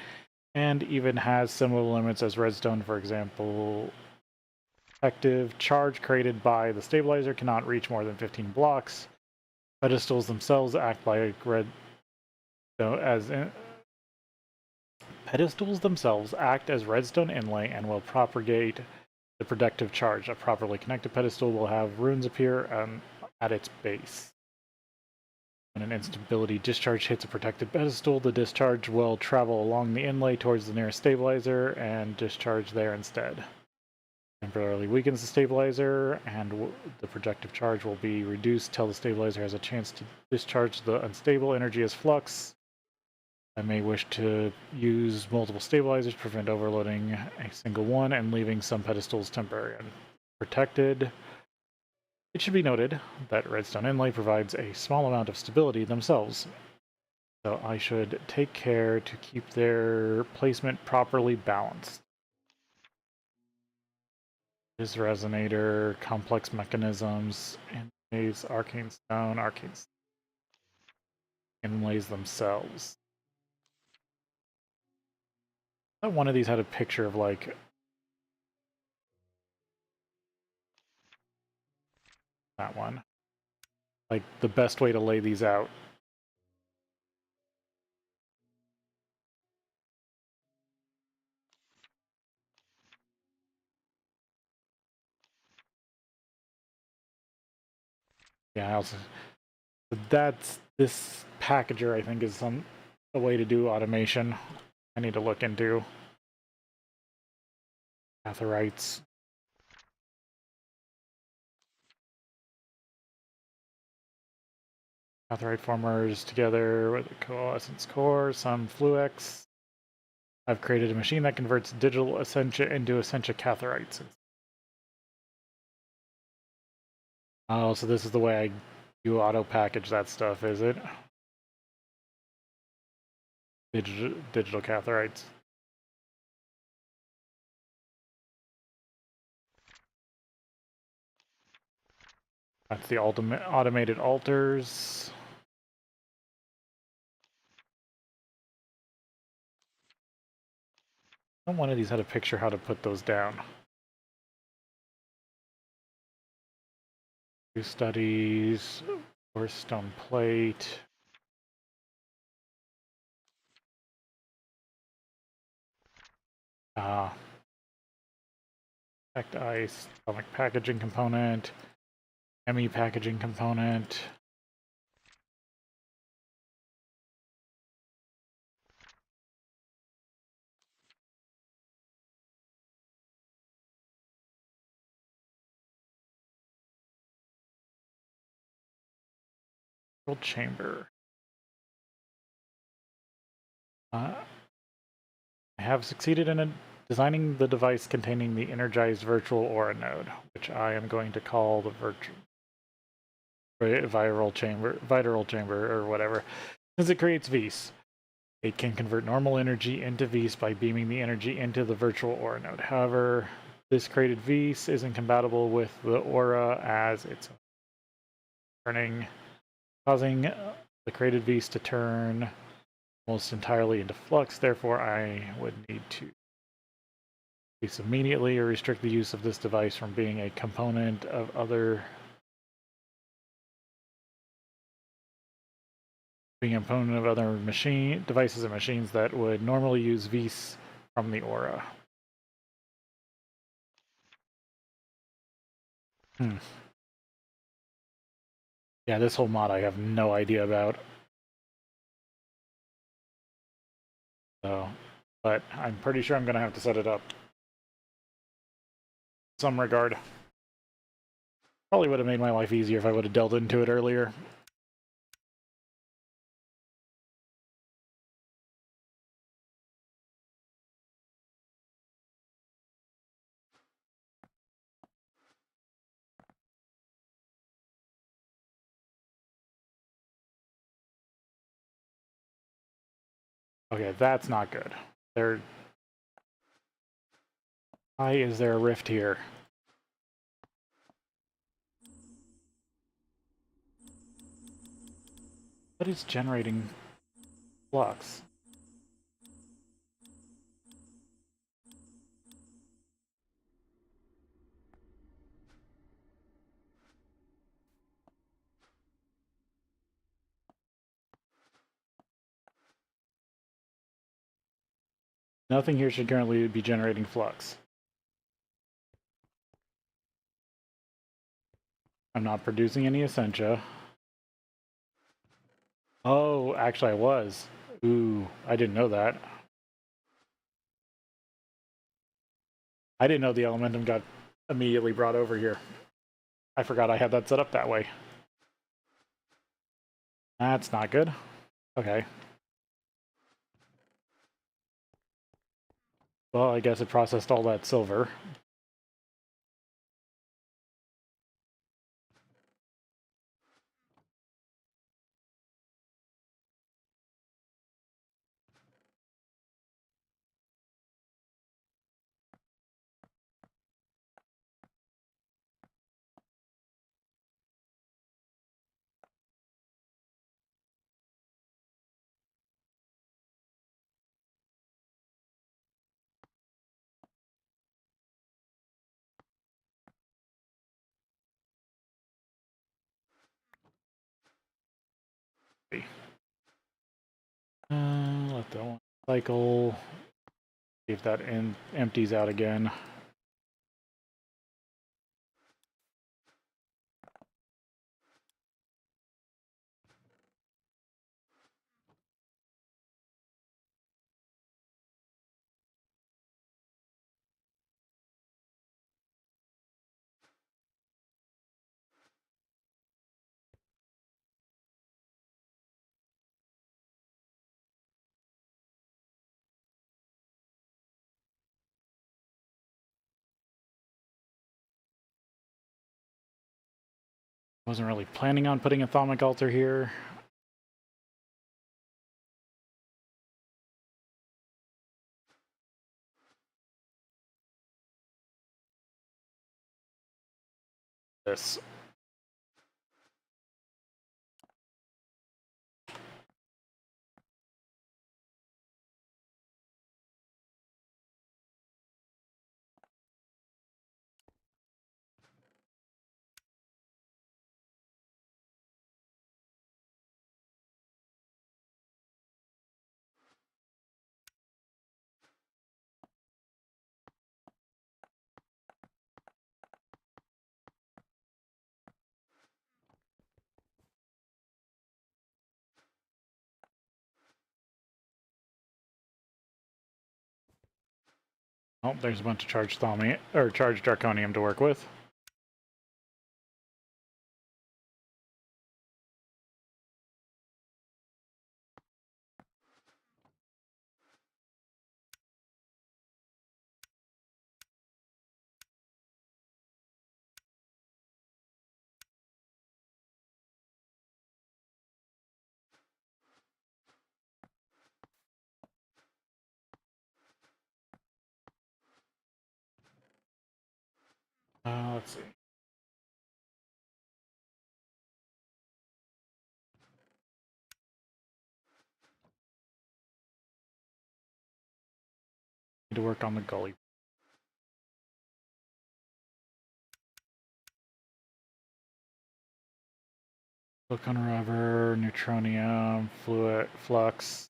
S1: and even has similar limits as redstone. For example, effective charge created by the stabilizer cannot reach more than 15 blocks. Pedestals themselves act like pedestals themselves act as redstone inlay and will propagate the protective charge. A properly connected pedestal will have runes appear at its base. When an instability discharge hits a protected pedestal, the discharge will travel along the inlay towards the nearest stabilizer and discharge there instead. Temporarily weakens the stabilizer, and the projective charge will be reduced till the stabilizer has a chance to discharge the unstable energy as flux. I may wish to use multiple stabilizers to prevent overloading a single one and leaving some pedestals temporarily unprotected. It should be noted that redstone inlay provides a small amount of stability themselves, so I should take care to keep their placement properly balanced. This resonator, complex mechanisms, inlays, arcane stone, inlays themselves. I thought one of these had a picture of like that one. Like the best way to lay these out. Yeah, this packager I think is a way to do automation. I need to look into catharites. Catharite formers together with a coalescence core, some fluix. I've created a machine that converts digital essentia into essentia catharites. Oh, so this is the way you auto package that stuff, is it? Digital catharites. That's the ultimate automated altars. One of these had a picture how to put those down. Two studies, or stone plate. Packed ice, atomic packaging component, ME packaging component. World chamber. I have succeeded in designing the device containing the energized virtual aura node, which I am going to call the viral chamber, or whatever, since it creates Vs. It can convert normal energy into Vs by beaming the energy into the virtual aura node. However, this created Vs isn't compatible with the aura as it's turning, causing the created Vs to turn almost entirely into flux. Therefore, I would need to cease immediately or restrict the use of this device from being a component of other devices and machines that would normally use Vs from the aura. Yeah, this whole mod I have no idea about. So, but I'm pretty sure I'm going to have to set it up in some regard. Probably would have made my life easier if I would have delved into it earlier. Okay, that's not good. Why is there a rift here? What is generating flux? Nothing here should currently be generating flux. I'm not producing any essentia. Oh, actually I was. Ooh, I didn't know that. I didn't know the elementum got immediately brought over here. I forgot I had that set up that way. That's not good. Okay. Well, I guess it processed all that silver. Let that one cycle. See if that empties out again. Wasn't really planning on putting a Atomic Altar here. This. Oh, there's a bunch of charged Draconium to work with. Let's see. Need to work on the gully. Silicon rubber, neutronium, fluid, flux.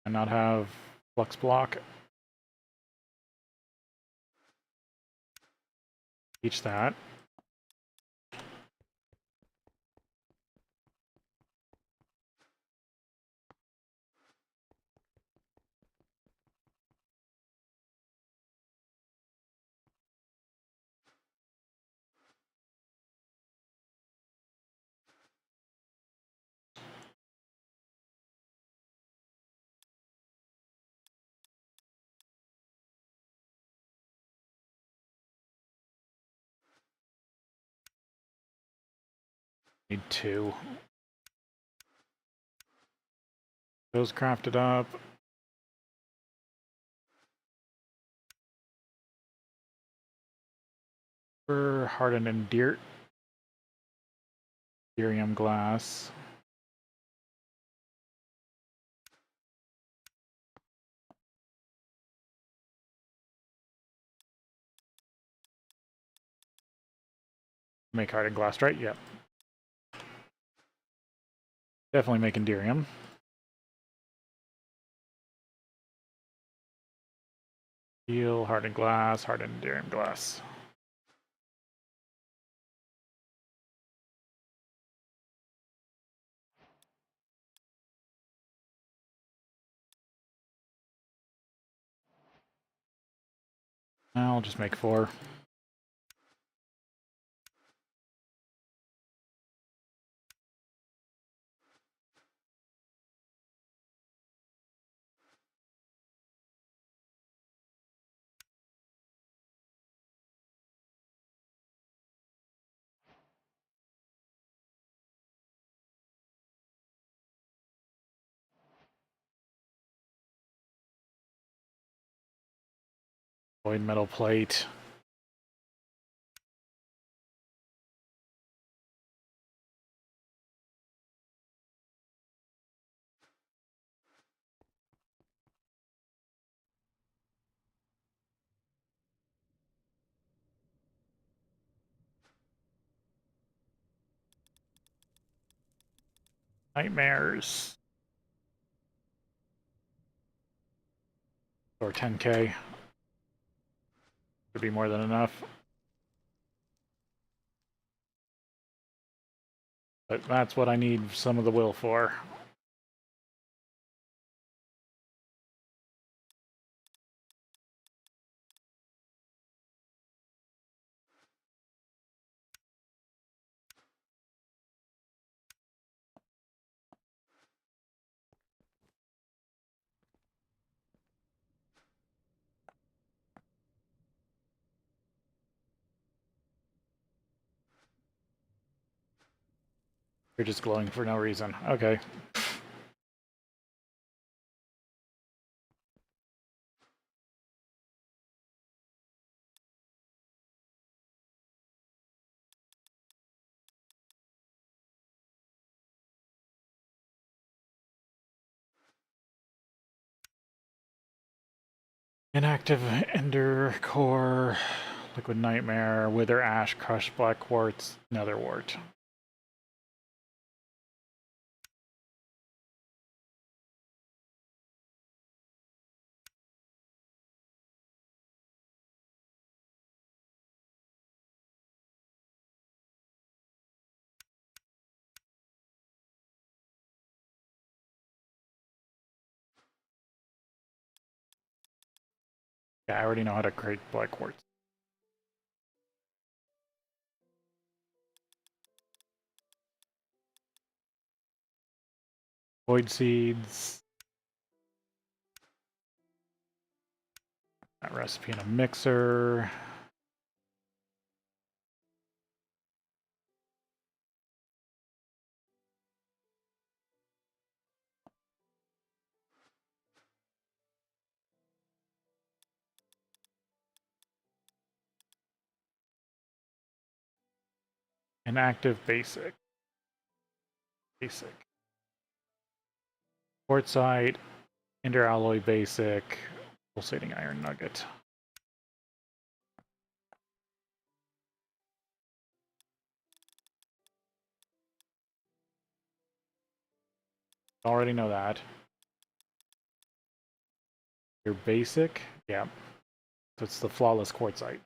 S1: And not have flux block. Teach that. Need 2. Those crafted up. Hardened and Derium glass. Make hardened glass, right? Yep. Definitely making Derium. Steel, hardened glass, hardened Derium glass. I'll just make 4. Void metal plate. Nightmares. Or 10k. Would be more than enough. But that's what I need some of the will for. You're just glowing for no reason. Okay. Inactive Ender Core, Liquid Nightmare, Wither Ash, Crushed Black Quartz, Netherwort. Yeah, I already know how to create Black Quartz. Void Seeds. That recipe in a mixer. Inactive basic. Basic. Quartzite, interalloy basic, pulsating iron nugget. Already know that. Your basic, yeah. So it's the flawless quartzite.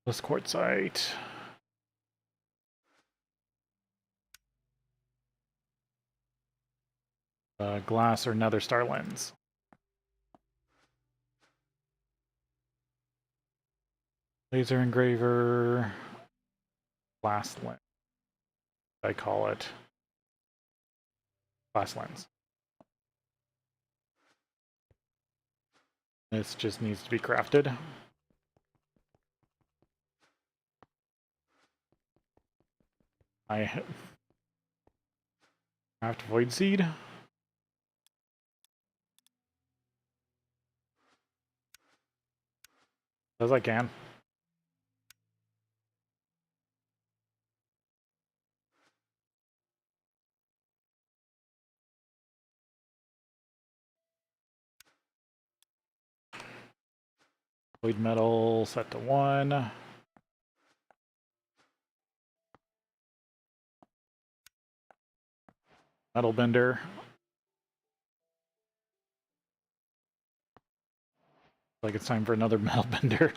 S1: This quartzite. Glass or nether star lens. Laser engraver. Glass lens. I call it. Glass lens. This just needs to be crafted. I craft void seed. As I can. Void metal set to 1. Metal bender. Like it's time for another metal bender.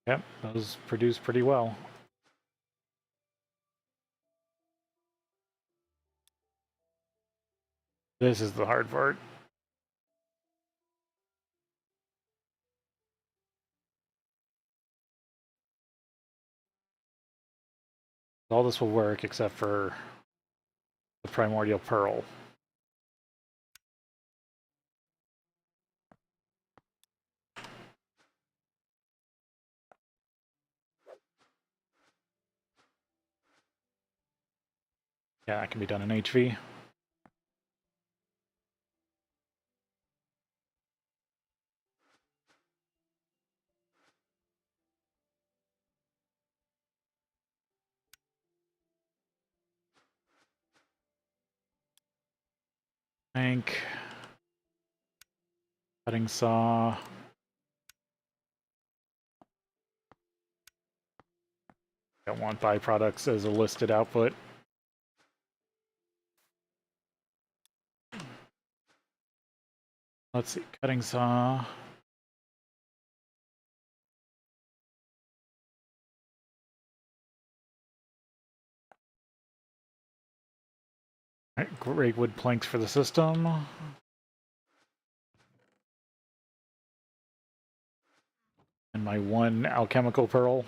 S1: Yep, those produce pretty well. This is the hard part. All this will work except for the primordial pearl. Yeah, that can be done in HV. Tank. Cutting saw. Don't want byproducts as a listed output. Let's see, cutting saw. Alright, great wood planks for the system. And my 1 alchemical pearl.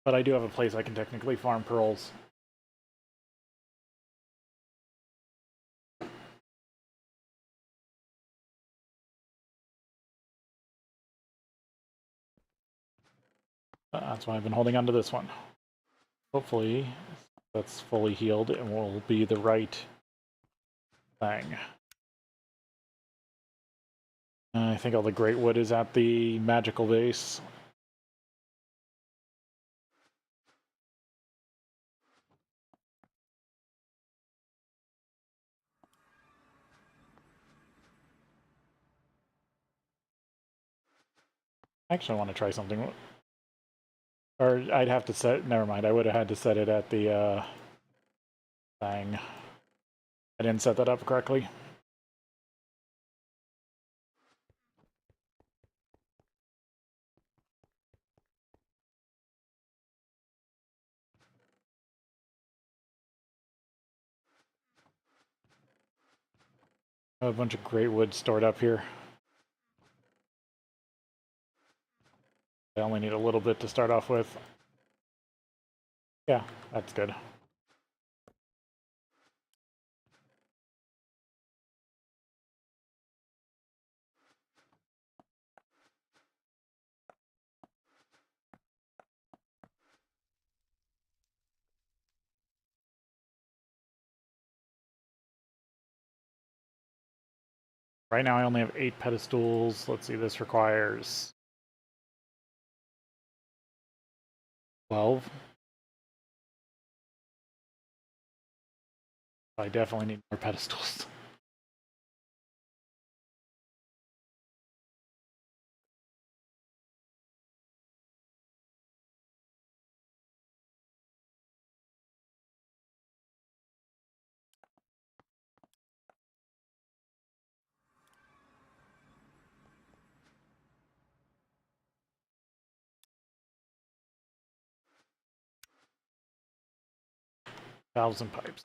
S1: But I do have a place I can technically farm pearls. That's why I've been holding on to this one. Hopefully, that's fully healed and will be the right thing. I think all the great wood is at the magical base. Actually, I want to try something. Or I'd have to set... Never mind, I would have had to set it at the thing. I didn't set that up correctly. I have a bunch of great wood stored up here. I only need a little bit to start off with. Yeah, that's good. Right now I only have 8 pedestals. Let's see, this requires 12. I definitely need more pedestals. Valves and pipes.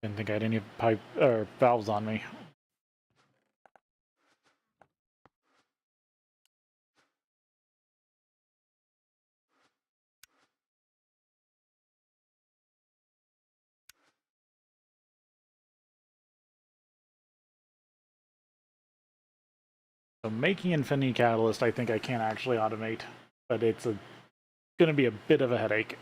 S1: Didn't think I had any pipe or valves on me. So making Infinity Catalyst, I think I can actually automate, but it's going to be a bit of a headache.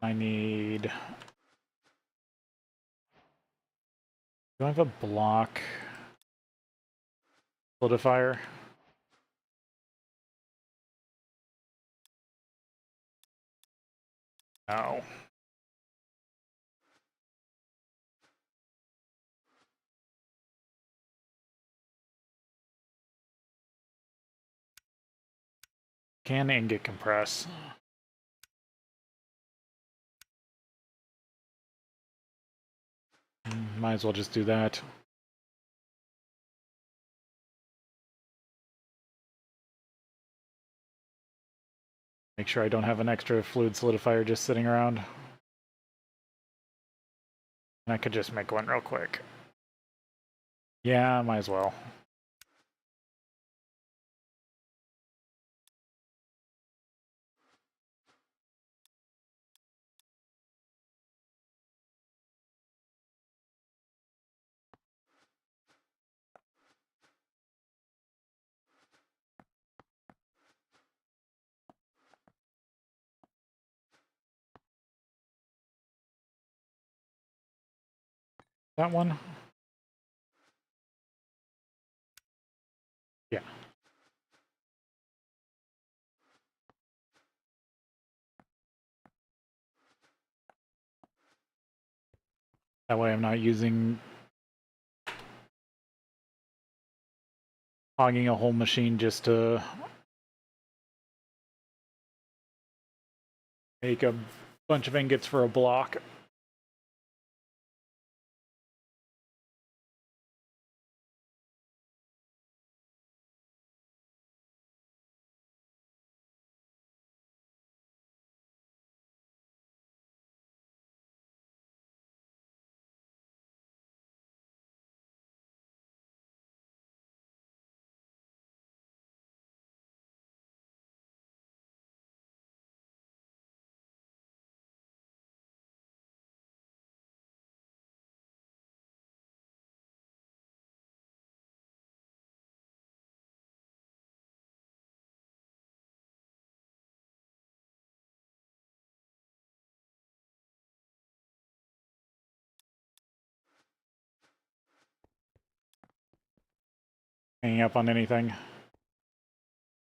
S1: I need... Do I have a block solidifier? No. Can ingot compress. Might as well just do that. Make sure I don't have an extra fluid solidifier just sitting around. And I could just make one real quick. Yeah, might as well. That one? Yeah. That way I'm not hogging a whole machine just to make a bunch of ingots for a block. Hanging up on anything.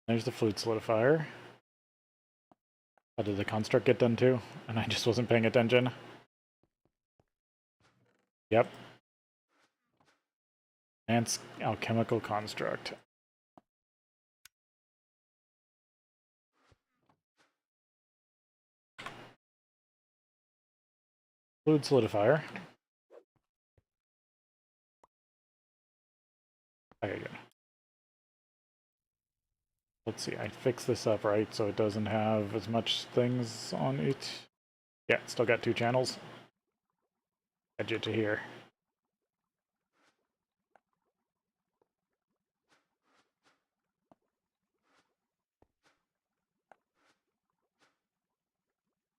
S1: There's the fluid solidifier. How did the construct get done too? And I just wasn't paying attention. Yep. Advanced alchemical construct. Fluid solidifier. Okay, good. Let's see, I fixed this up right so it doesn't have as much things on it. Yeah, still got 2 channels. Edge it to here.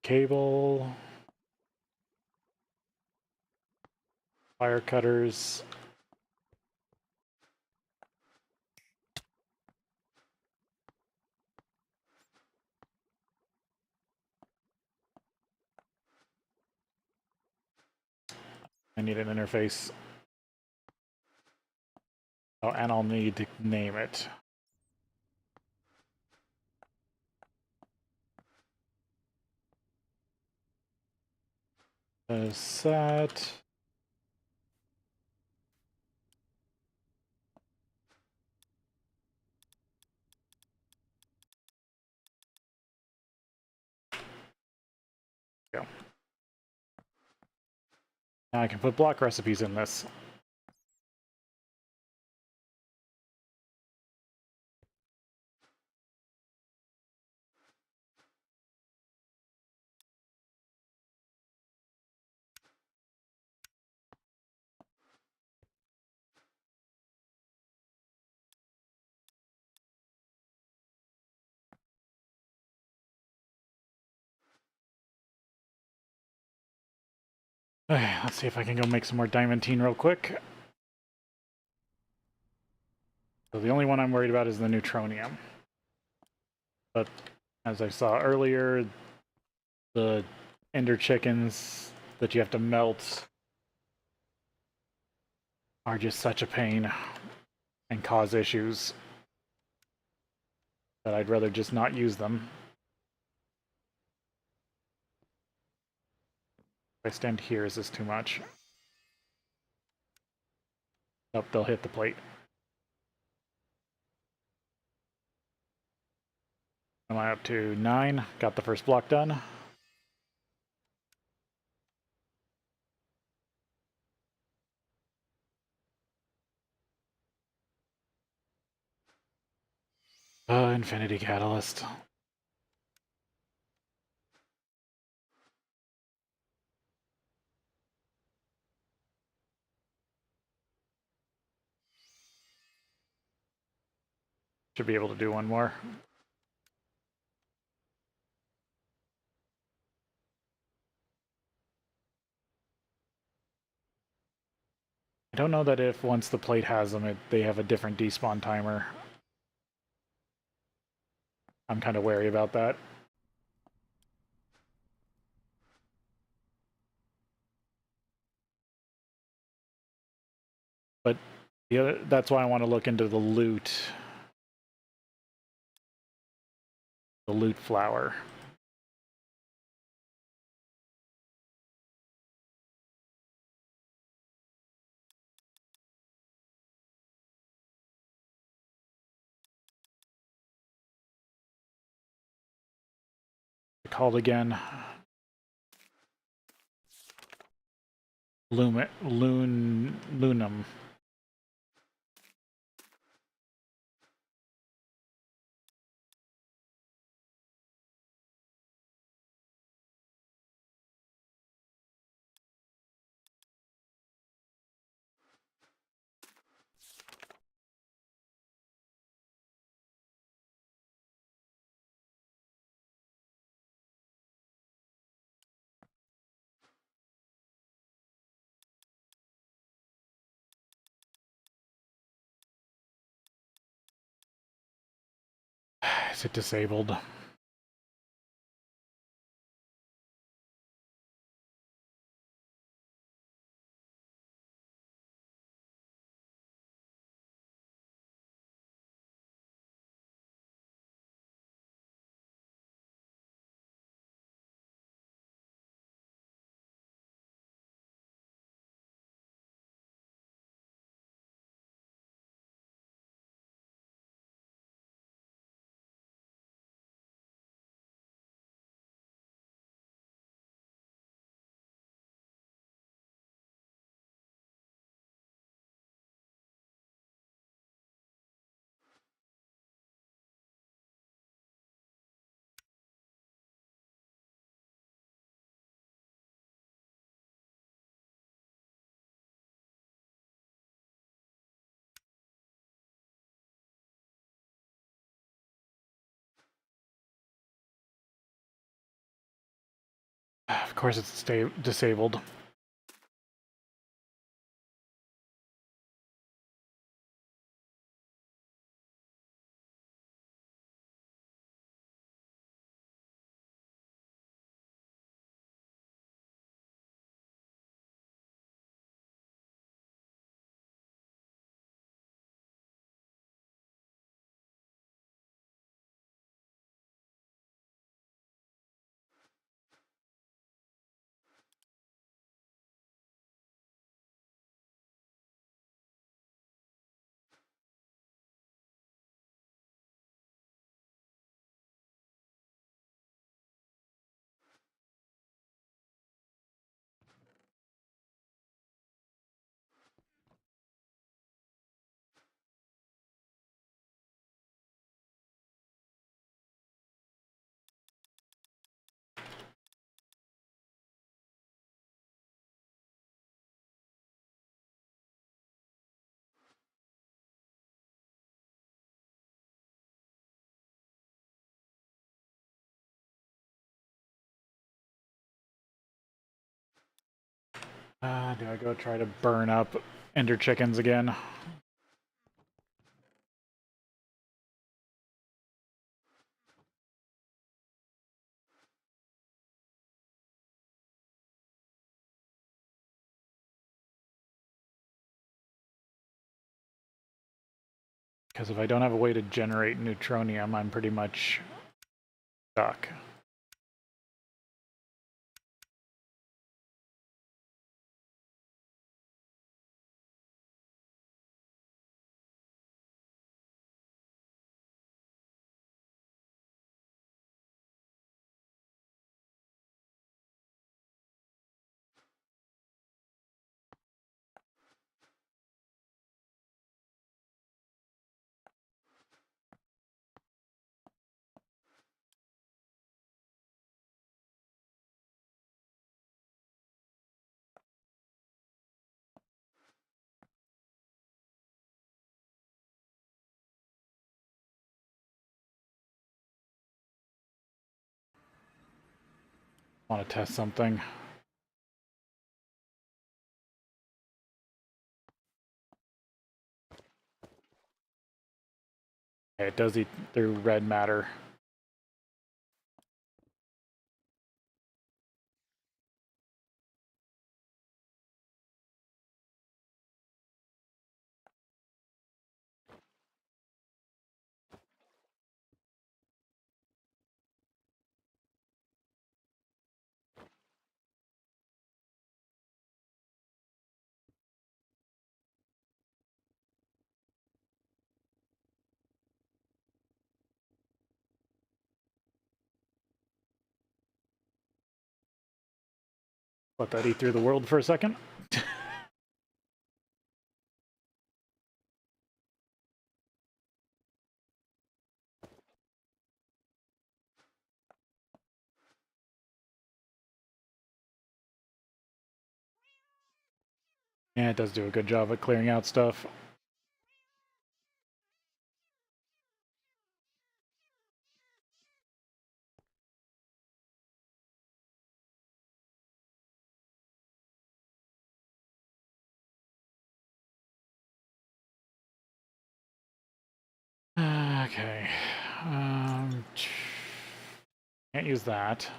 S1: Cable. Wire cutters. I need an interface. Oh, and I'll need to name it. Set. Go. Now I can put block recipes in this. Okay, let's see if I can go make some more diamantine real quick. So the only one I'm worried about is the neutronium. But as I saw earlier, the ender chickens that you have to melt are just such a pain and cause issues that I'd rather just not use them. If I stand here, is this too much? Nope, they'll hit the plate. Am I up to 9? Got the first block done. Infinity Catalyst. Should be able to do one more. I don't know that if once the plate has them, they have a different despawn timer. I'm kind of wary about that. But that's why I want to look into the loot. The loot flower. Called again. Lunum. Is it disabled? Of course it's disabled. Do I go try to burn up Ender Chickens again? Because if I don't have a way to generate neutronium, I'm pretty much stuck. Want to test something. Okay, it does eat through red matter. Let that eat through the world for a second. Yeah, it does do a good job at clearing out stuff. Okay. Can't use that.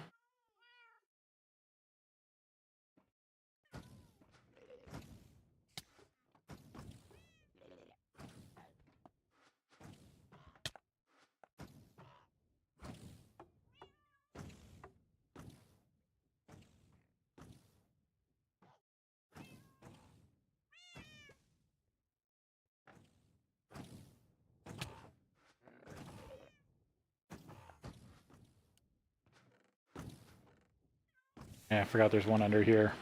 S1: Yeah, I forgot there's one under here.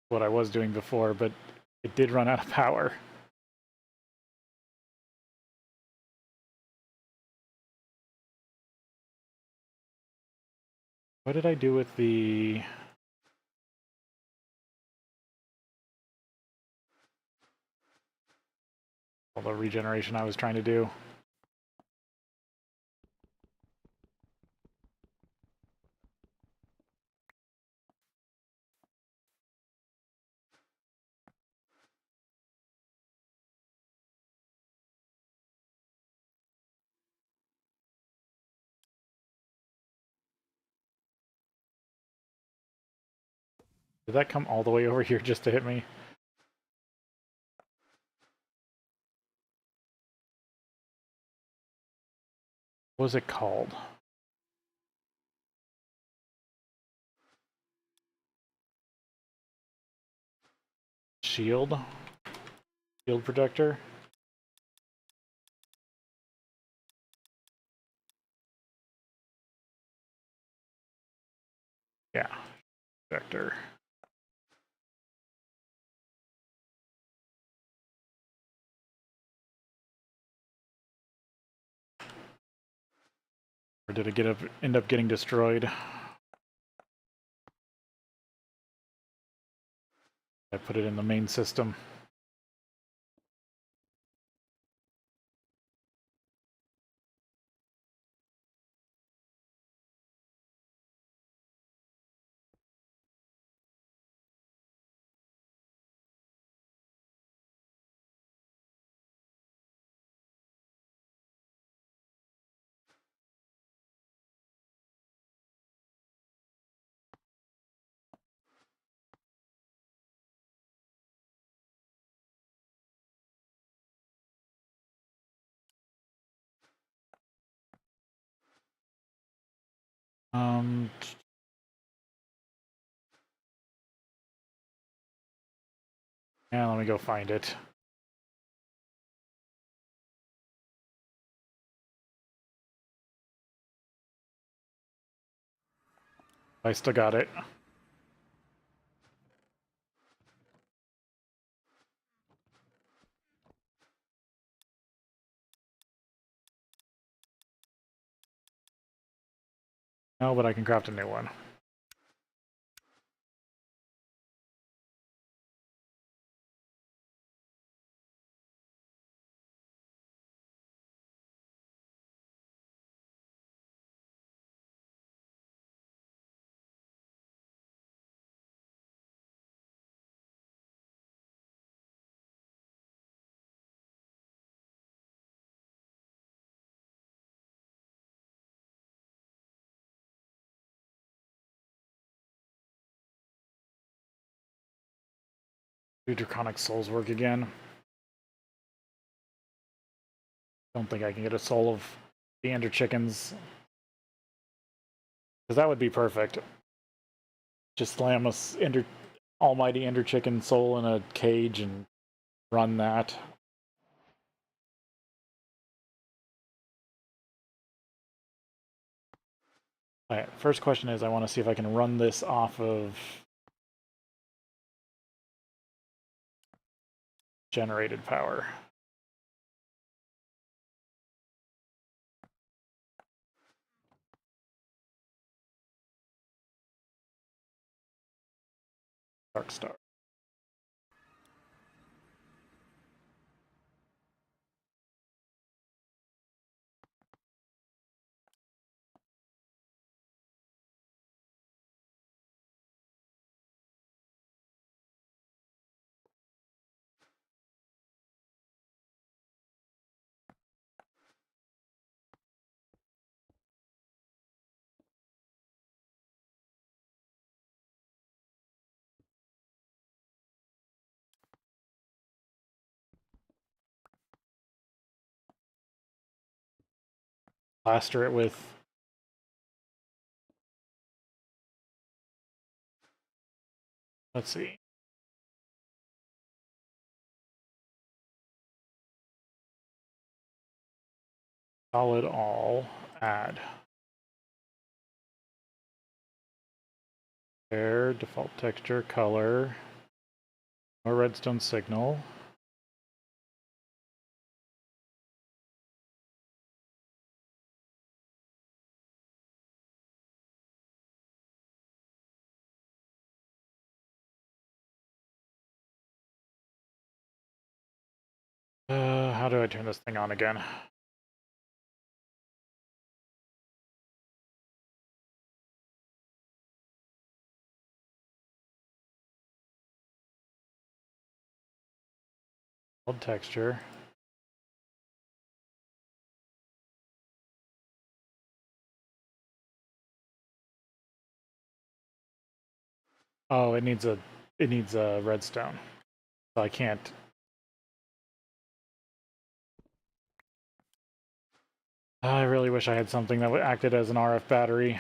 S1: What I was doing before, but it did run out of power. What did I do with the... all the regeneration I was trying to do? Did that come all the way over here just to hit me? What was it called? Shield? Shield protector? Yeah, protector. Or did it end up getting destroyed? I put it in the main system. Yeah, let me go find it. I still got it. No, but I can craft a new one. Do Draconic Souls work again? Don't think I can get a soul of the Ender Chickens. Because that would be perfect. Just slam a almighty Ender Chicken soul in a cage and run that. Alright, first question is I want to see if I can run this off of generated power. Dark Star. Plaster it with let's see. Solid all, add. Air, default texture, color, more redstone signal. How do I turn this thing on again? Old texture. Oh, it needs a redstone. So I can't. I really wish I had something that acted as an RF battery.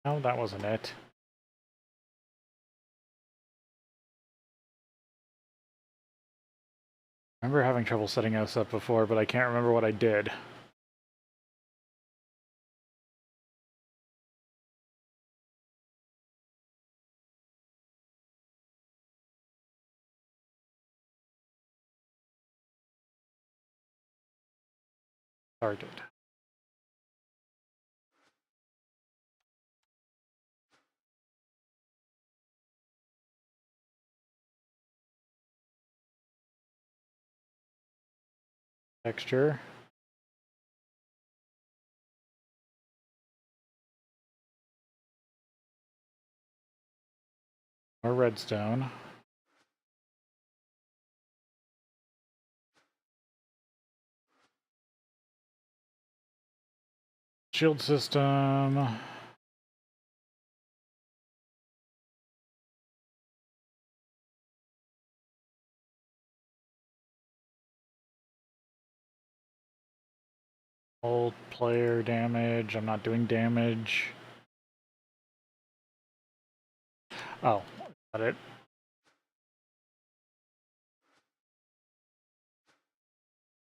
S1: No, that wasn't it. I remember having trouble setting this up before, but I can't remember what I did. Target. Texture. More redstone. Shield system. Old player damage. I'm not doing damage. Oh, got it.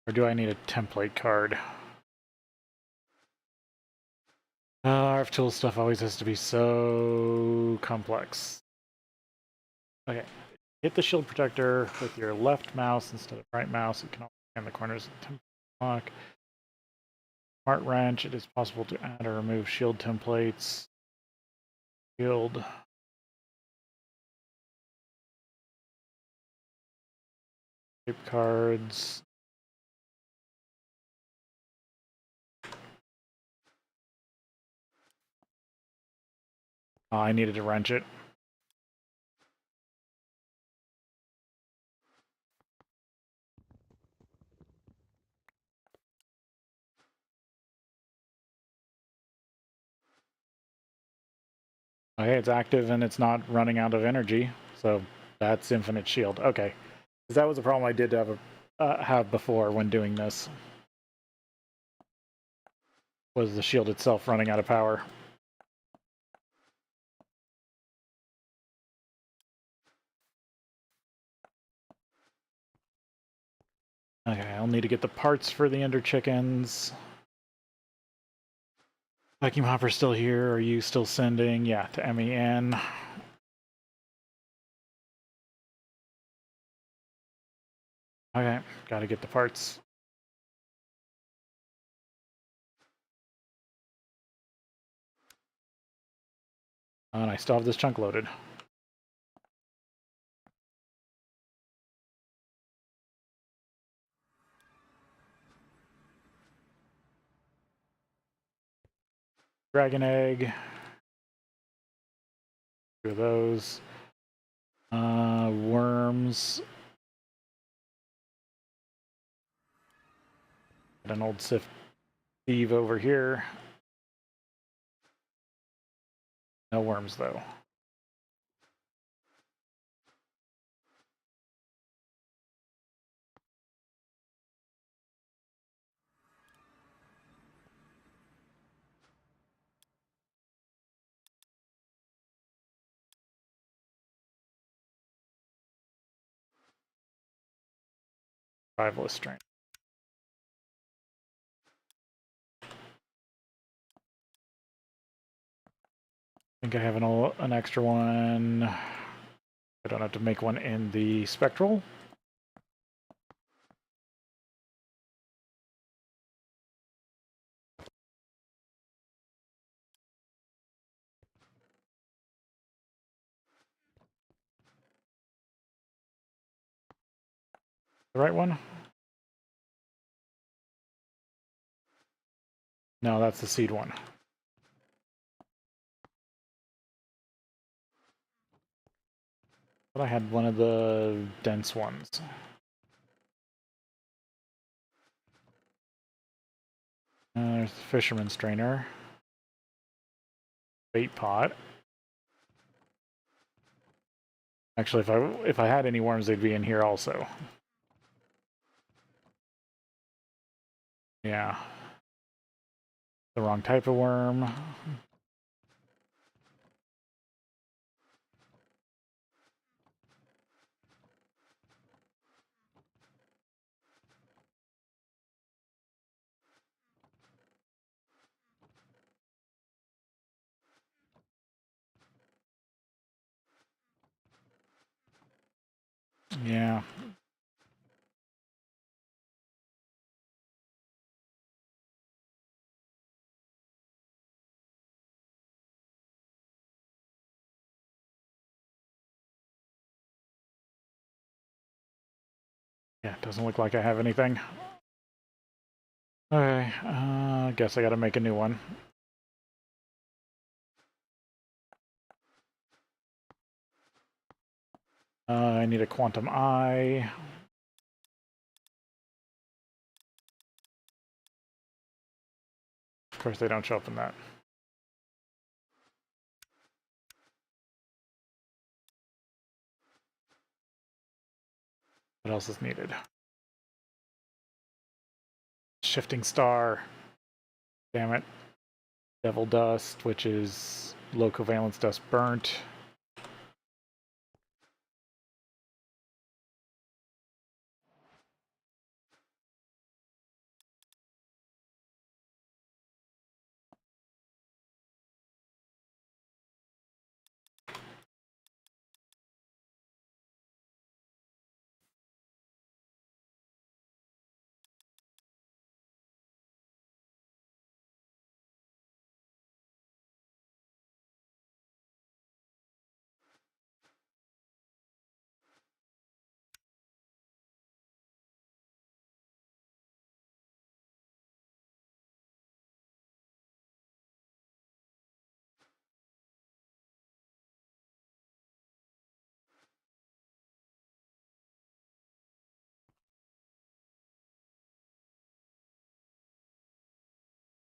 S1: Or do I need a template card? RF tool stuff always has to be so complex. Okay. Hit the shield protector with your left mouse instead of right mouse. You can also scan the corners of the template block. Smart wrench. It is possible to add or remove shield templates. Shield. Shape cards. Oh, I needed to wrench it. Okay, it's active and it's not running out of energy, so that's infinite shield. Okay, that was a problem I did have before when doing this. Was the shield itself running out of power? Okay, I'll need to get the parts for the Ender Chickens. Vacuum Hopper's still here. Are you still sending? Yeah, to MEN. Okay, gotta get the parts. And I still have this chunk loaded. Dragon egg. Two of those. Worms. Got an old Sif thief over here. No worms though. Survivalist strength. think I have an extra one. I don't have to make one in the spectral. The right one? No, that's the seed one. But I had one of the dense ones. There's the fisherman's trainer. Bait pot. Actually, if I had any worms, they'd be in here also. Yeah. The wrong type of worm. Yeah. Yeah, doesn't look like I have anything. Okay, I guess I gotta make a new one. I need a quantum eye. Of course, they don't show up in that. What else is needed? Shifting star. Damn it. Devil dust, which is low covalence dust burnt.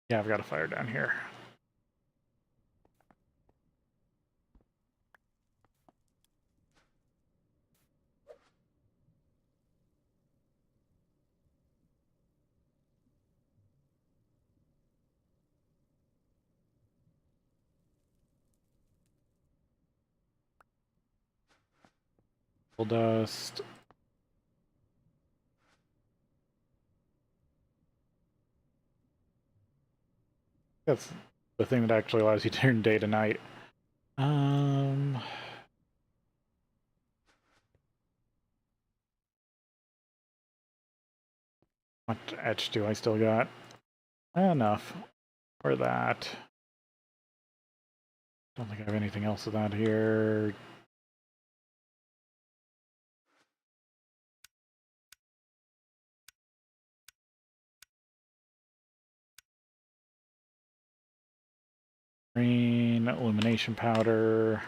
S1: Yeah, I've got a fire down here. Dust. That's the thing that actually allows you to turn day to night. What etch do I still got? Enough for that. Don't think I have anything else of that here. Green, illumination powder.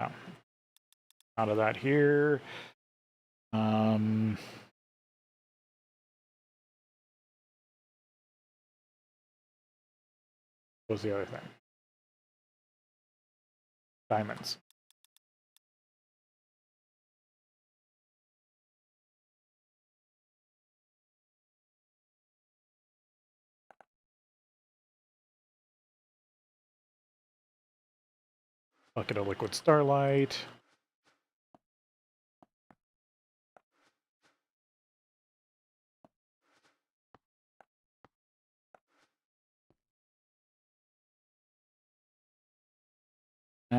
S1: Oh. Out of that here. What was the other thing? Diamonds. Bucket of liquid starlight.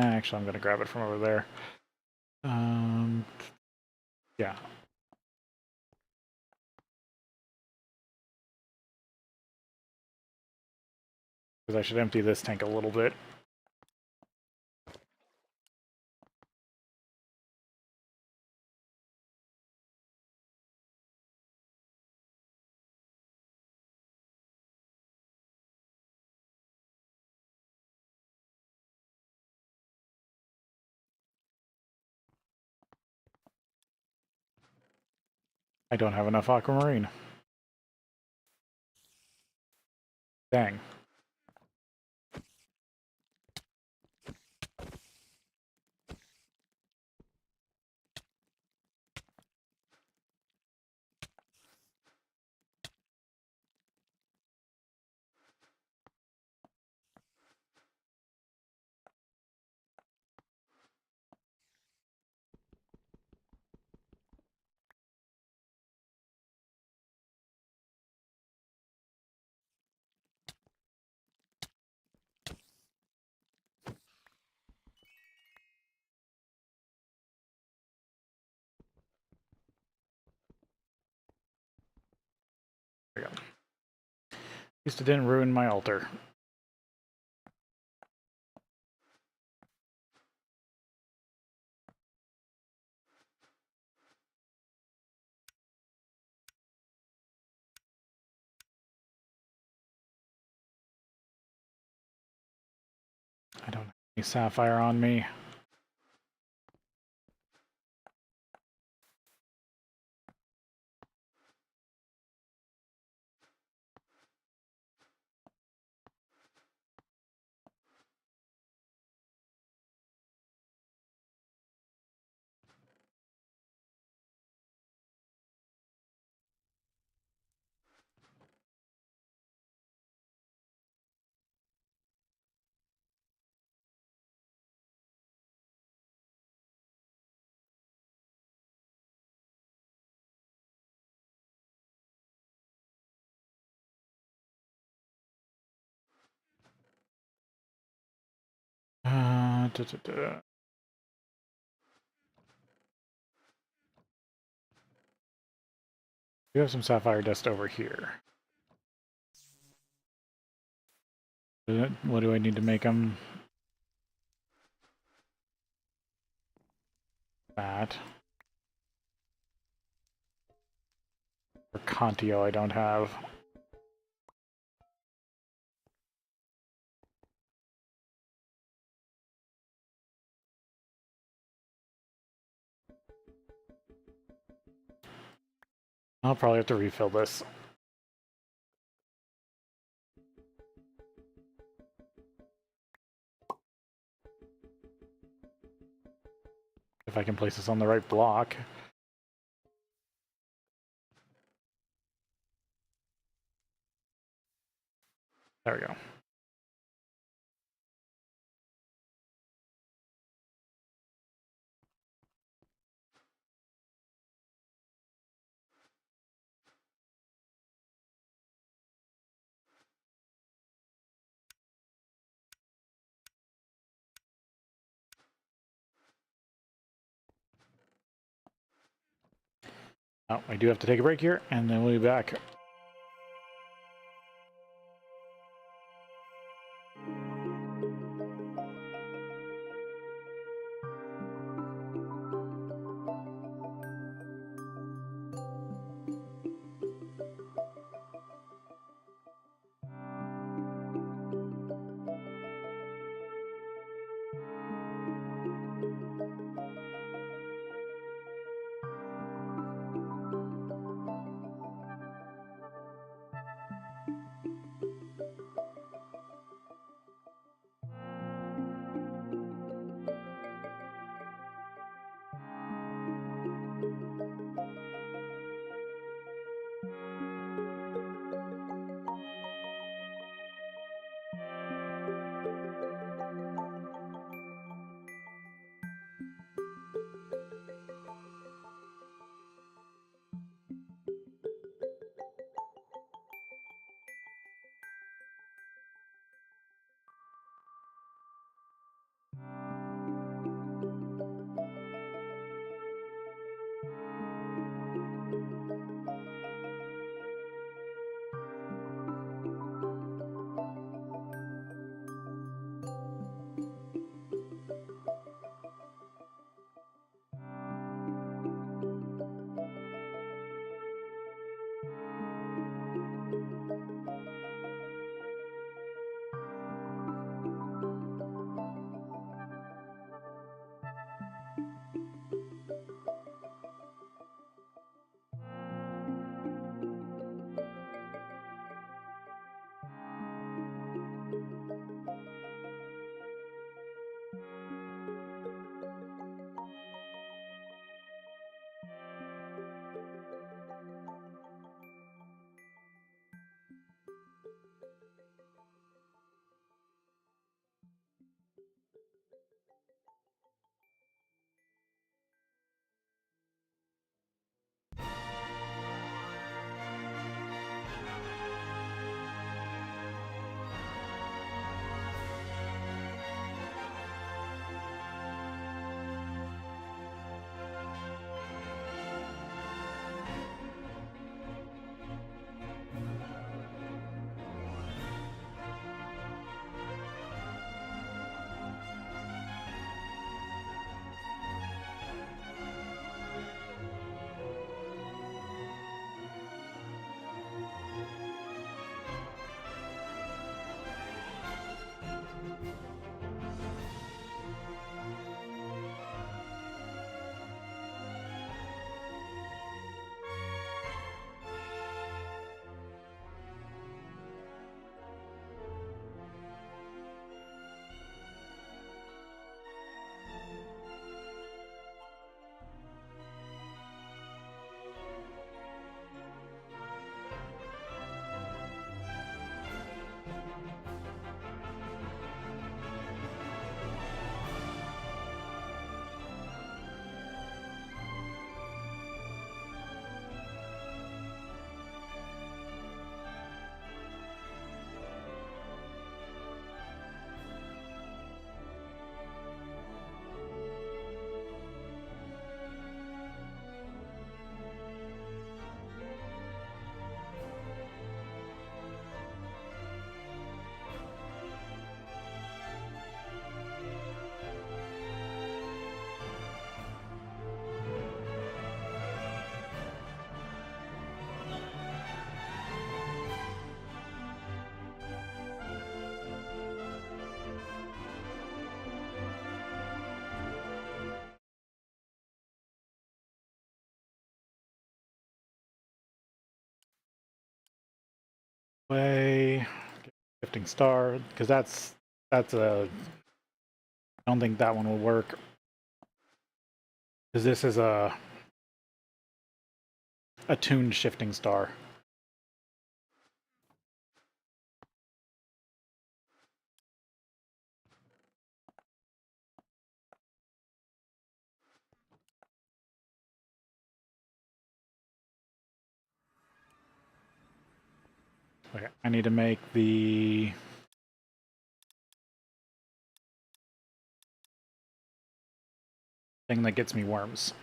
S1: Actually, I'm going to grab it from over there. Yeah. Because I should empty this tank a little bit. I don't have enough aquamarine. Dang. There we go. At least it didn't ruin my altar. I don't have any sapphire on me. We have some sapphire dust over here. What do I need to make them? That. For Contio, I don't have. I'll probably have to refill this. If I can place this on the right block. There we go. Oh, I do have to take a break here, and then we'll be back. Way shifting star, because that's a. I don't think that one will work, because this is a tuned shifting star. Okay, I need to make the thing that gets me worms.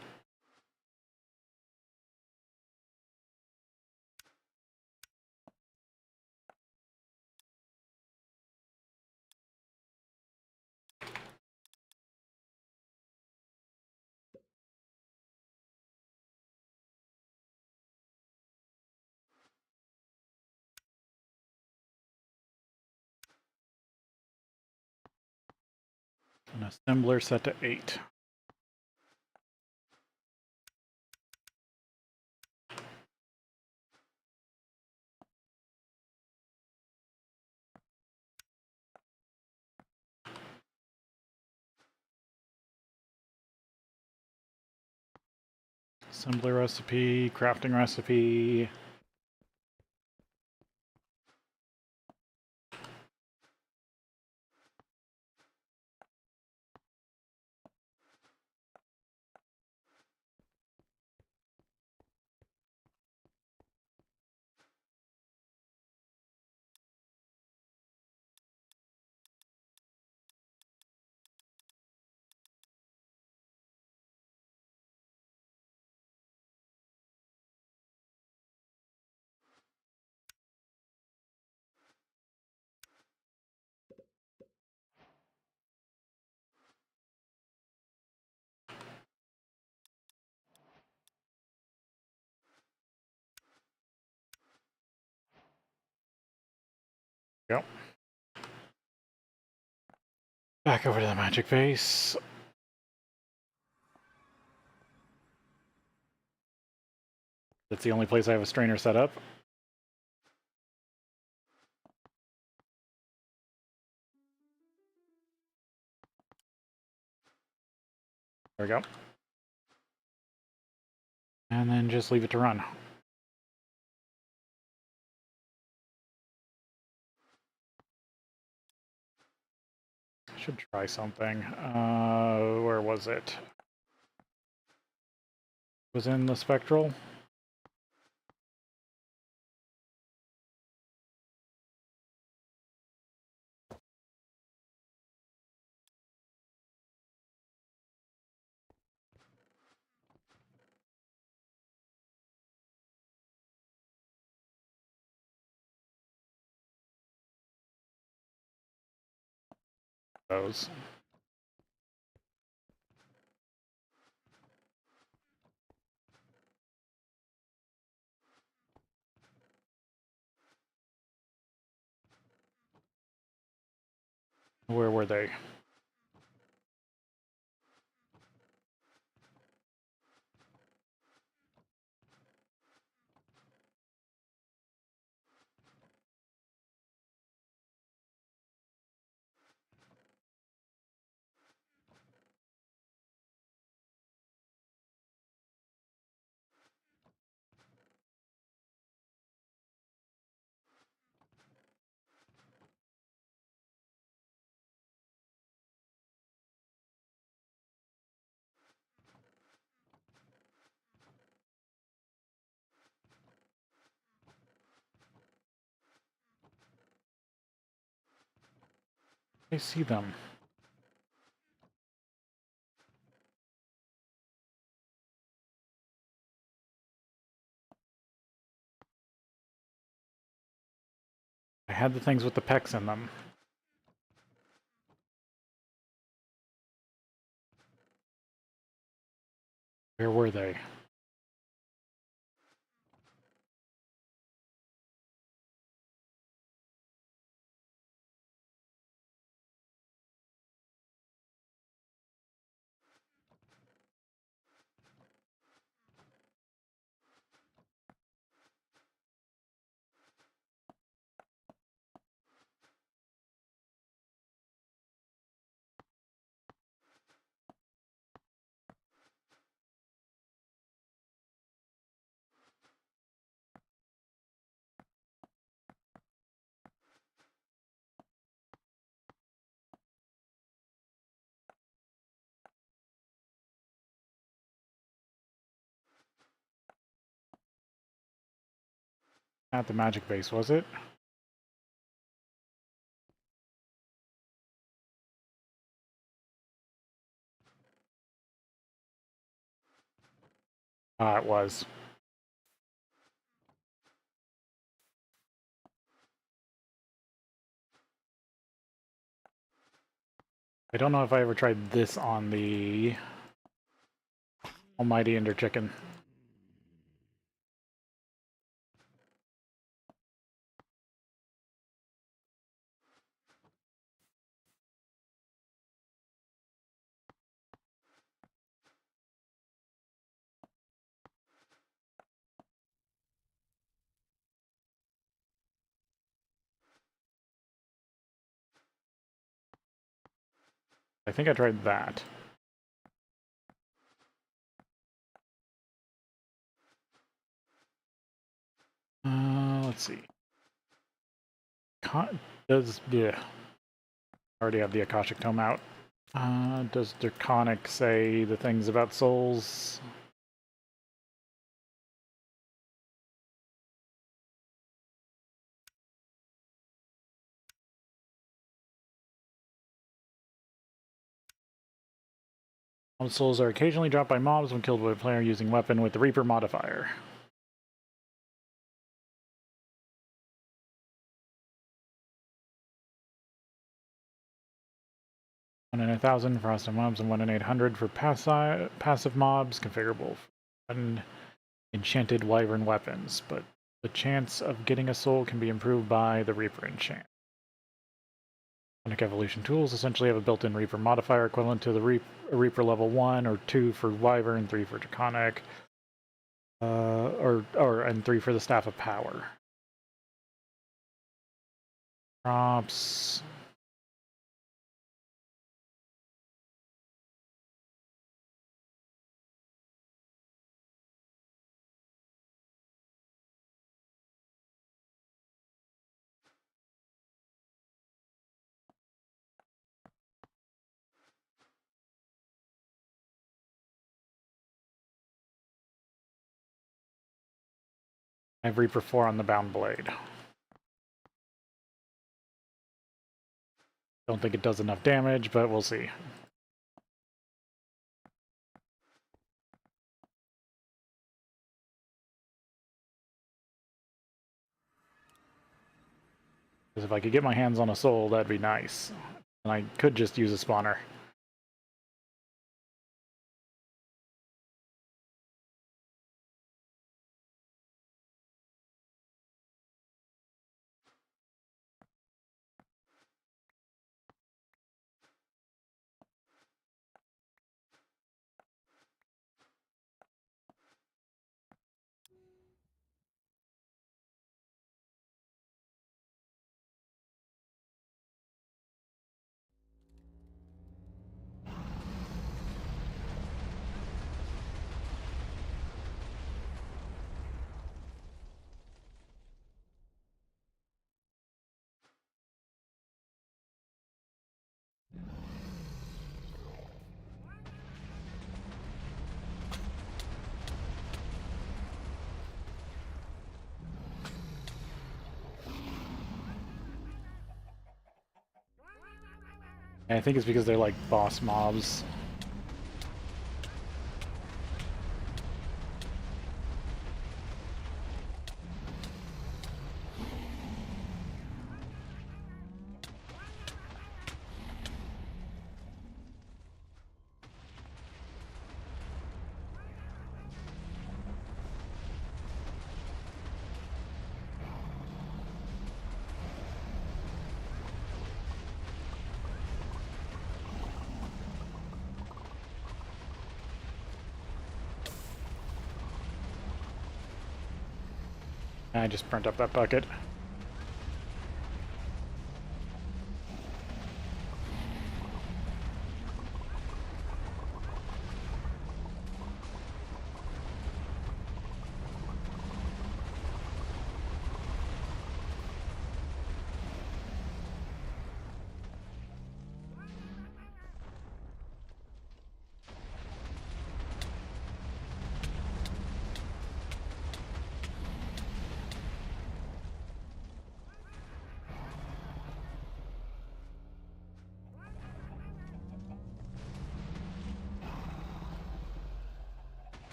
S1: An assembler set to 8. Assembly recipe, crafting recipe. Go. Back over to the magic vase. That's the only place I have a strainer set up. There we go. And then just leave it to run. I should try something. Where was it? It was in the spectral. Those. Where were they? I see them. I had the things with the pecs in them. Where were they? At the magic base, was it? Ah, it was. I don't know if I ever tried this on the Almighty Ender Chicken. I think I tried that. Let's see. Yeah. Already have the Akashic Tome out. Does Draconic say the things about souls? Souls are occasionally dropped by mobs when killed by a player using weapon with the Reaper modifier. 1 in 1,000 for hostile mobs and 1 in 800 for passive mobs, configurable for enchanted wyvern weapons, but the chance of getting a soul can be improved by the Reaper enchant. Draconic evolution tools essentially have a built-in Reaper modifier equivalent to the Reaper level 1 or 2 for wyvern, 3 for Draconic, and 3 for the Staff of Power. Props. I have Reaper 4 on the Bound Blade. Don't think it does enough damage, but we'll see. Because if I could get my hands on a soul, that'd be nice. And I could just use a spawner. And I think it's because they're like boss mobs. I just burnt up that bucket.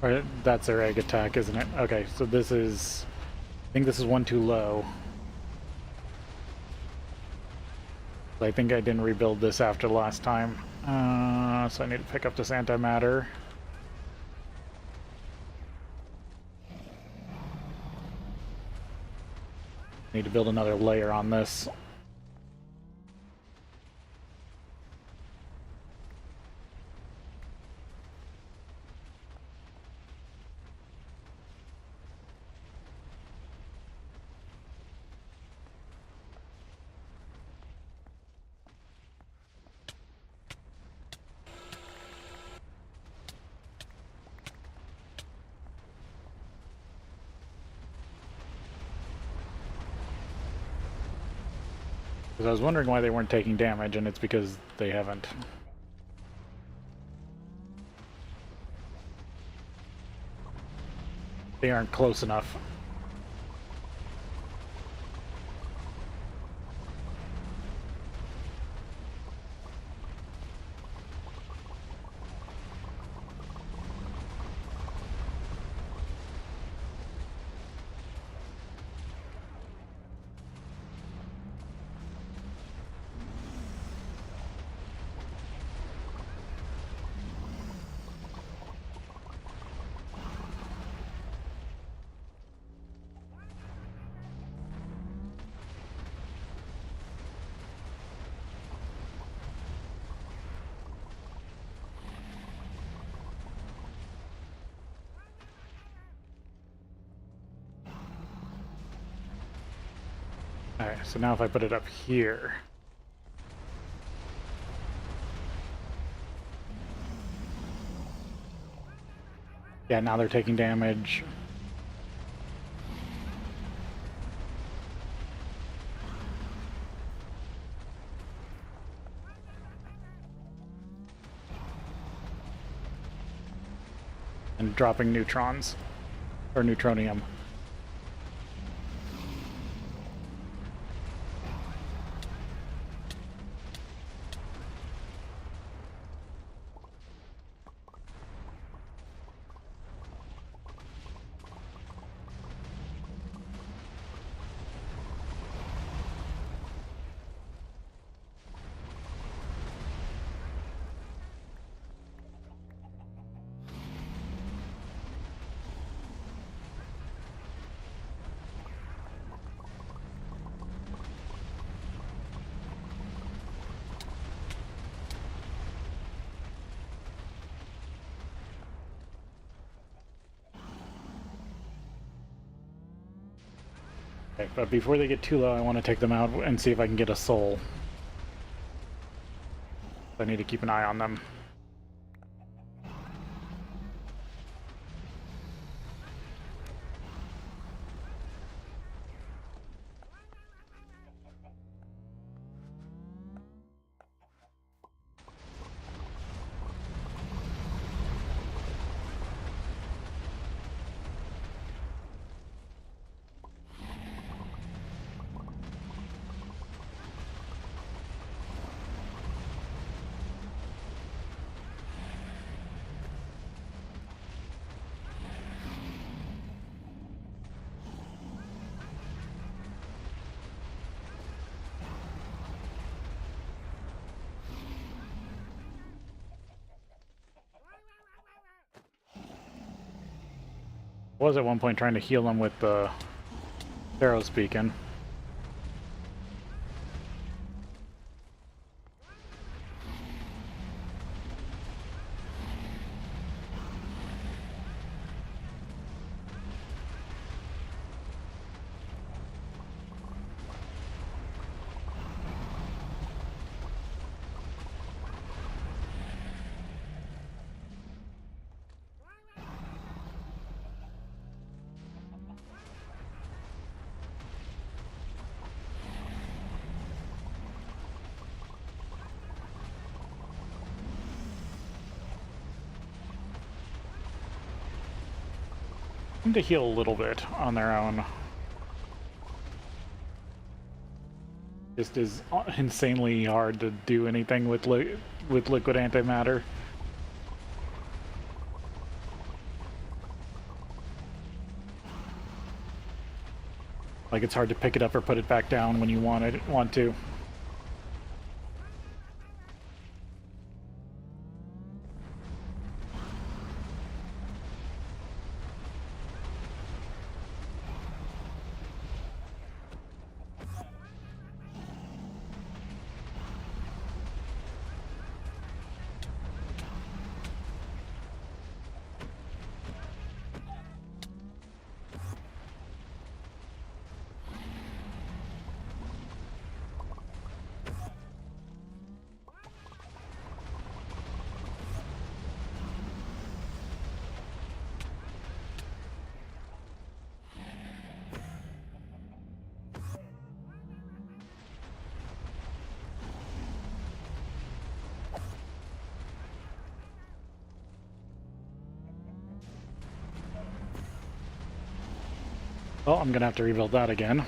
S1: Or that's their egg attack, isn't it? Okay, so this is... I think this is one too low. I think I didn't rebuild this after last time. So I need to pick up this antimatter. Need to build another layer on this. Because I was wondering why they weren't taking damage, and it's because they haven't. They aren't close enough. Alright, so now if I put it up here... Yeah, now they're taking damage. And dropping neutrons. Or neutronium. Okay, but before they get too low, I want to take them out and see if I can get a soul. I need to keep an eye on them. Was at one point trying to heal them with the Pharaoh's Beacon. To heal a little bit on their own. Just is insanely hard to do anything with liquid antimatter. Like it's hard to pick it up or put it back down when you want to. Well, I'm gonna have to rebuild that again.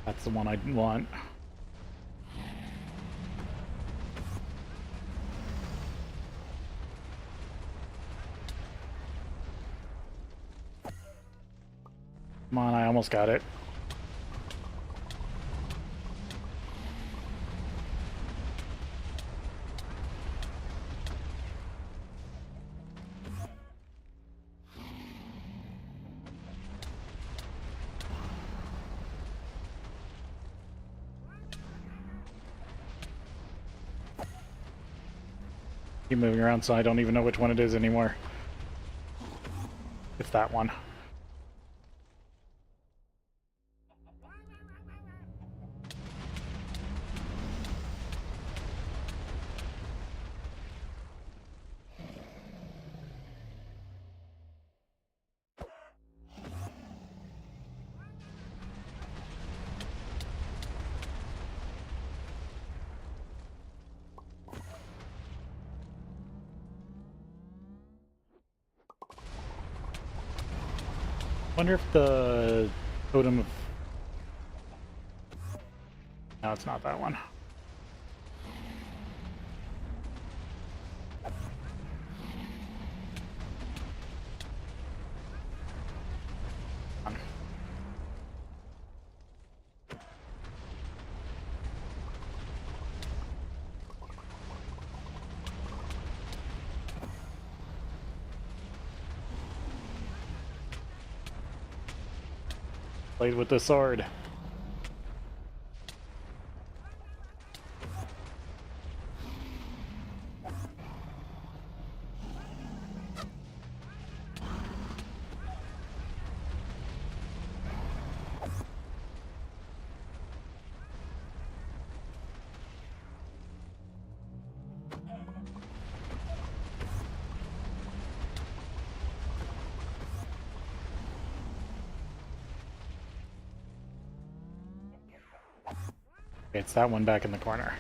S1: That's the one I want. Come on, I almost got it. Keep moving around so I don't even know which one it is anymore. It's that one. Wonder if the totem of... No, it's not that one. Played with the sword. It's that one back in the corner.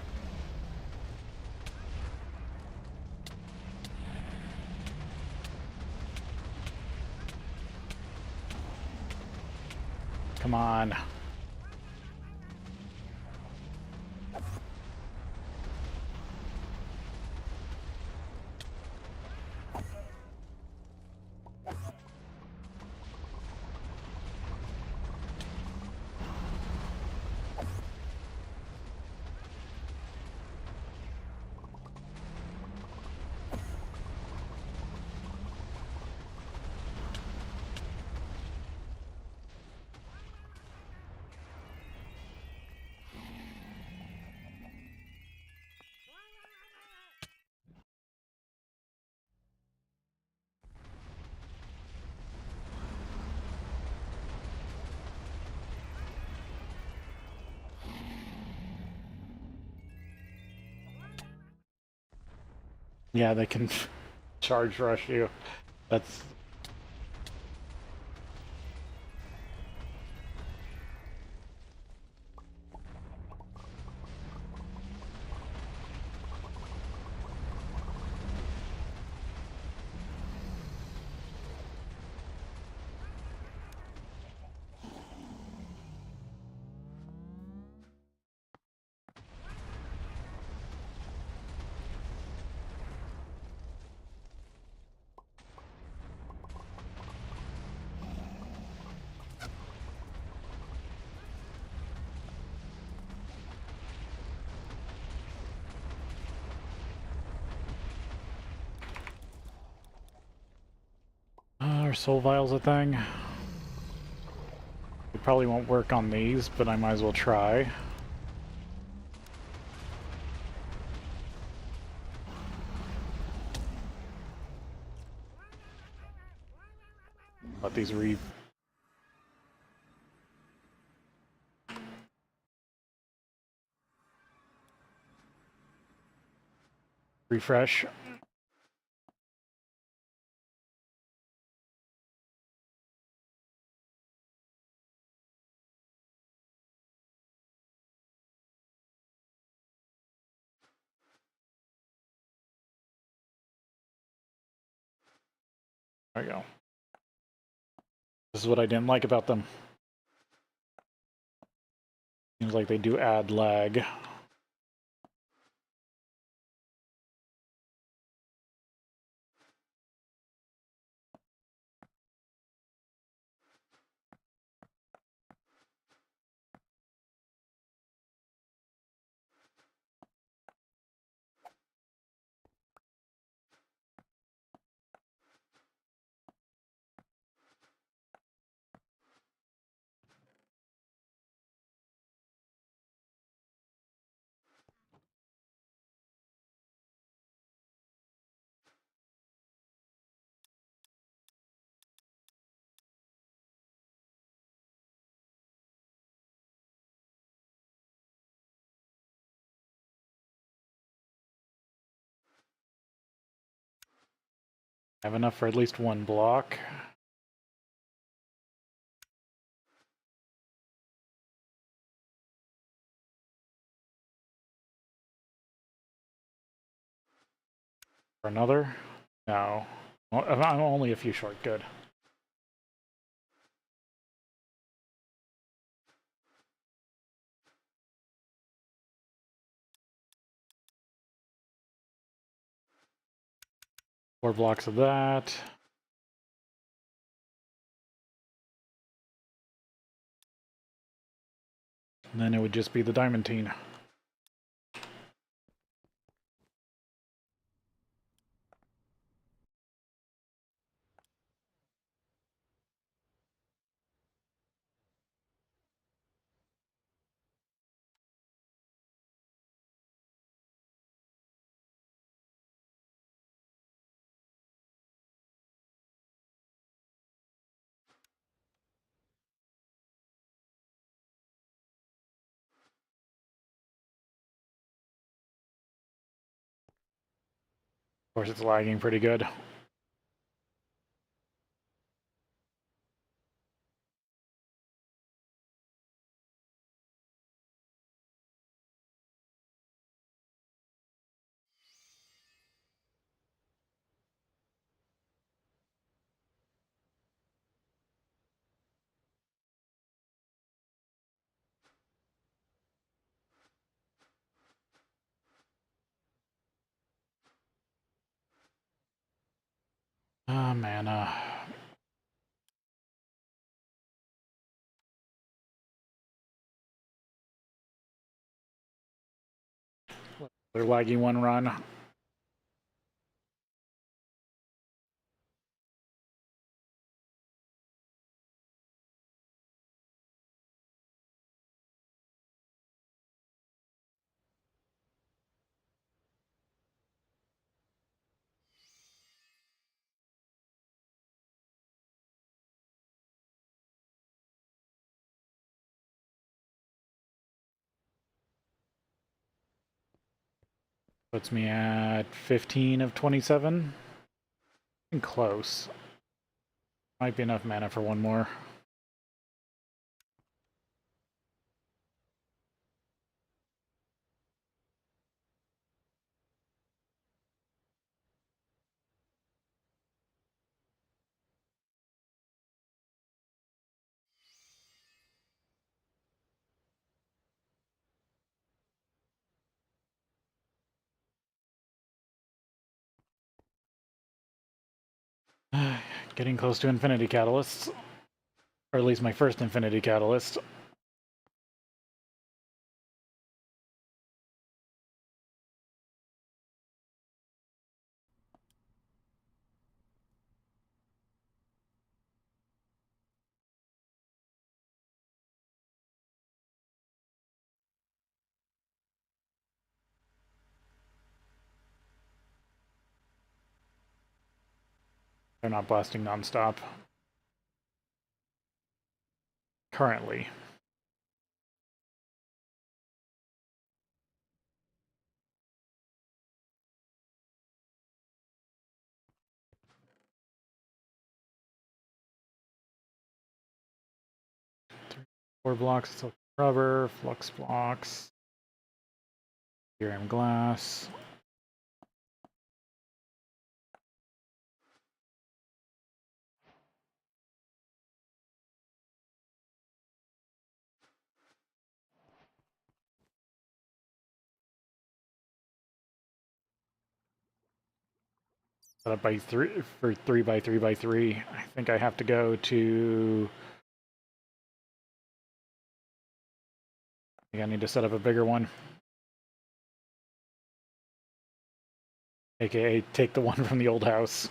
S1: Come on. Yeah, they can charge rush you. That's... soul vials a thing? It probably won't work on these, but I might as well try. Let these refresh. There we go. This is what I didn't like about them. Seems like they do add lag. I have enough for at least one block. For another? No. Well, I'm only a few short. Good. Four blocks of that. And then it would just be the diamantine. Of course, it's lagging pretty good. Ah, mana. They're lagging one run. Puts me at 15 of 27. And close. Might be enough mana for one more. Getting close to Infinity Catalysts. Or at least my first Infinity Catalyst. They're not blasting nonstop. Currently. Four blocks, silk rubber, flux blocks, DRM glass. Set up by three for 3x3x3. I think I have to go to. I think I need to set up a bigger one. AKA take the one from the old house.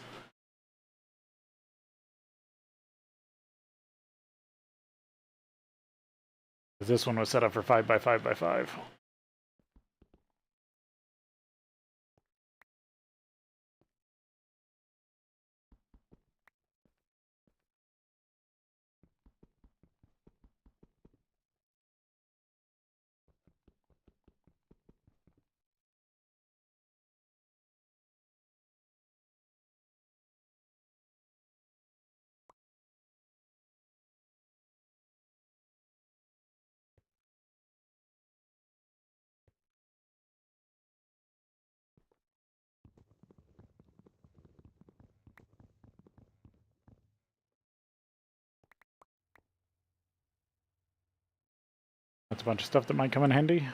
S1: This one was set up for 5x5x5. That's a bunch of stuff that might come in handy.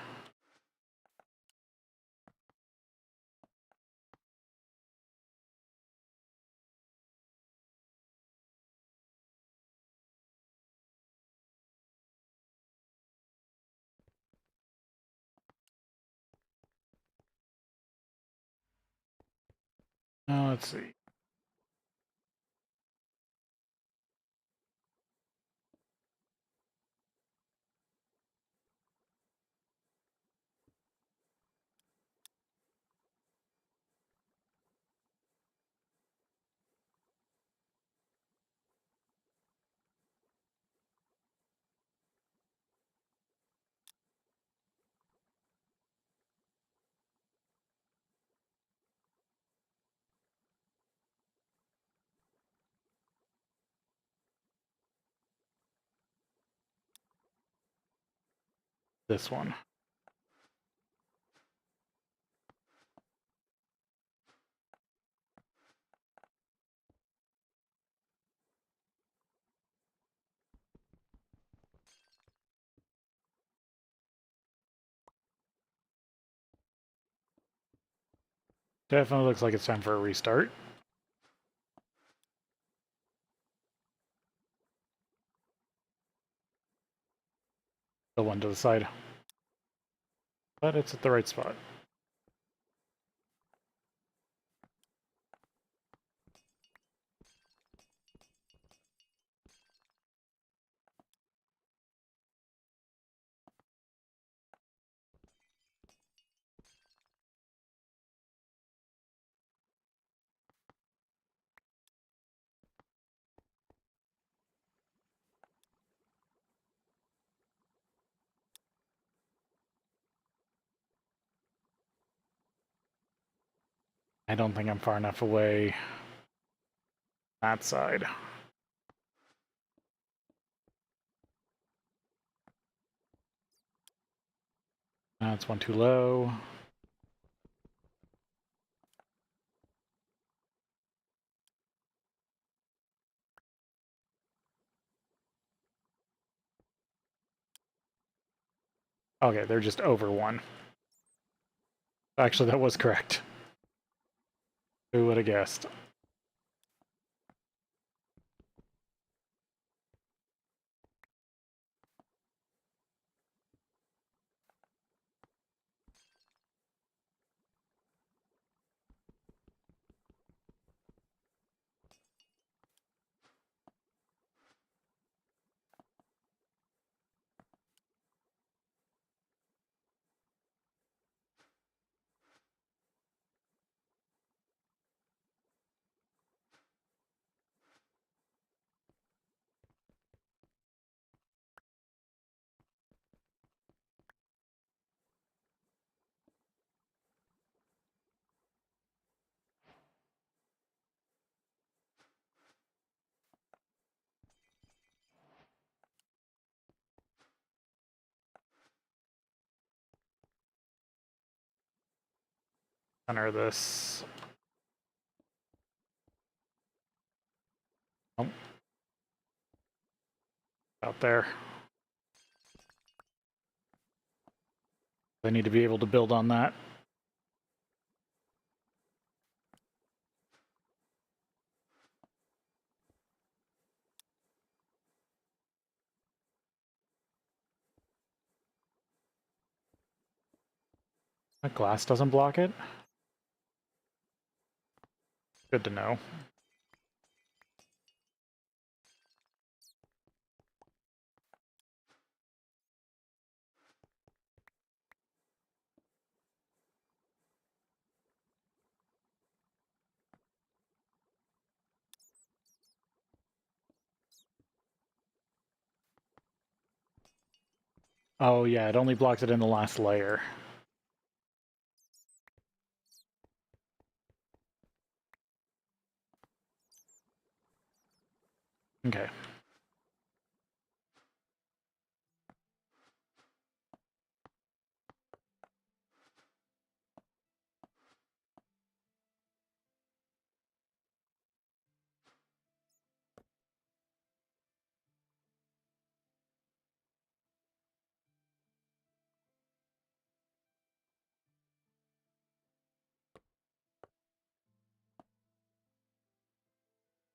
S1: Now let's see. This one. Definitely looks like it's time for a restart. The one to the side. But it's at the right spot. I don't think I'm far enough away that side. That's one too low. Okay, they're just over one. Actually, that was correct. Who would have guessed? Center this. Oh. Out there. I need to be able to build on that. That glass doesn't block it? Good to know. Oh yeah, it only blocks it in the last layer. Okay.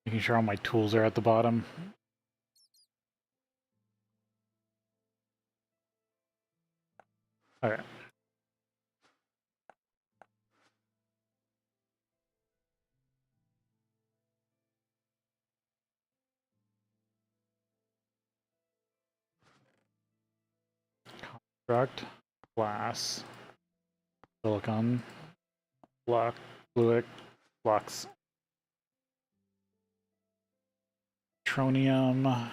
S1: Making sure all my tools are at the bottom. Okay. Construct, glass, silicon, block, fluid, blocks, tronium.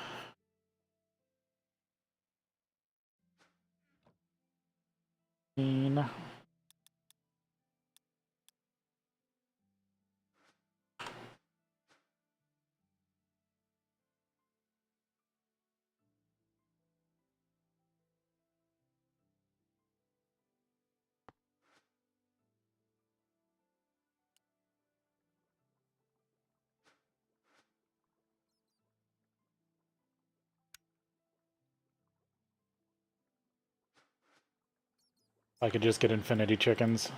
S1: I could just get infinity chickens.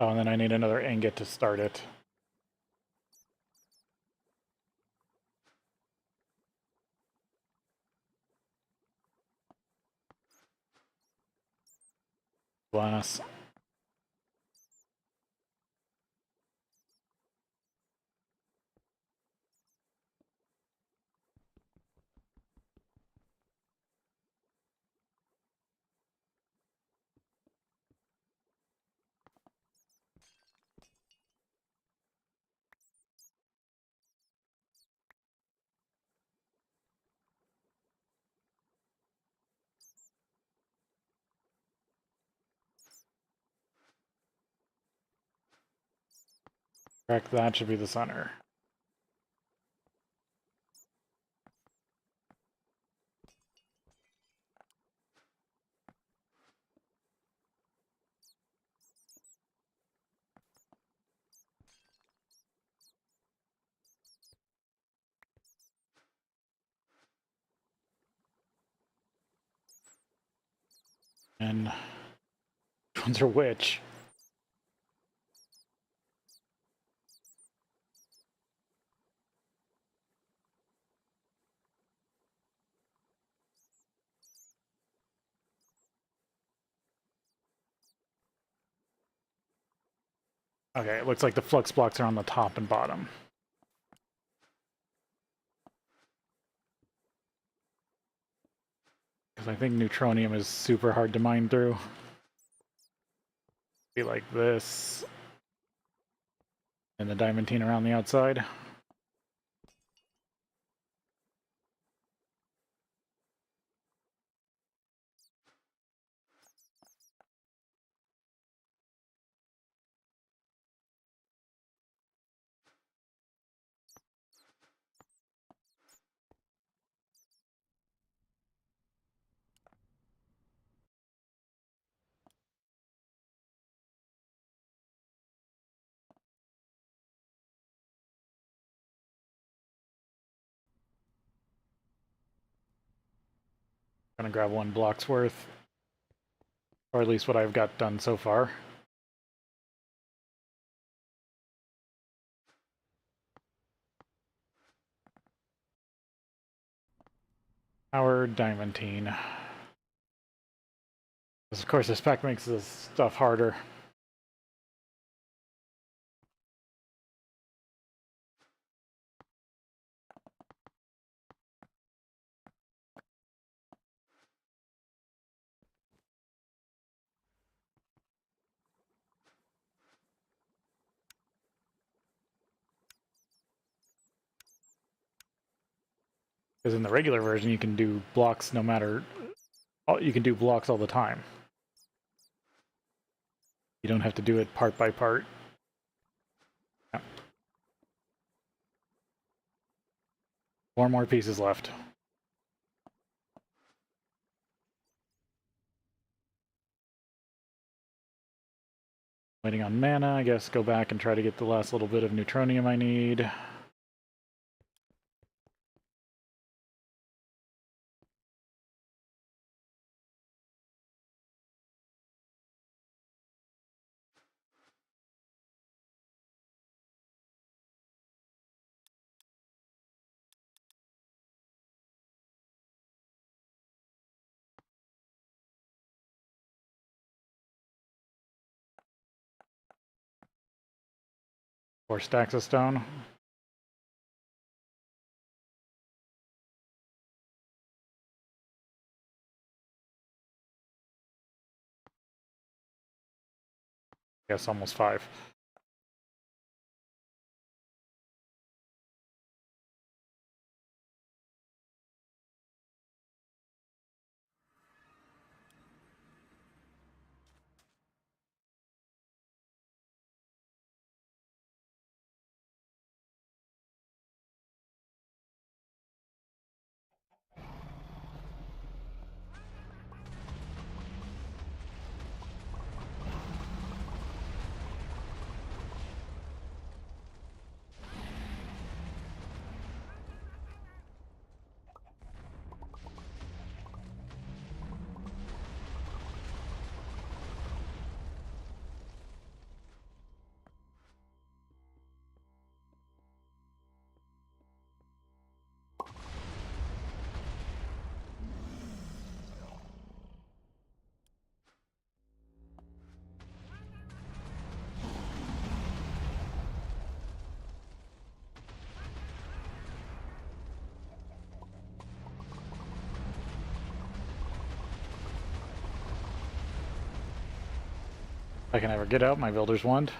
S1: Oh, and then I need another ingot to start it. Glass. Correct, that should be the center. And which ones are which? Okay, it looks like the flux blocks are on the top and bottom. Because I think neutronium is super hard to mine through. Be like this. And the diamantine around the outside. gonna grab 1 block's worth, or at least what I've got done so far. Our diamantine. Of course, this pack makes this stuff harder. Because in the regular version, you can do blocks no matter... You can do blocks all the time. You don't have to do it part by part. Yeah. 4 more pieces left. Waiting on mana, I guess go back and try to get the last little bit of neutronium I need. Four stacks of stone. Guess almost 5. I can ever get out my builder's wand.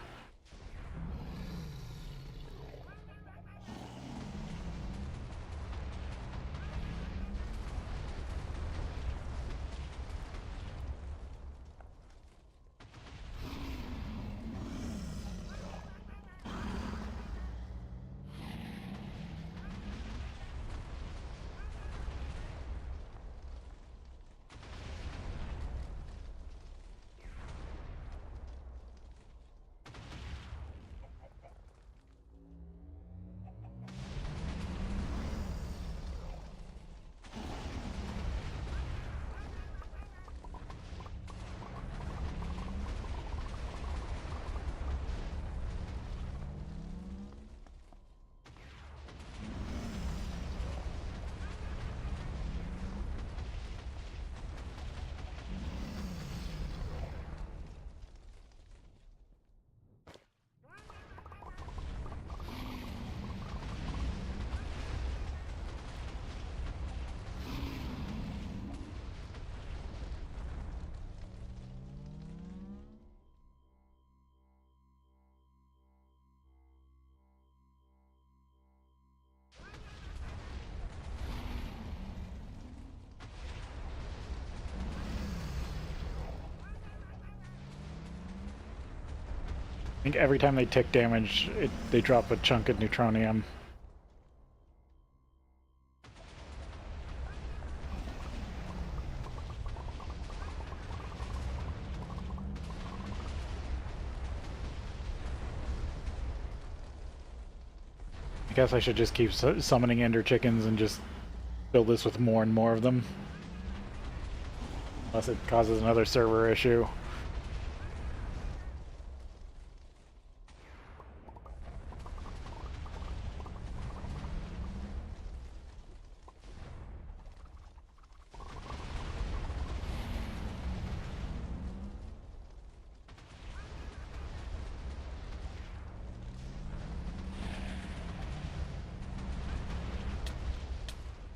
S1: I think every time they tick damage, they drop a chunk of neutronium. I guess I should just keep summoning ender chickens and just build this with more and more of them. Unless it causes another server issue.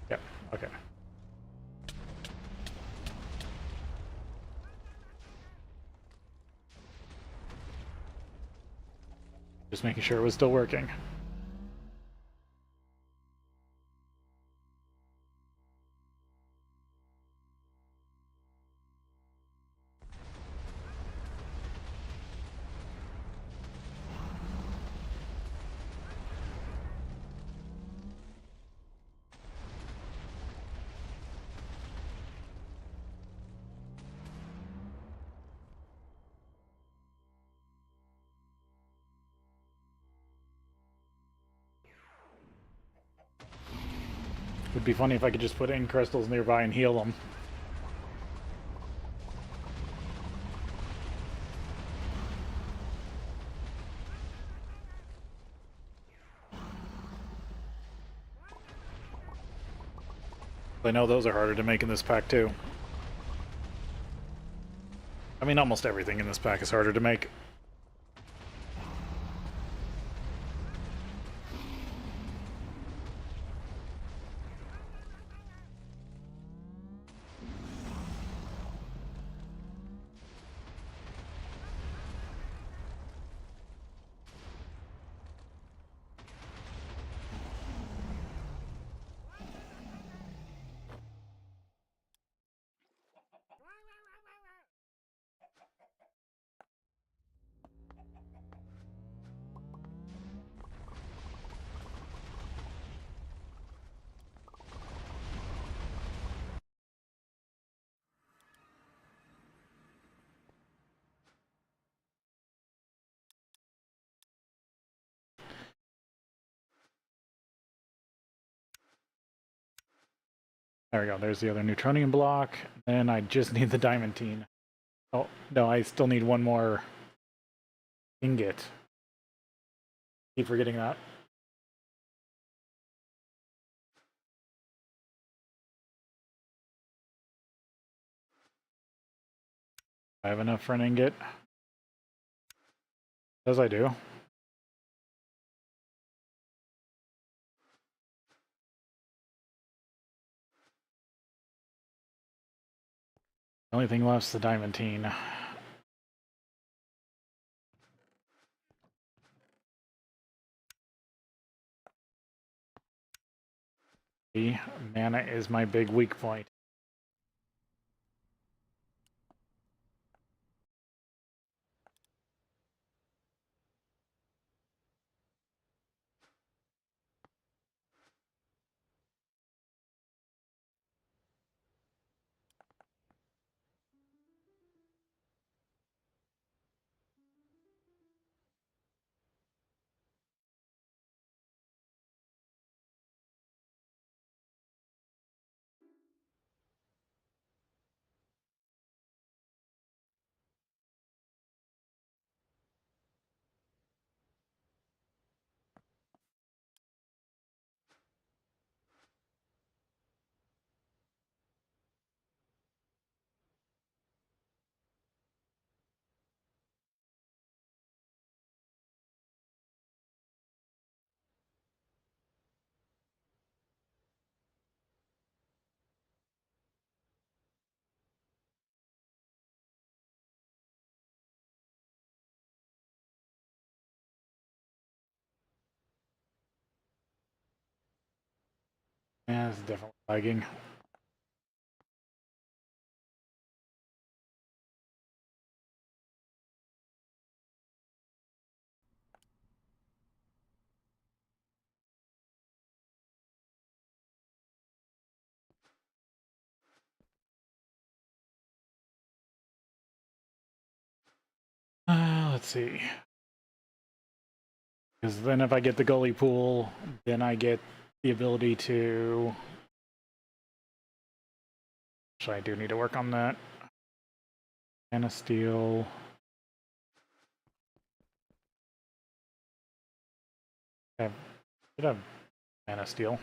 S1: Yep, okay. Just making sure it was still working. Would be funny if I could just put in crystals nearby and heal them. I know those are harder to make in this pack too. I mean, almost everything in this pack is harder to make. There we go, there's the other neutronium block, and I just need the diamantine. Oh, no, I still need one more ingot. Keep forgetting that. I have enough for an ingot. As I do. The only thing left's the diamantine. Mana is my big weak point. Yeah, it's definitely lagging. Let's see. Because then if I get the gully pool, then I get the ability to... Actually, I do need to work on that. Mana steel. Should have mana steel.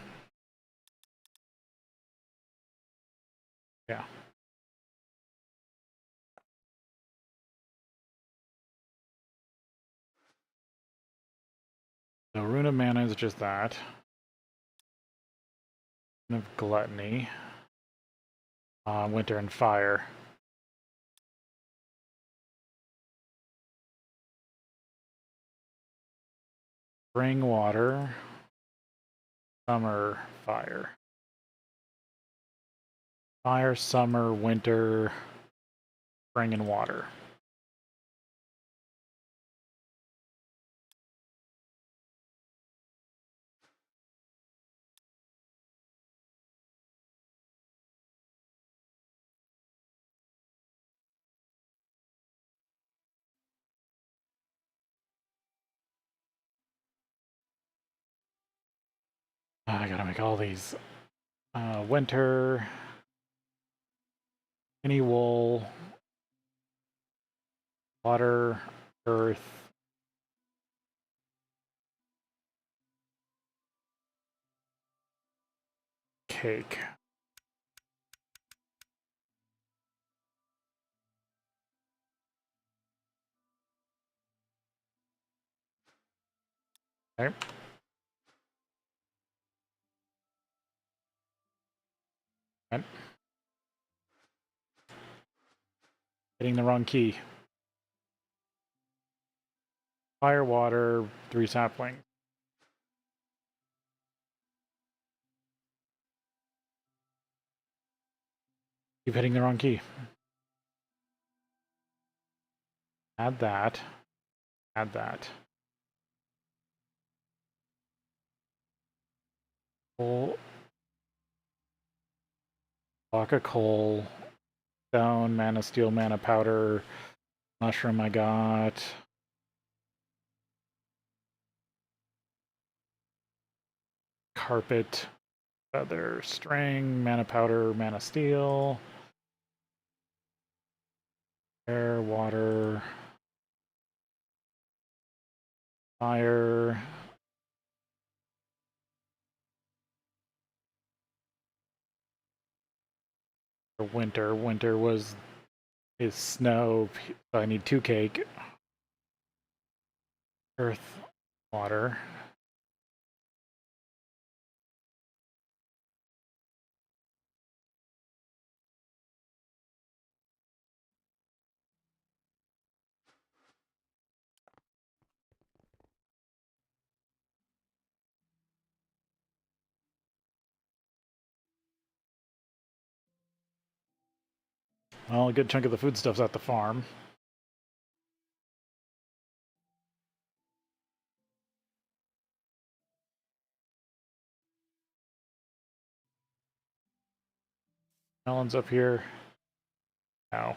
S1: Yeah. So Rune of Mana is just that. Rune of Gluttony. Winter and Fire. Spring Water. Summer Fire. Fire, Summer, Winter, Spring, and Water. I gotta make all these. Winter, any wool, water, earth, cake. Okay. Right. Hitting the wrong key. Fire, water, 3 saplings. Keep hitting the wrong key. Add that. Add that. Coal. Block of coal. Stone, mana steel, mana powder. Mushroom I got. Carpet. Feather, string, mana powder, mana steel. Air, water. Fire. Winter. Winter is snow, so I need 2 cake. Earth, water. Well, a good chunk of the foodstuff's at the farm. Melon's up here. Ow.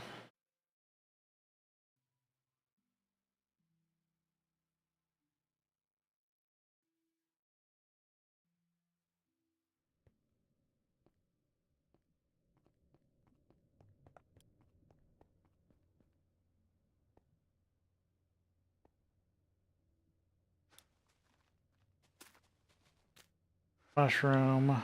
S1: Mushroom.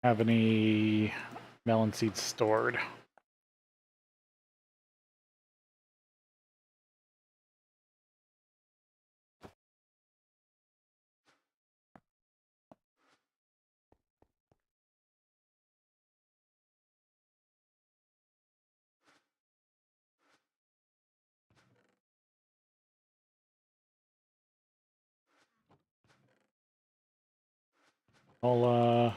S1: Have any melon seeds stored? I'll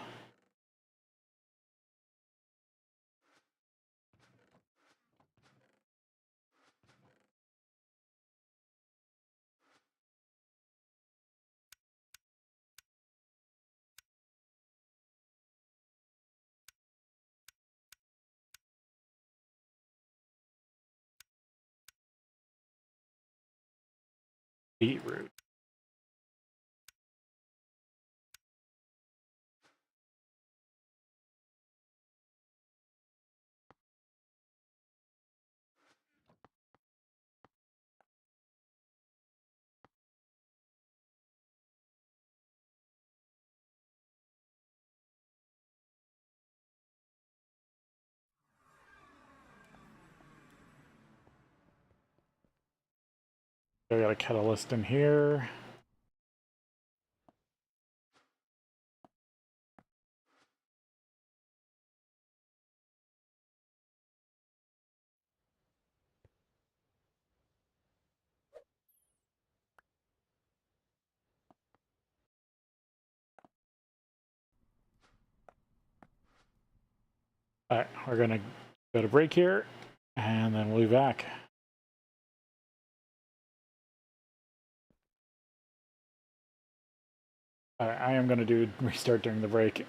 S1: Beetroot. I got a catalyst in here. All right, we're gonna go to break here, and then we'll be back. All right, I am gonna do restart during the break.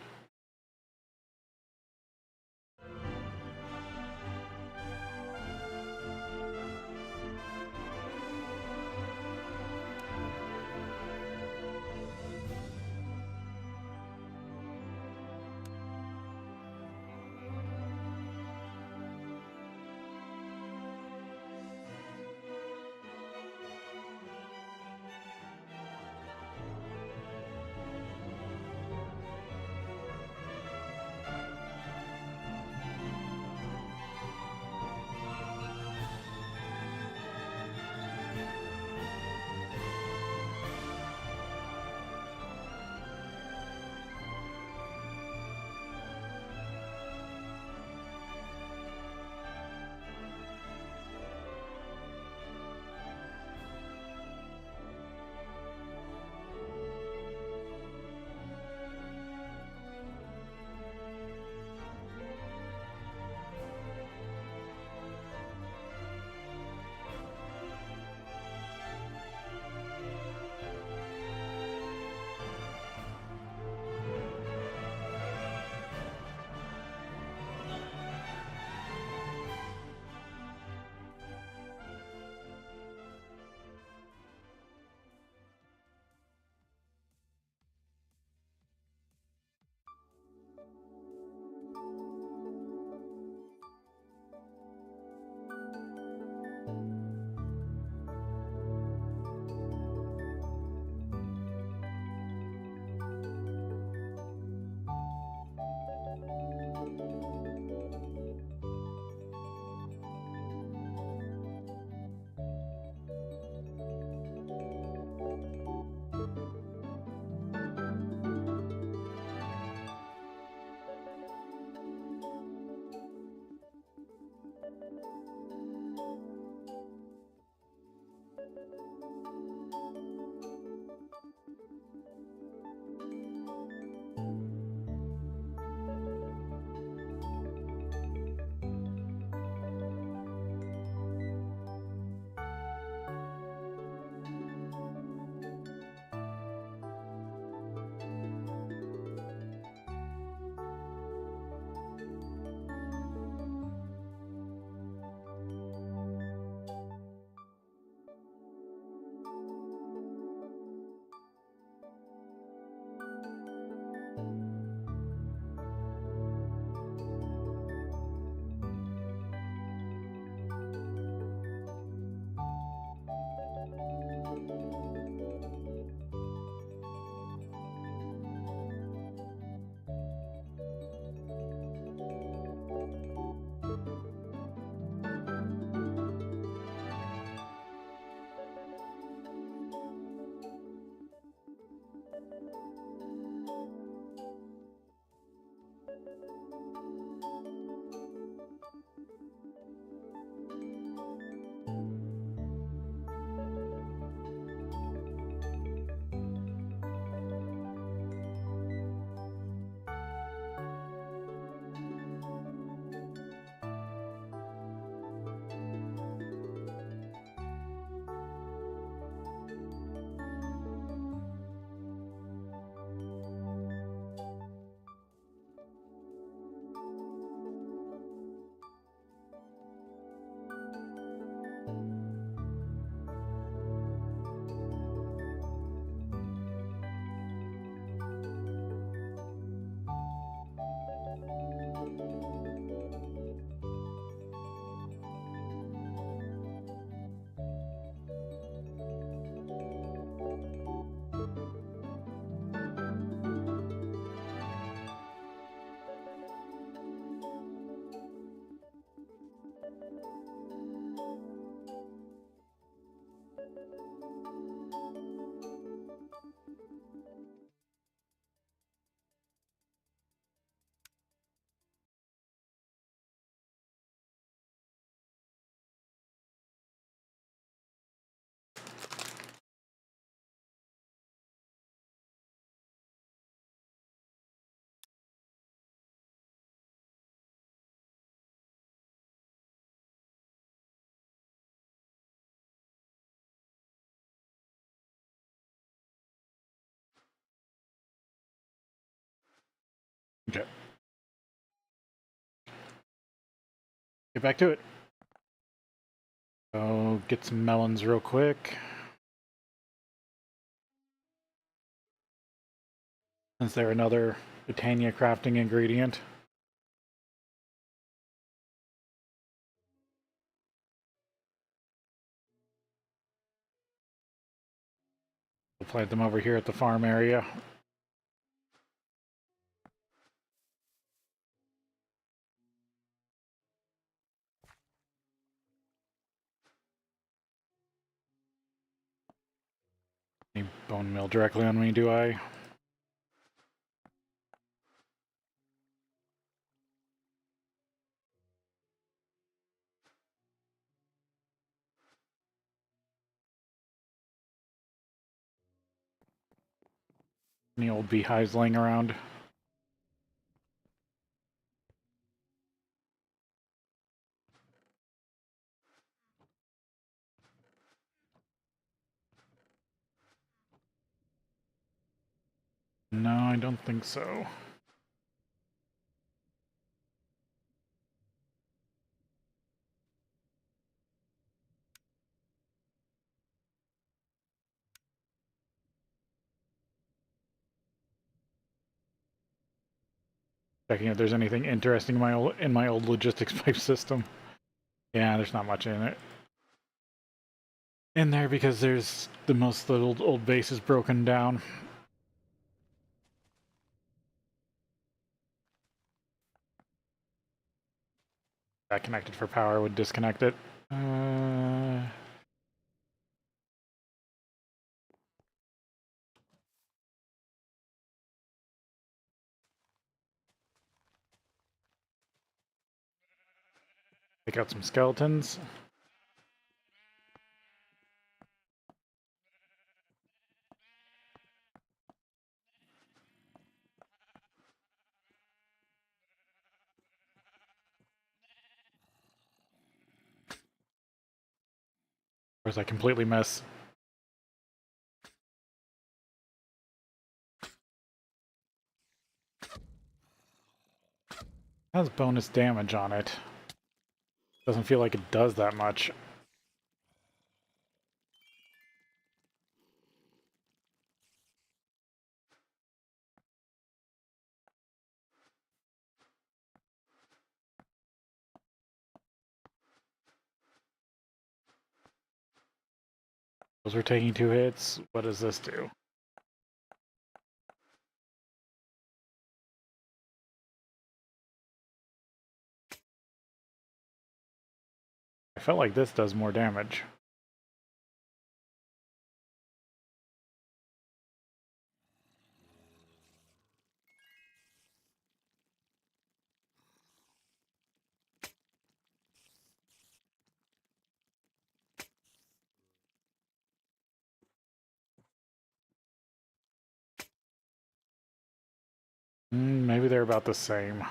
S1: Okay. Get back to it. Oh, get some melons real quick. Since they're another Britannia crafting ingredient. We'll plant them over here at the farm area. Any bone meal directly on me, do I? Any old beehives laying around? No, I don't think so. Checking if there's anything interesting in my old logistics pipe system. Yeah, there's not much in it. In there because there's the most the old base is broken down. That connected for power would disconnect it. Take out some skeletons. Or as I completely miss. It has bonus damage on it. Doesn't feel like it does that much. Those are taking 2 hits. What does this do? I felt like this does more damage. Maybe they're about the same.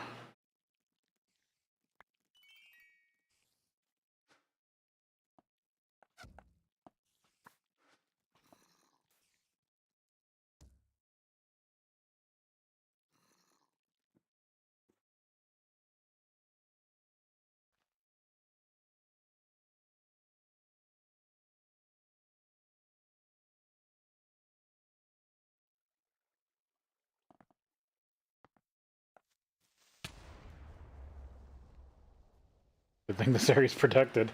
S1: Good thing this area's protected.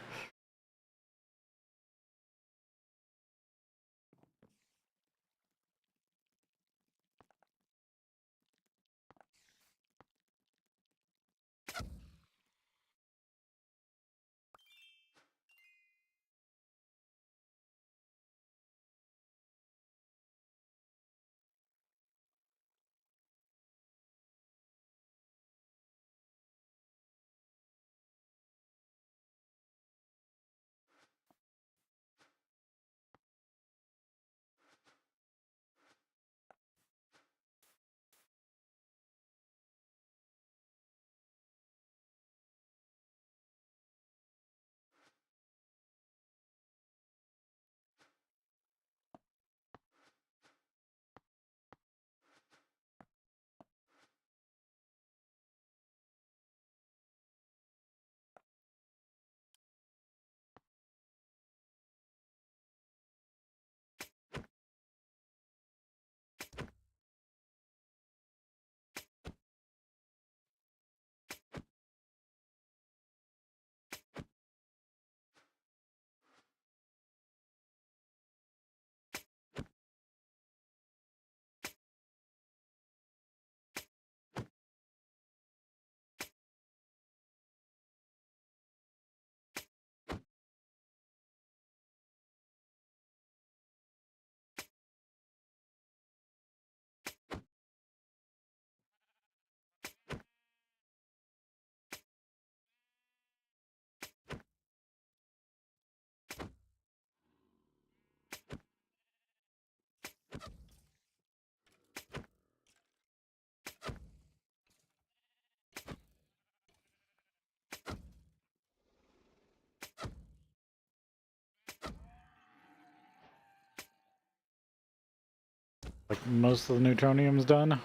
S1: like most of the neutronium's done.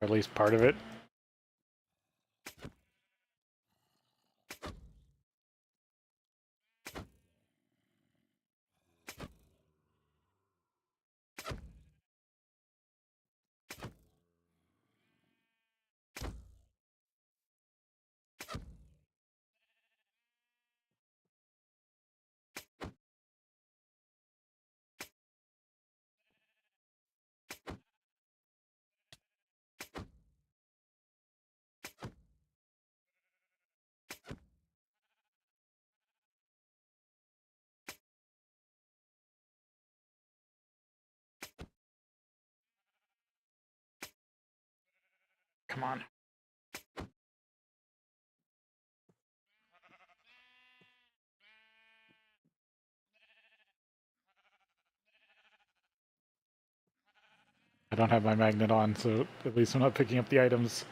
S1: Or at least part of it. Come on. I don't have my magnet on, so at least I'm not picking up the items.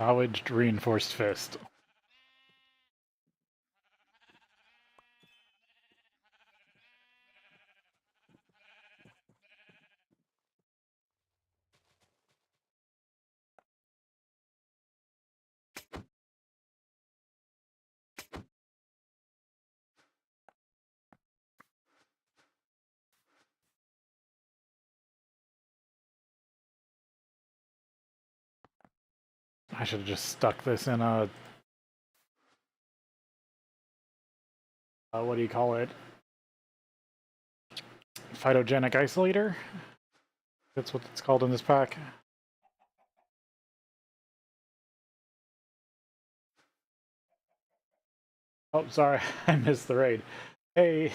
S1: Salvaged reinforced fist. I should have just stuck this in a... what do you call it? Phytogenic isolator? That's what it's called in this pack. Oh, sorry, I missed the raid. Hey,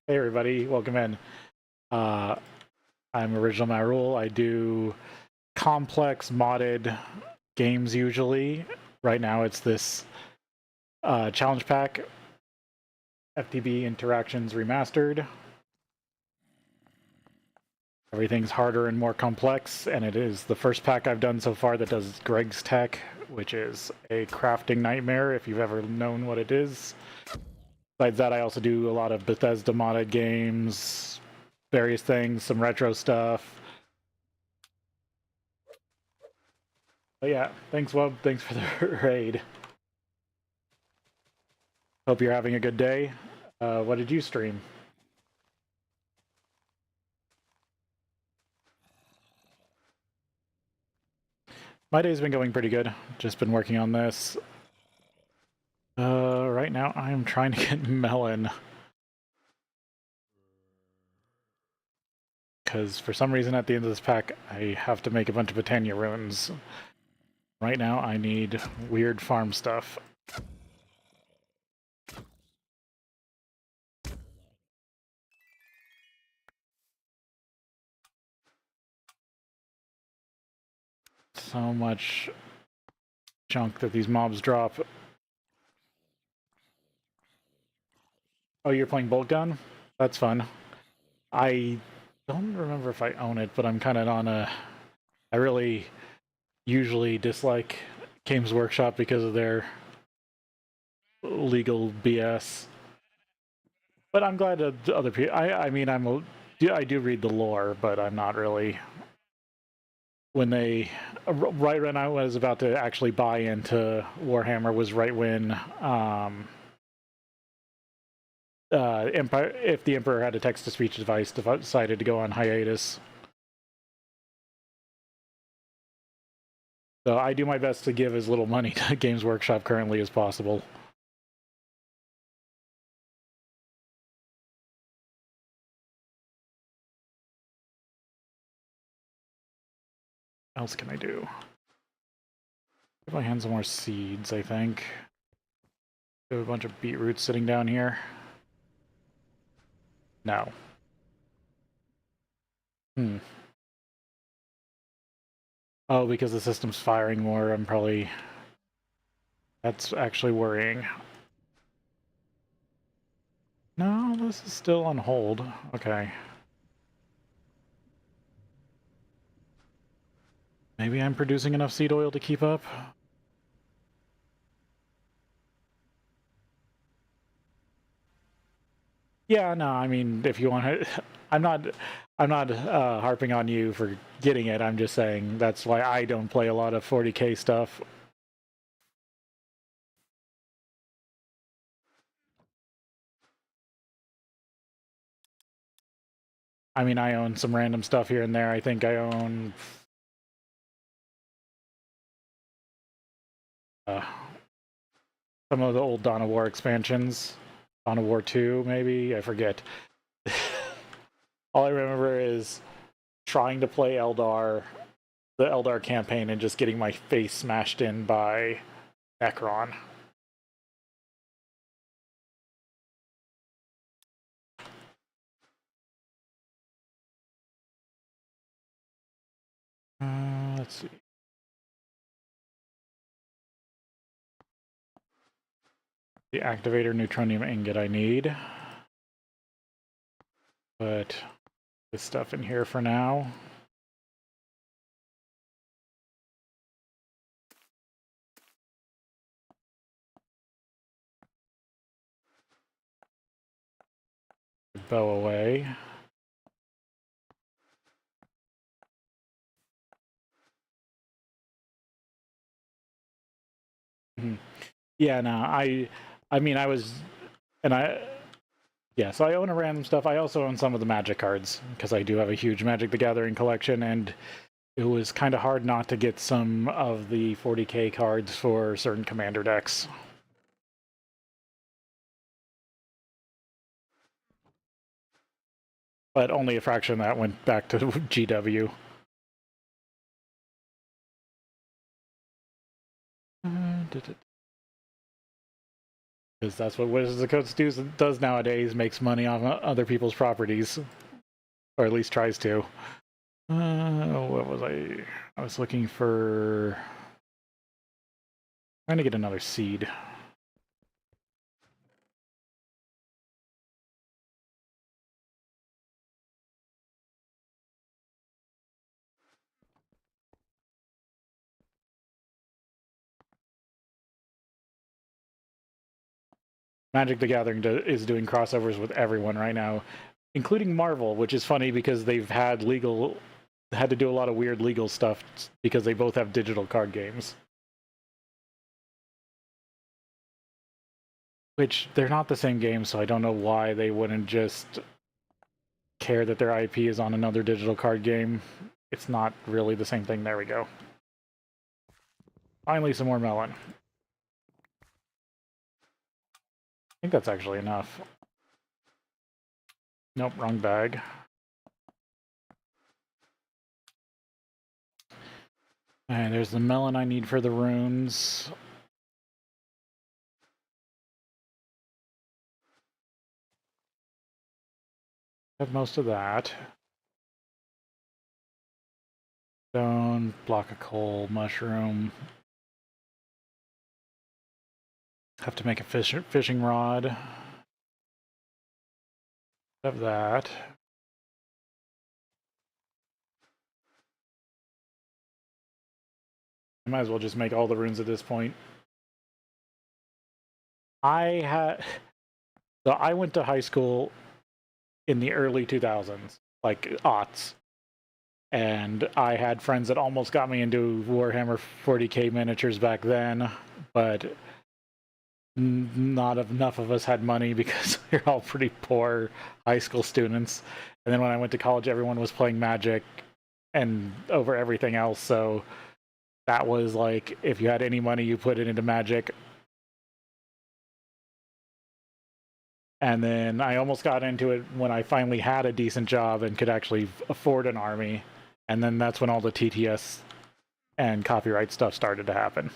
S1: hey everybody, welcome in. I'm Original MaRul. I do complex modded games usually. Right now it's this challenge pack, FTB Interactions Remastered. Everything's harder and more complex, and it is the first pack I've done so far that does Greg's Tech, which is a crafting nightmare if you've ever known what it is. Besides that, I also do a lot of Bethesda modded games, various things, some retro stuff. But yeah, thanks Wub, thanks for the raid. Hope you're having a good day. What did you stream? My day's been going pretty good. Just been working on this. Right now I'm trying to get melon. Because for some reason at the end of this pack, I have to make a bunch of Botania runes. Right now I need weird farm stuff. So much junk that these mobs drop. Oh, you're playing Bolt Gun? That's fun. I don't remember if I own it, but I'm kind of on a... I really usually dislike Games Workshop because of their legal BS. But I'm glad that other people... I mean, I do read the lore, but I'm not really... When they... Right when I was about to actually buy into Warhammer was right when... Empire, if the Emperor had a text-to-speech device, decided to go on hiatus. So I do my best to give as little money to Games Workshop currently as possible. What else can I do? Give my hands some more seeds, I think. I have a bunch of beetroots sitting down here. No. Oh, because the system's firing more, I'm probably... That's actually worrying. No, this is still on hold. Okay. Maybe I'm producing enough seed oil to keep up? Yeah, no, I mean, if you want to... I'm not harping on you for getting it. I'm just saying that's why I don't play a lot of 40k stuff. I mean, I own some random stuff here and there. I think I own... some of the old Dawn of War expansions. Dawn of War 2, maybe? I forget. All I remember is trying to play Eldar, the Eldar campaign, and just getting my face smashed in by Necron. Let's see. The activator neutronium ingot I need. Put this stuff in here for now. Bow away. Yeah, no, I mean, I was, and yeah, so I own a random stuff. I also own some of the Magic cards, because I do have a huge Magic the Gathering collection, and it was kind of hard not to get some of the 40k cards for certain commander decks. But only a fraction of that went back to GW. Because that's what Wizards of the Coast does nowadays, makes money on other people's properties. Or at least tries to. What was I? I was looking for... trying to get another seed. Magic the Gathering is doing crossovers with everyone right now, including Marvel, which is funny because they've had to do a lot of weird legal stuff because they both have digital card games. Which, they're not the same game, so I don't know why they wouldn't just care that their IP is on another digital card game. It's not really the same thing. There we go. Finally, some more melon. I think that's actually enough. Nope, wrong bag. And there's the melon I need for the runes. Have most of that. Stone, block of coal, mushroom. Have to make a fishing rod. Have that. I might as well just make all the runes at this point. So I went to high school in the early 2000s, like aughts. And I had friends that almost got me into Warhammer 40k miniatures back then, but not enough of us had money because we are all pretty poor high school students. And then when I went to college, everyone was playing Magic and over everything else, so that was like, if you had any money, you put it into Magic. And then I almost got into it when I finally had a decent job and could actually afford an army. And then that's when all the TTS and copyright stuff started to happen.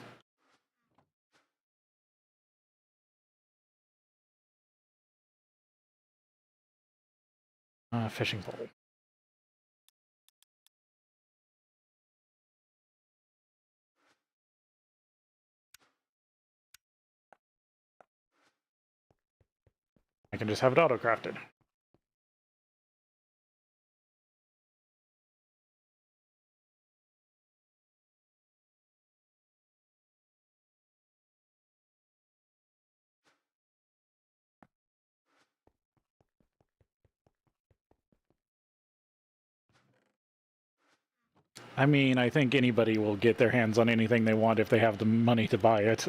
S1: Fishing pole. I can just have it auto-crafted. I mean, I think anybody will get their hands on anything they want if they have the money to buy it.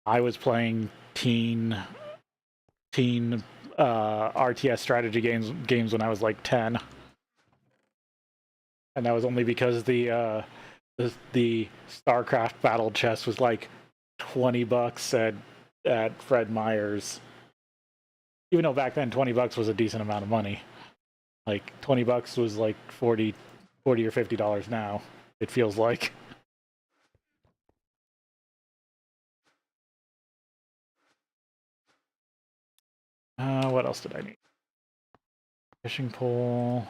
S1: I was playing teen RTS strategy games when I was like 10, and that was only because the StarCraft battle chest was like $20 at Fred Meyer's. Even though back then $20 was a decent amount of money. Like $20 was like 40 or $50 now. It feels like. What else did I need? Fishing pole,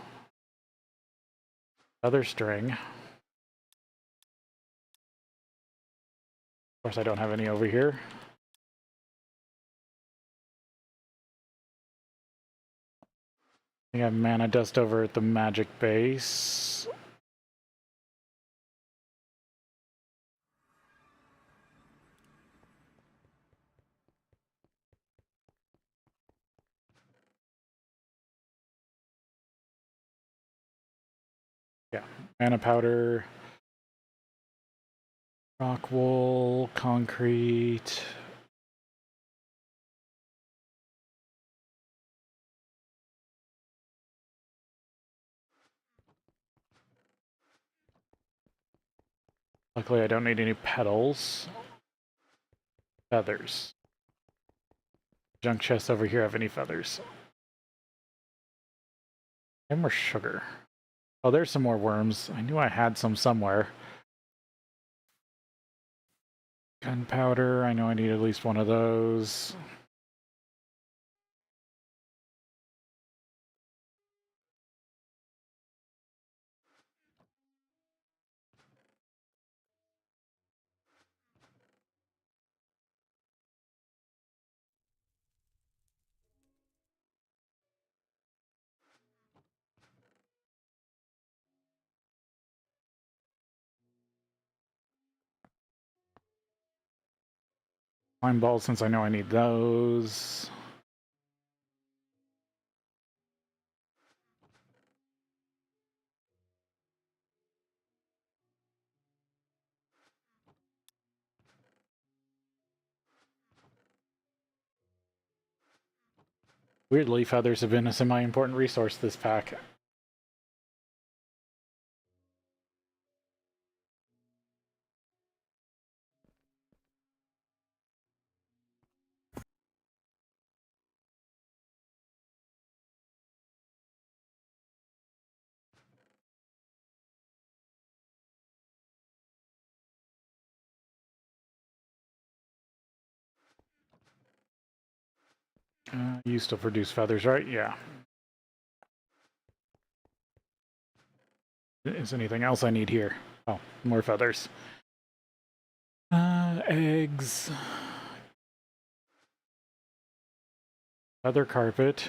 S1: feather string. Of course, I don't have any over here. I have mana dust over at the magic base. Yeah, mana powder, rock wool, concrete. Luckily, I don't need any petals. Feathers. Junk chests over here have any feathers. And more sugar. Oh, there's some more worms. I knew I had some somewhere. Gunpowder. I know I need at least one of those. Slime balls, since I know I need those. Weirdly, feathers have been a semi-important resource this pack. You still produce feathers, right? Yeah. Is anything else I need here? Oh, more feathers. Eggs. Feather carpet.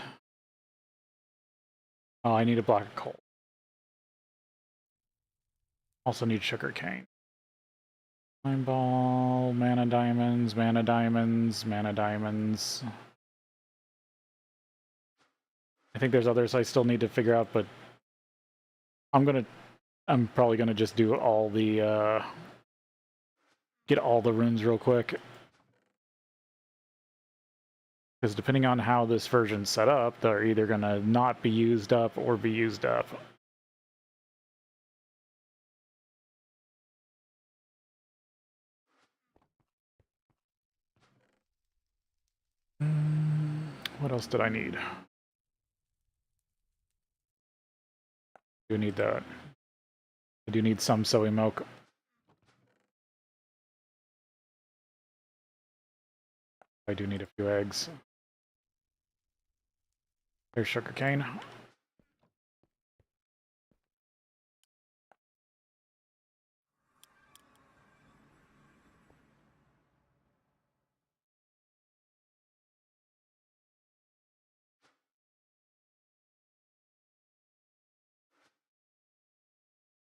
S1: Oh, I need a block of coal. Also need sugar cane. Slime ball, mana diamonds, mana diamonds, mana diamonds. I think there's others I still need to figure out, but I'm probably gonna just do all the get all the runes real quick. Because depending on how this version's set up, they're either gonna not be used up or be used up. What else did I need? I do need that. I do need some soy milk. I do need a few eggs. There's sugarcane.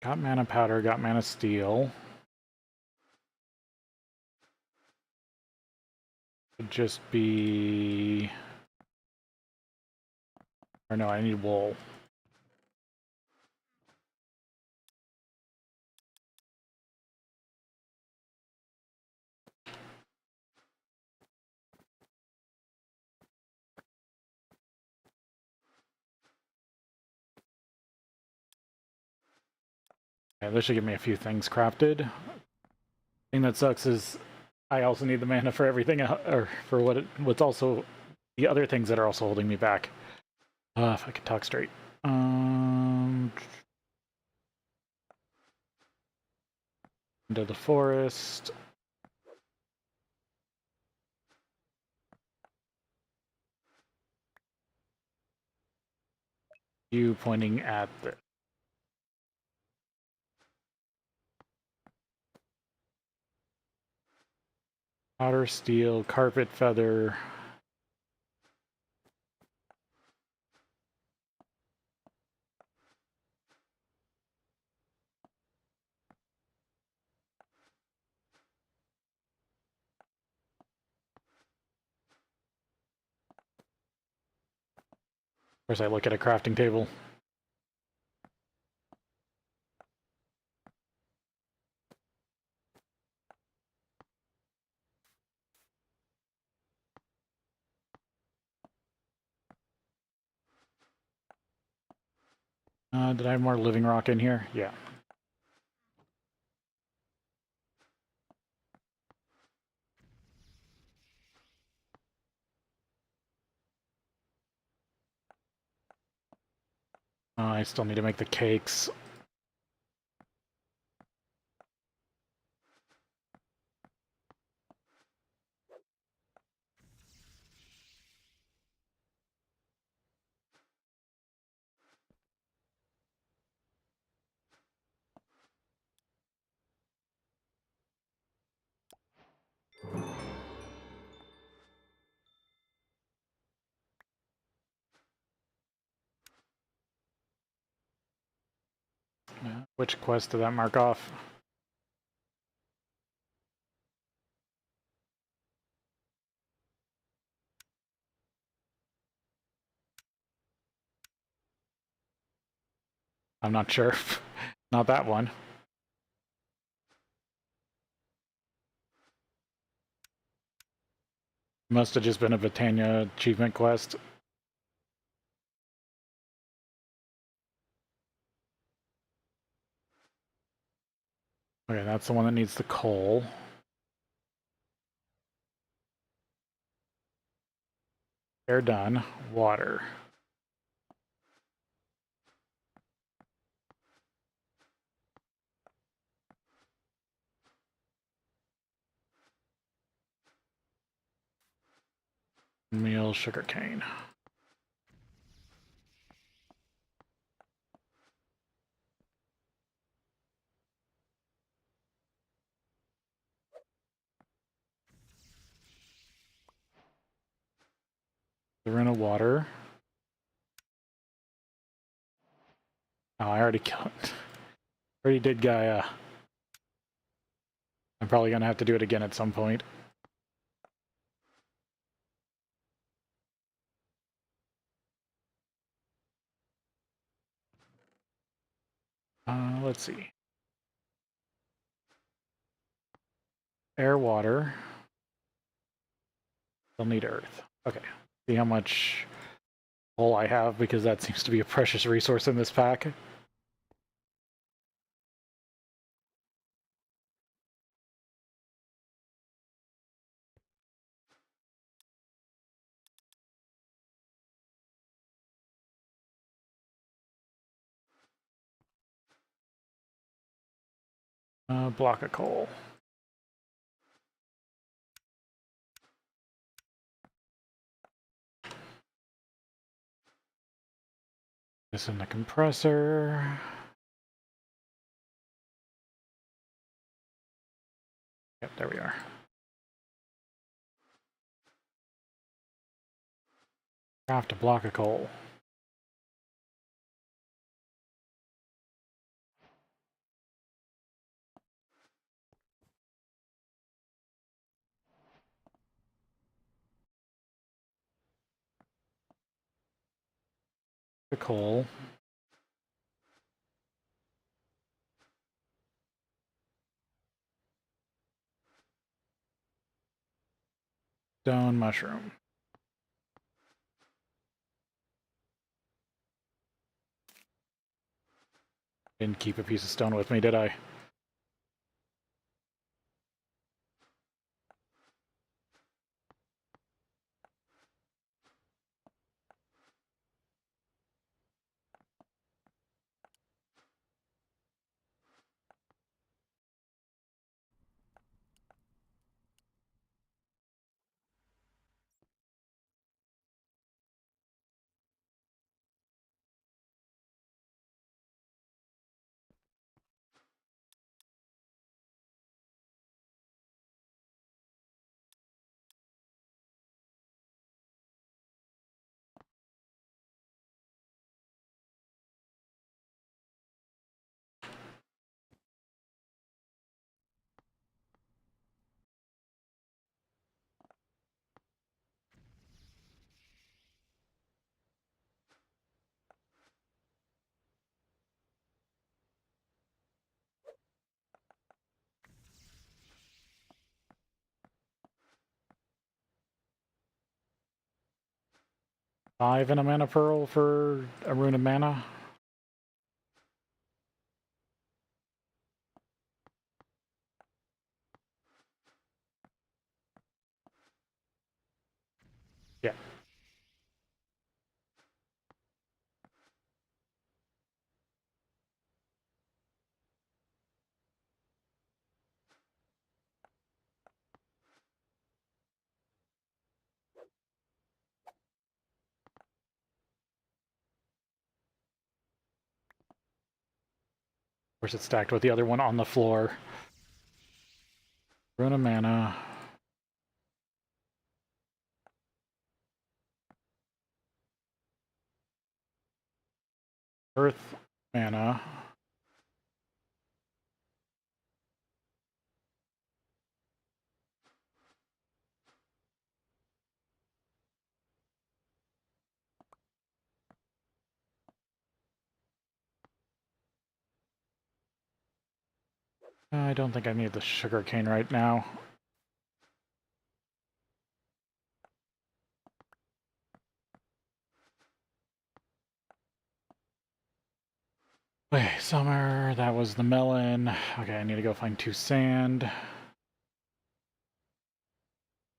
S1: Got mana powder, got mana steel. Would just be... Or no, I need wool. Okay, this should give me a few things crafted. Thing that sucks is I also need the mana for everything, or for what's also the other things that are also holding me back. If I could talk straight. Into the forest. You pointing at the... Powder, steel, carpet feather. Of course, I look at a crafting table. Did I have more living rock in here? Yeah. I still need to make the cakes. Which quest did that mark off? I'm not sure. Not that one. Must have just been a Britannia achievement quest. Okay, that's the one that needs the coal. They're done. Water. Meal, sugarcane. They're in a water. Oh, I already killed. Already did Gaia. I'm probably gonna have to do it again at some point. Let's see. Air, water. They'll need earth. Okay. See how much coal I have, because that seems to be a precious resource in this pack. Block of coal. This in the compressor. Yep, there we are. Craft a block of coal. The coal. Stone mushroom. Didn't keep a piece of stone with me, did I? Five and a mana pearl for a rune of mana. Yeah. Of course, it's stacked with the other one on the floor. Rune of mana. Earth mana. I don't think I need the sugarcane right now. Okay, summer, that was the melon. Okay, I need to go find 2 sand.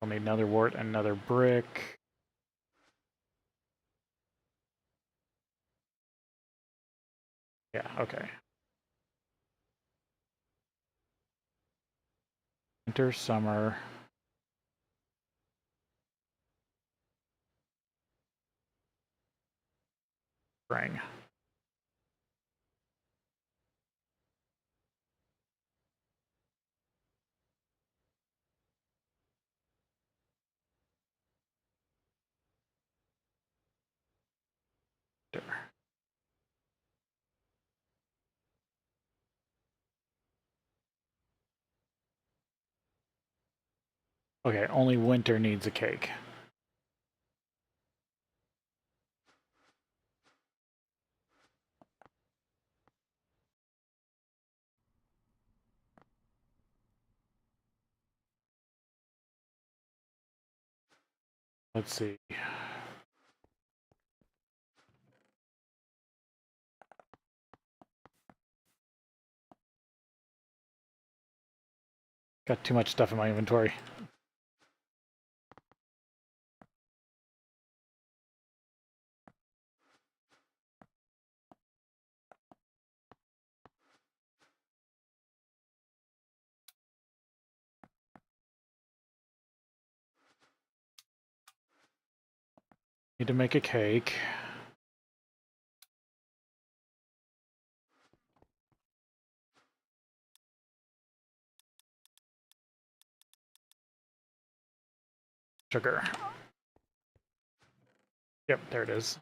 S1: I'll need another wart and another brick. Yeah, okay. Winter, summer. Spring. Okay, only winter needs a cake. Let's see. Got too much stuff in my inventory. Need to make a cake. Sugar. Yep, there it is.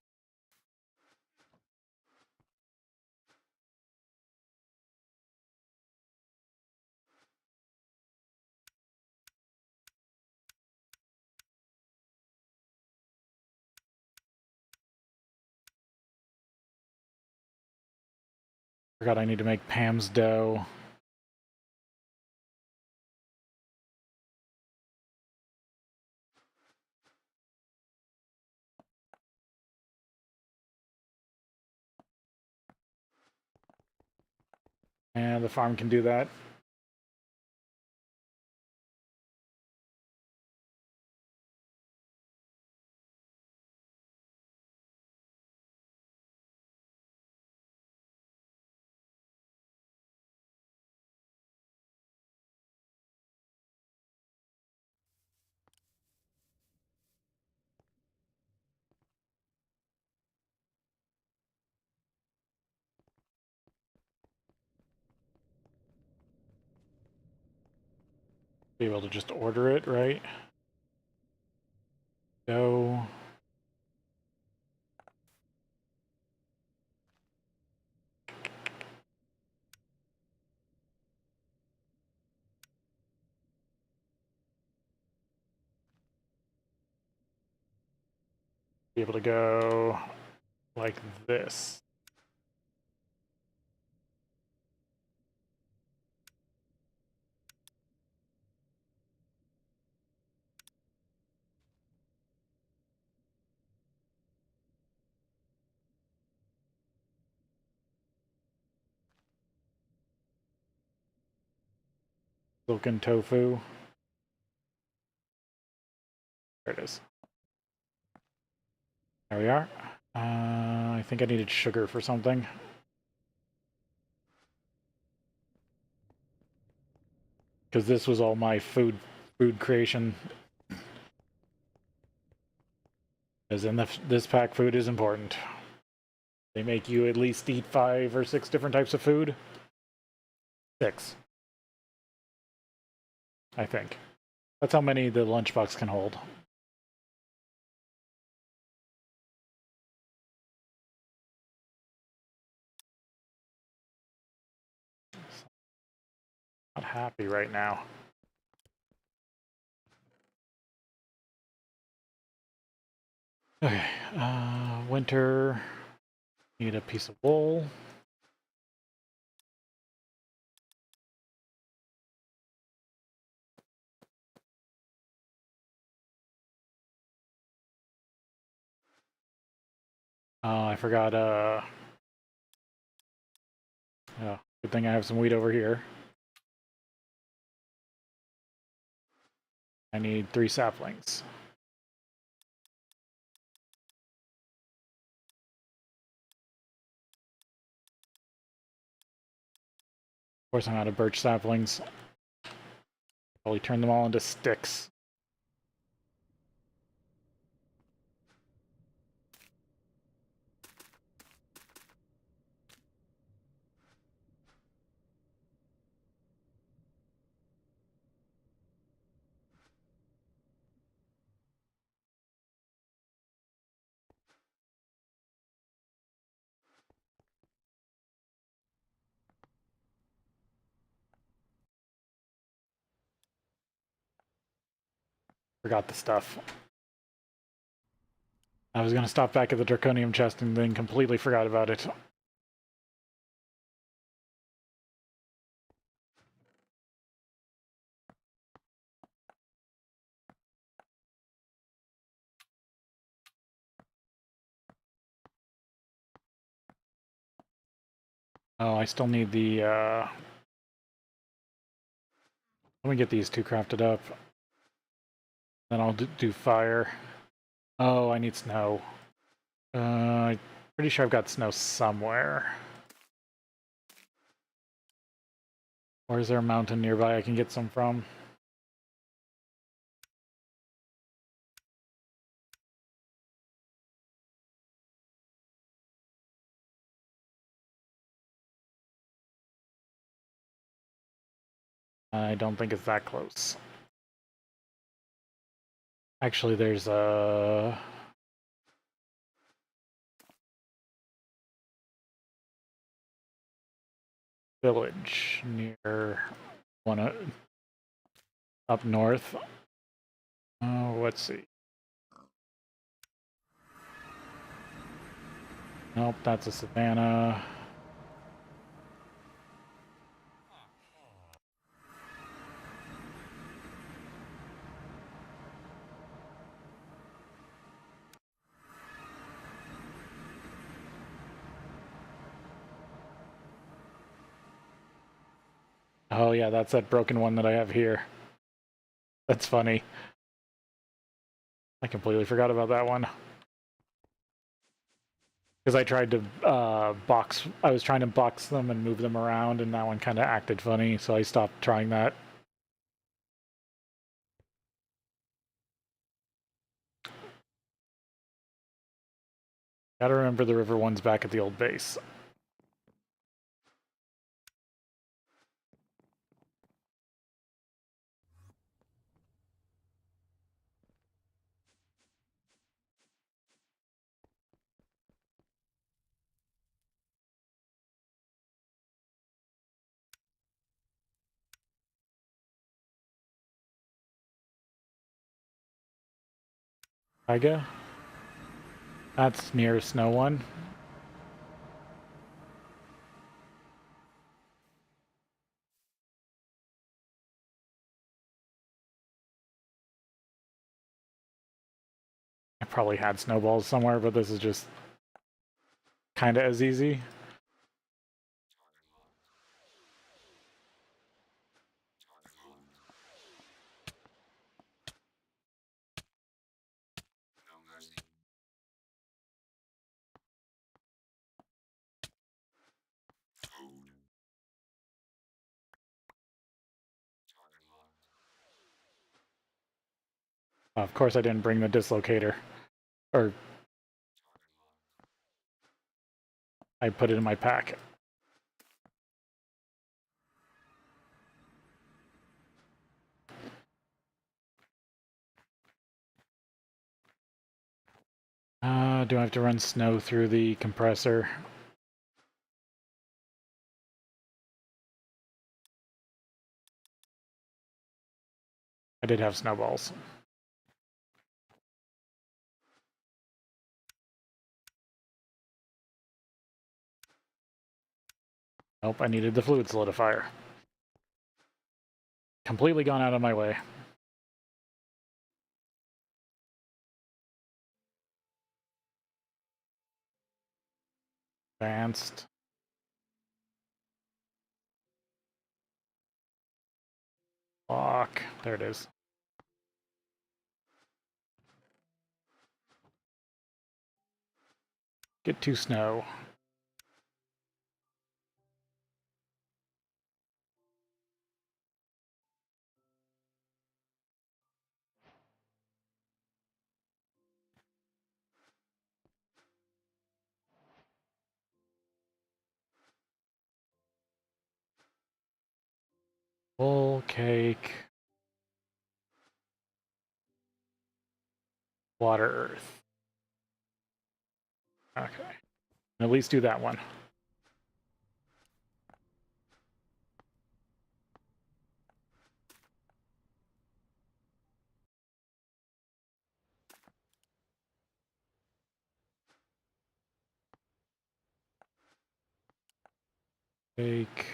S1: Forgot I need to make Pam's dough. And the farm can do that. Be able to just order it, right? Dough. Be able to go like this. Silken tofu. There it is. There we are. I think I needed sugar for something. Because this was all my food creation. As in this pack, food is important. They make you at least eat 5 or 6 different types of food. 6. I think. That's how many the lunchbox can hold. Not happy right now. Okay, winter. Need a piece of wool. Oh, I forgot, oh, good thing I have some wheat over here. I need 3 saplings. Of course, I'm out of birch saplings. Probably turn them all into sticks. Forgot the stuff. I was gonna stop back at the draconium chest and then completely forgot about it. Oh, I still need the, let me get these 2 crafted up. Then I'll do fire. Oh, I need snow. I'm pretty sure I've got snow somewhere. Or is there a mountain nearby I can get some from? I don't think it's that close. Actually, there's a... village near one up north. Oh, let's see. Nope, that's a savanna. Oh yeah, that's that broken one that I have here. That's funny. I completely forgot about that one. Because I tried to I was trying to box them and move them around, and that one kind of acted funny, so I stopped trying that. Gotta remember the river one's back at the old base. Iga? That's near Snow one. I probably had snowballs somewhere, but this is just kind of as easy. Of course I didn't bring the dislocator. Or I put it in my pack. Do I have to run snow through the compressor? I did have snowballs. Nope, I needed the fluid solidifier. Completely gone out of my way. Advanced. Lock. There it is. Get to snow. Full cake. Water, earth. Okay. At least do that one. Cake.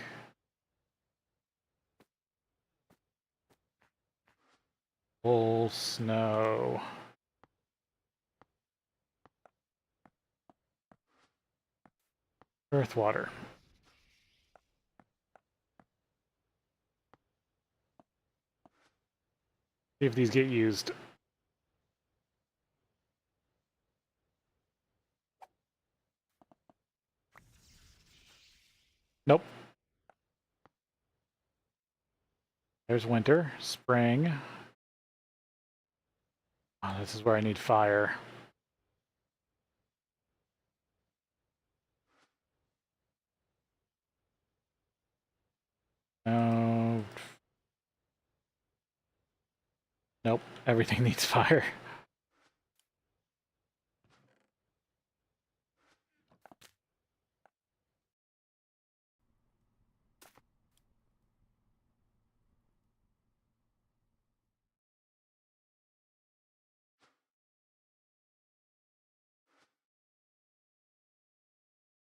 S1: Full snow. Earth, water. See if these get used. Nope. There's winter, spring. Oh, this is where I need fire. No. Nope. Everything needs fire.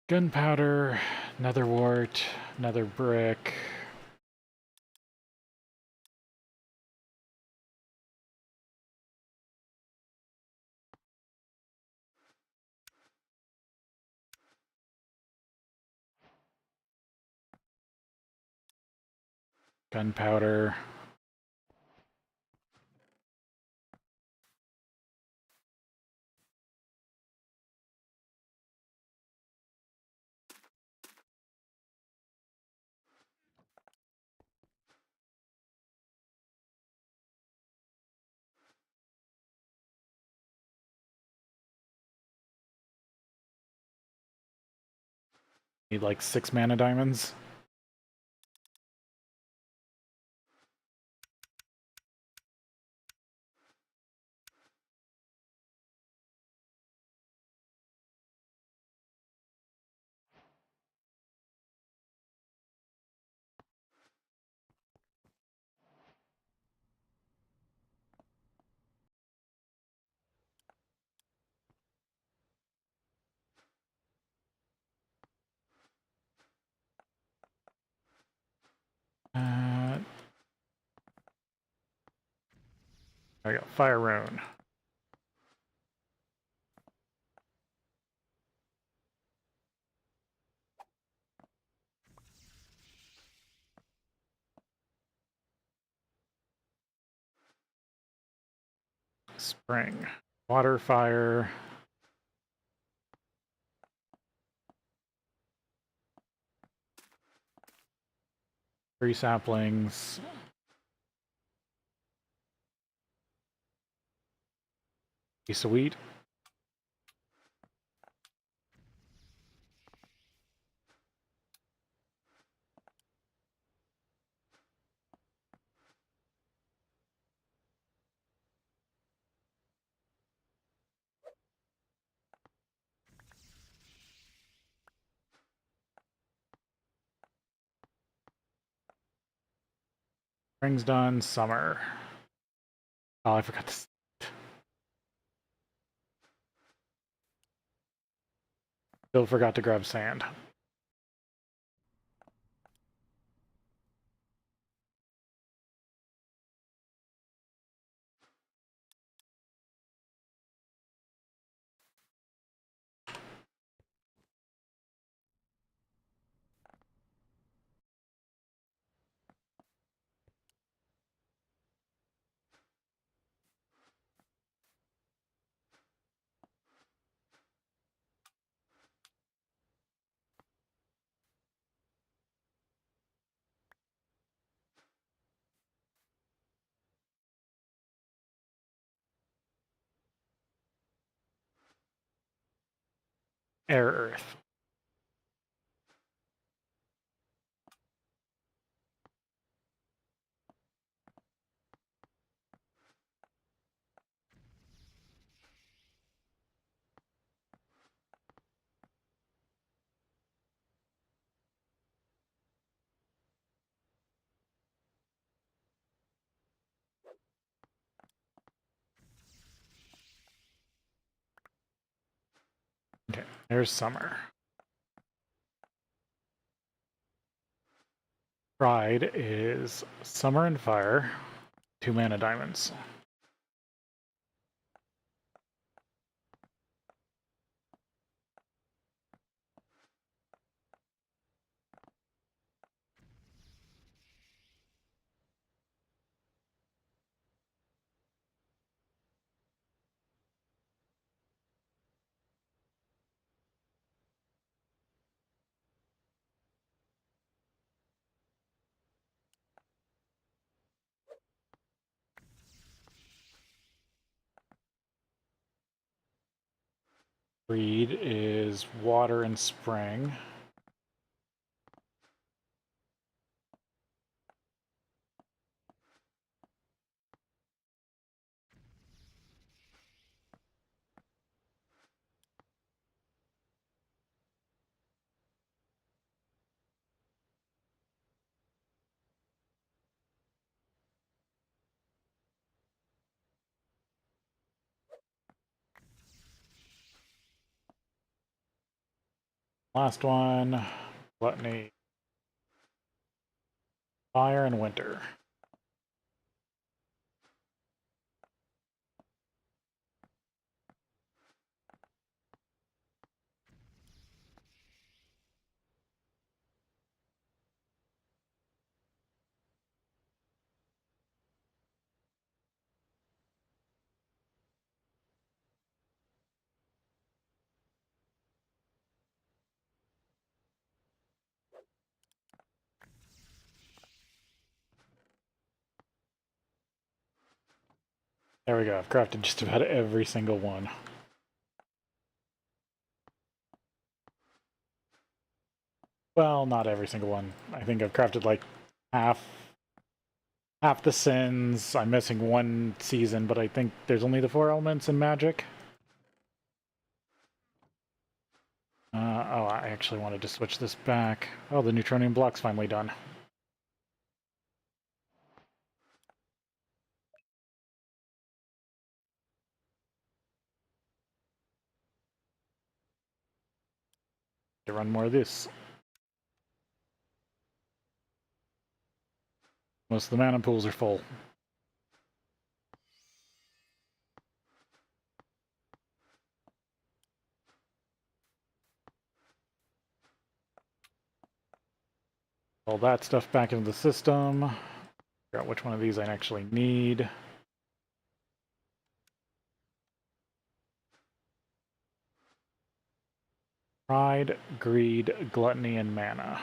S1: Gunpowder, nether wart, nether brick. Gunpowder. Need like 6 mana diamonds. I got Fire Rune. Spring. Water, fire. Three saplings. Piece of wheat. Spring's done. Summer. Oh, I forgot to. Still forgot to grab sand. Air Earth. Okay, there's summer. Pride is summer and fire. 2 mana diamonds. Breed is water and spring. Last one, gluttony, fire and winter. There we go. I've crafted just about every single one. Well, not every single one. I think I've crafted like half the sins. I'm missing one season, but I think there's only the 4 elements in magic. Oh, I actually wanted to switch this back. Oh, the neutronium block's finally done. To run more of this. Most of the mana pools are full. All that stuff back into the system. Figure out which one of these I actually need. Pride, greed, gluttony, and mana.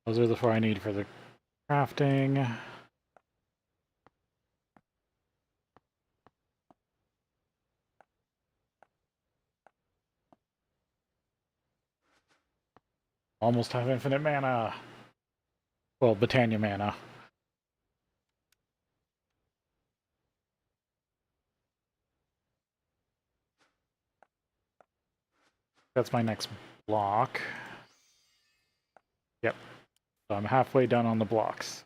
S1: Those are the 4 I need for the crafting. Almost have infinite mana. Well, Britannia mana. That's my next block. Yep. So I'm halfway done on the blocks.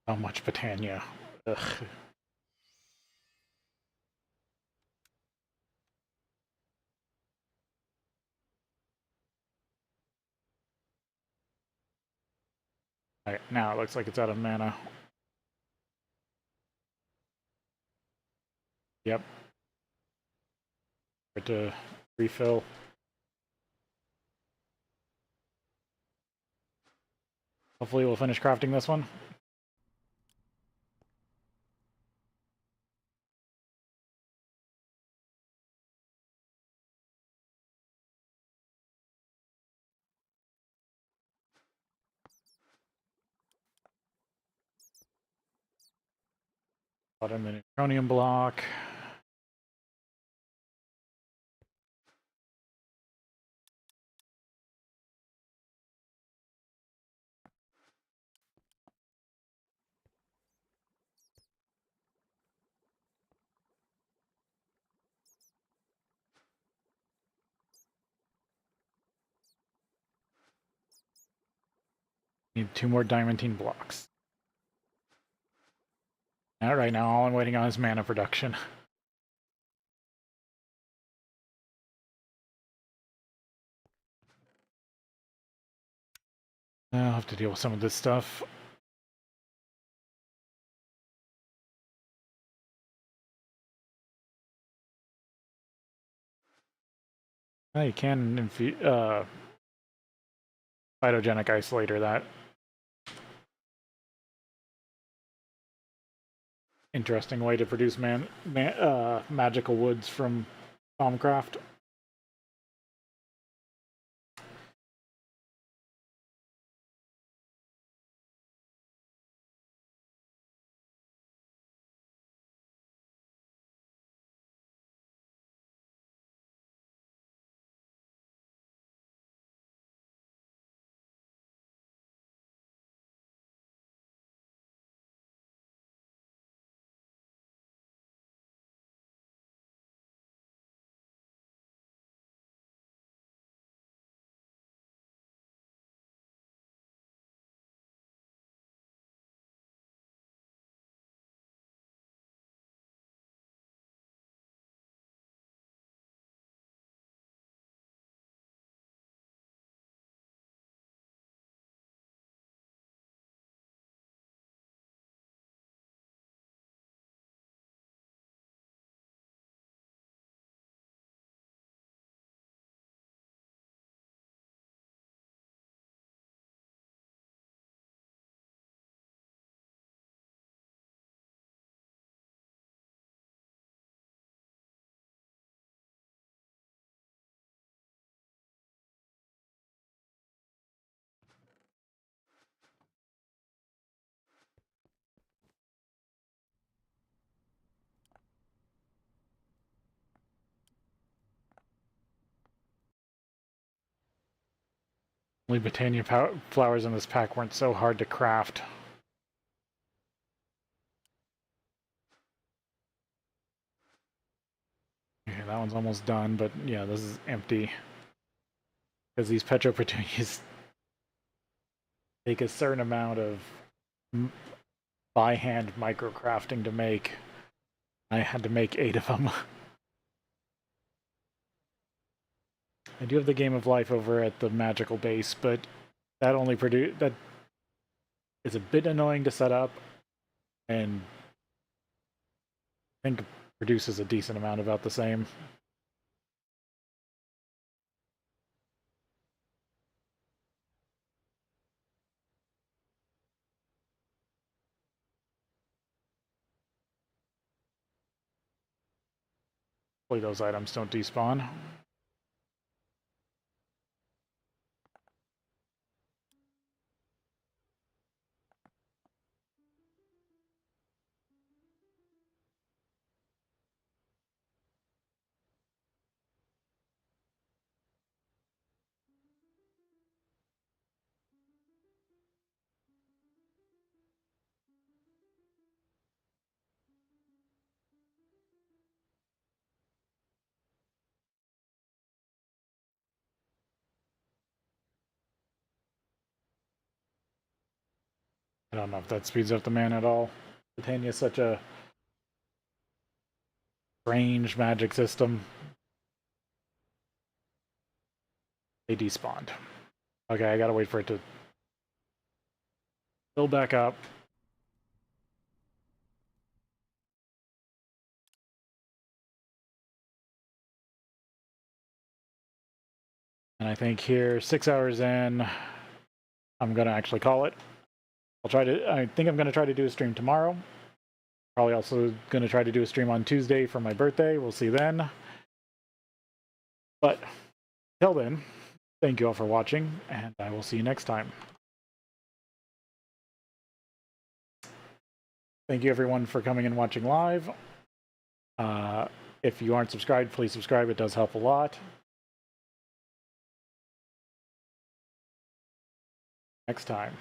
S1: How much Britannia? Ugh. Alright, now it looks like it's out of mana. Yep. To refill. Hopefully we'll finish crafting this one. Put in the neutronium block. Need 2 more diamantine blocks. Alright, now all I'm waiting on is mana production. I'll have to deal with some of this stuff. Oh, you can phytogenic isolator that. Interesting way to produce magical woods from Thaumcraft. Only Botania flowers in this pack weren't so hard to craft. Okay, that one's almost done, but yeah, this is empty. Because these Petro Petunias take a certain amount of by hand microcrafting to make. I had to make 8 of them. I do have the Game of Life over at the magical base, but that only that is a bit annoying to set up, and I think produces a decent amount, about the same. Hopefully those items don't despawn. I don't know if that speeds up the mana at all. Britannia is such a strange magic system. They despawned. Okay, I gotta wait for it to build back up. And I think here, 6 hours in, I'm gonna actually call it. I think I'm gonna try to do a stream tomorrow. Probably also gonna try to do a stream on Tuesday for my birthday. We'll see then. But till then, thank you all for watching, and I will see you next time. Thank you everyone for coming and watching live. If you aren't subscribed, please subscribe. It does help a lot. Next time.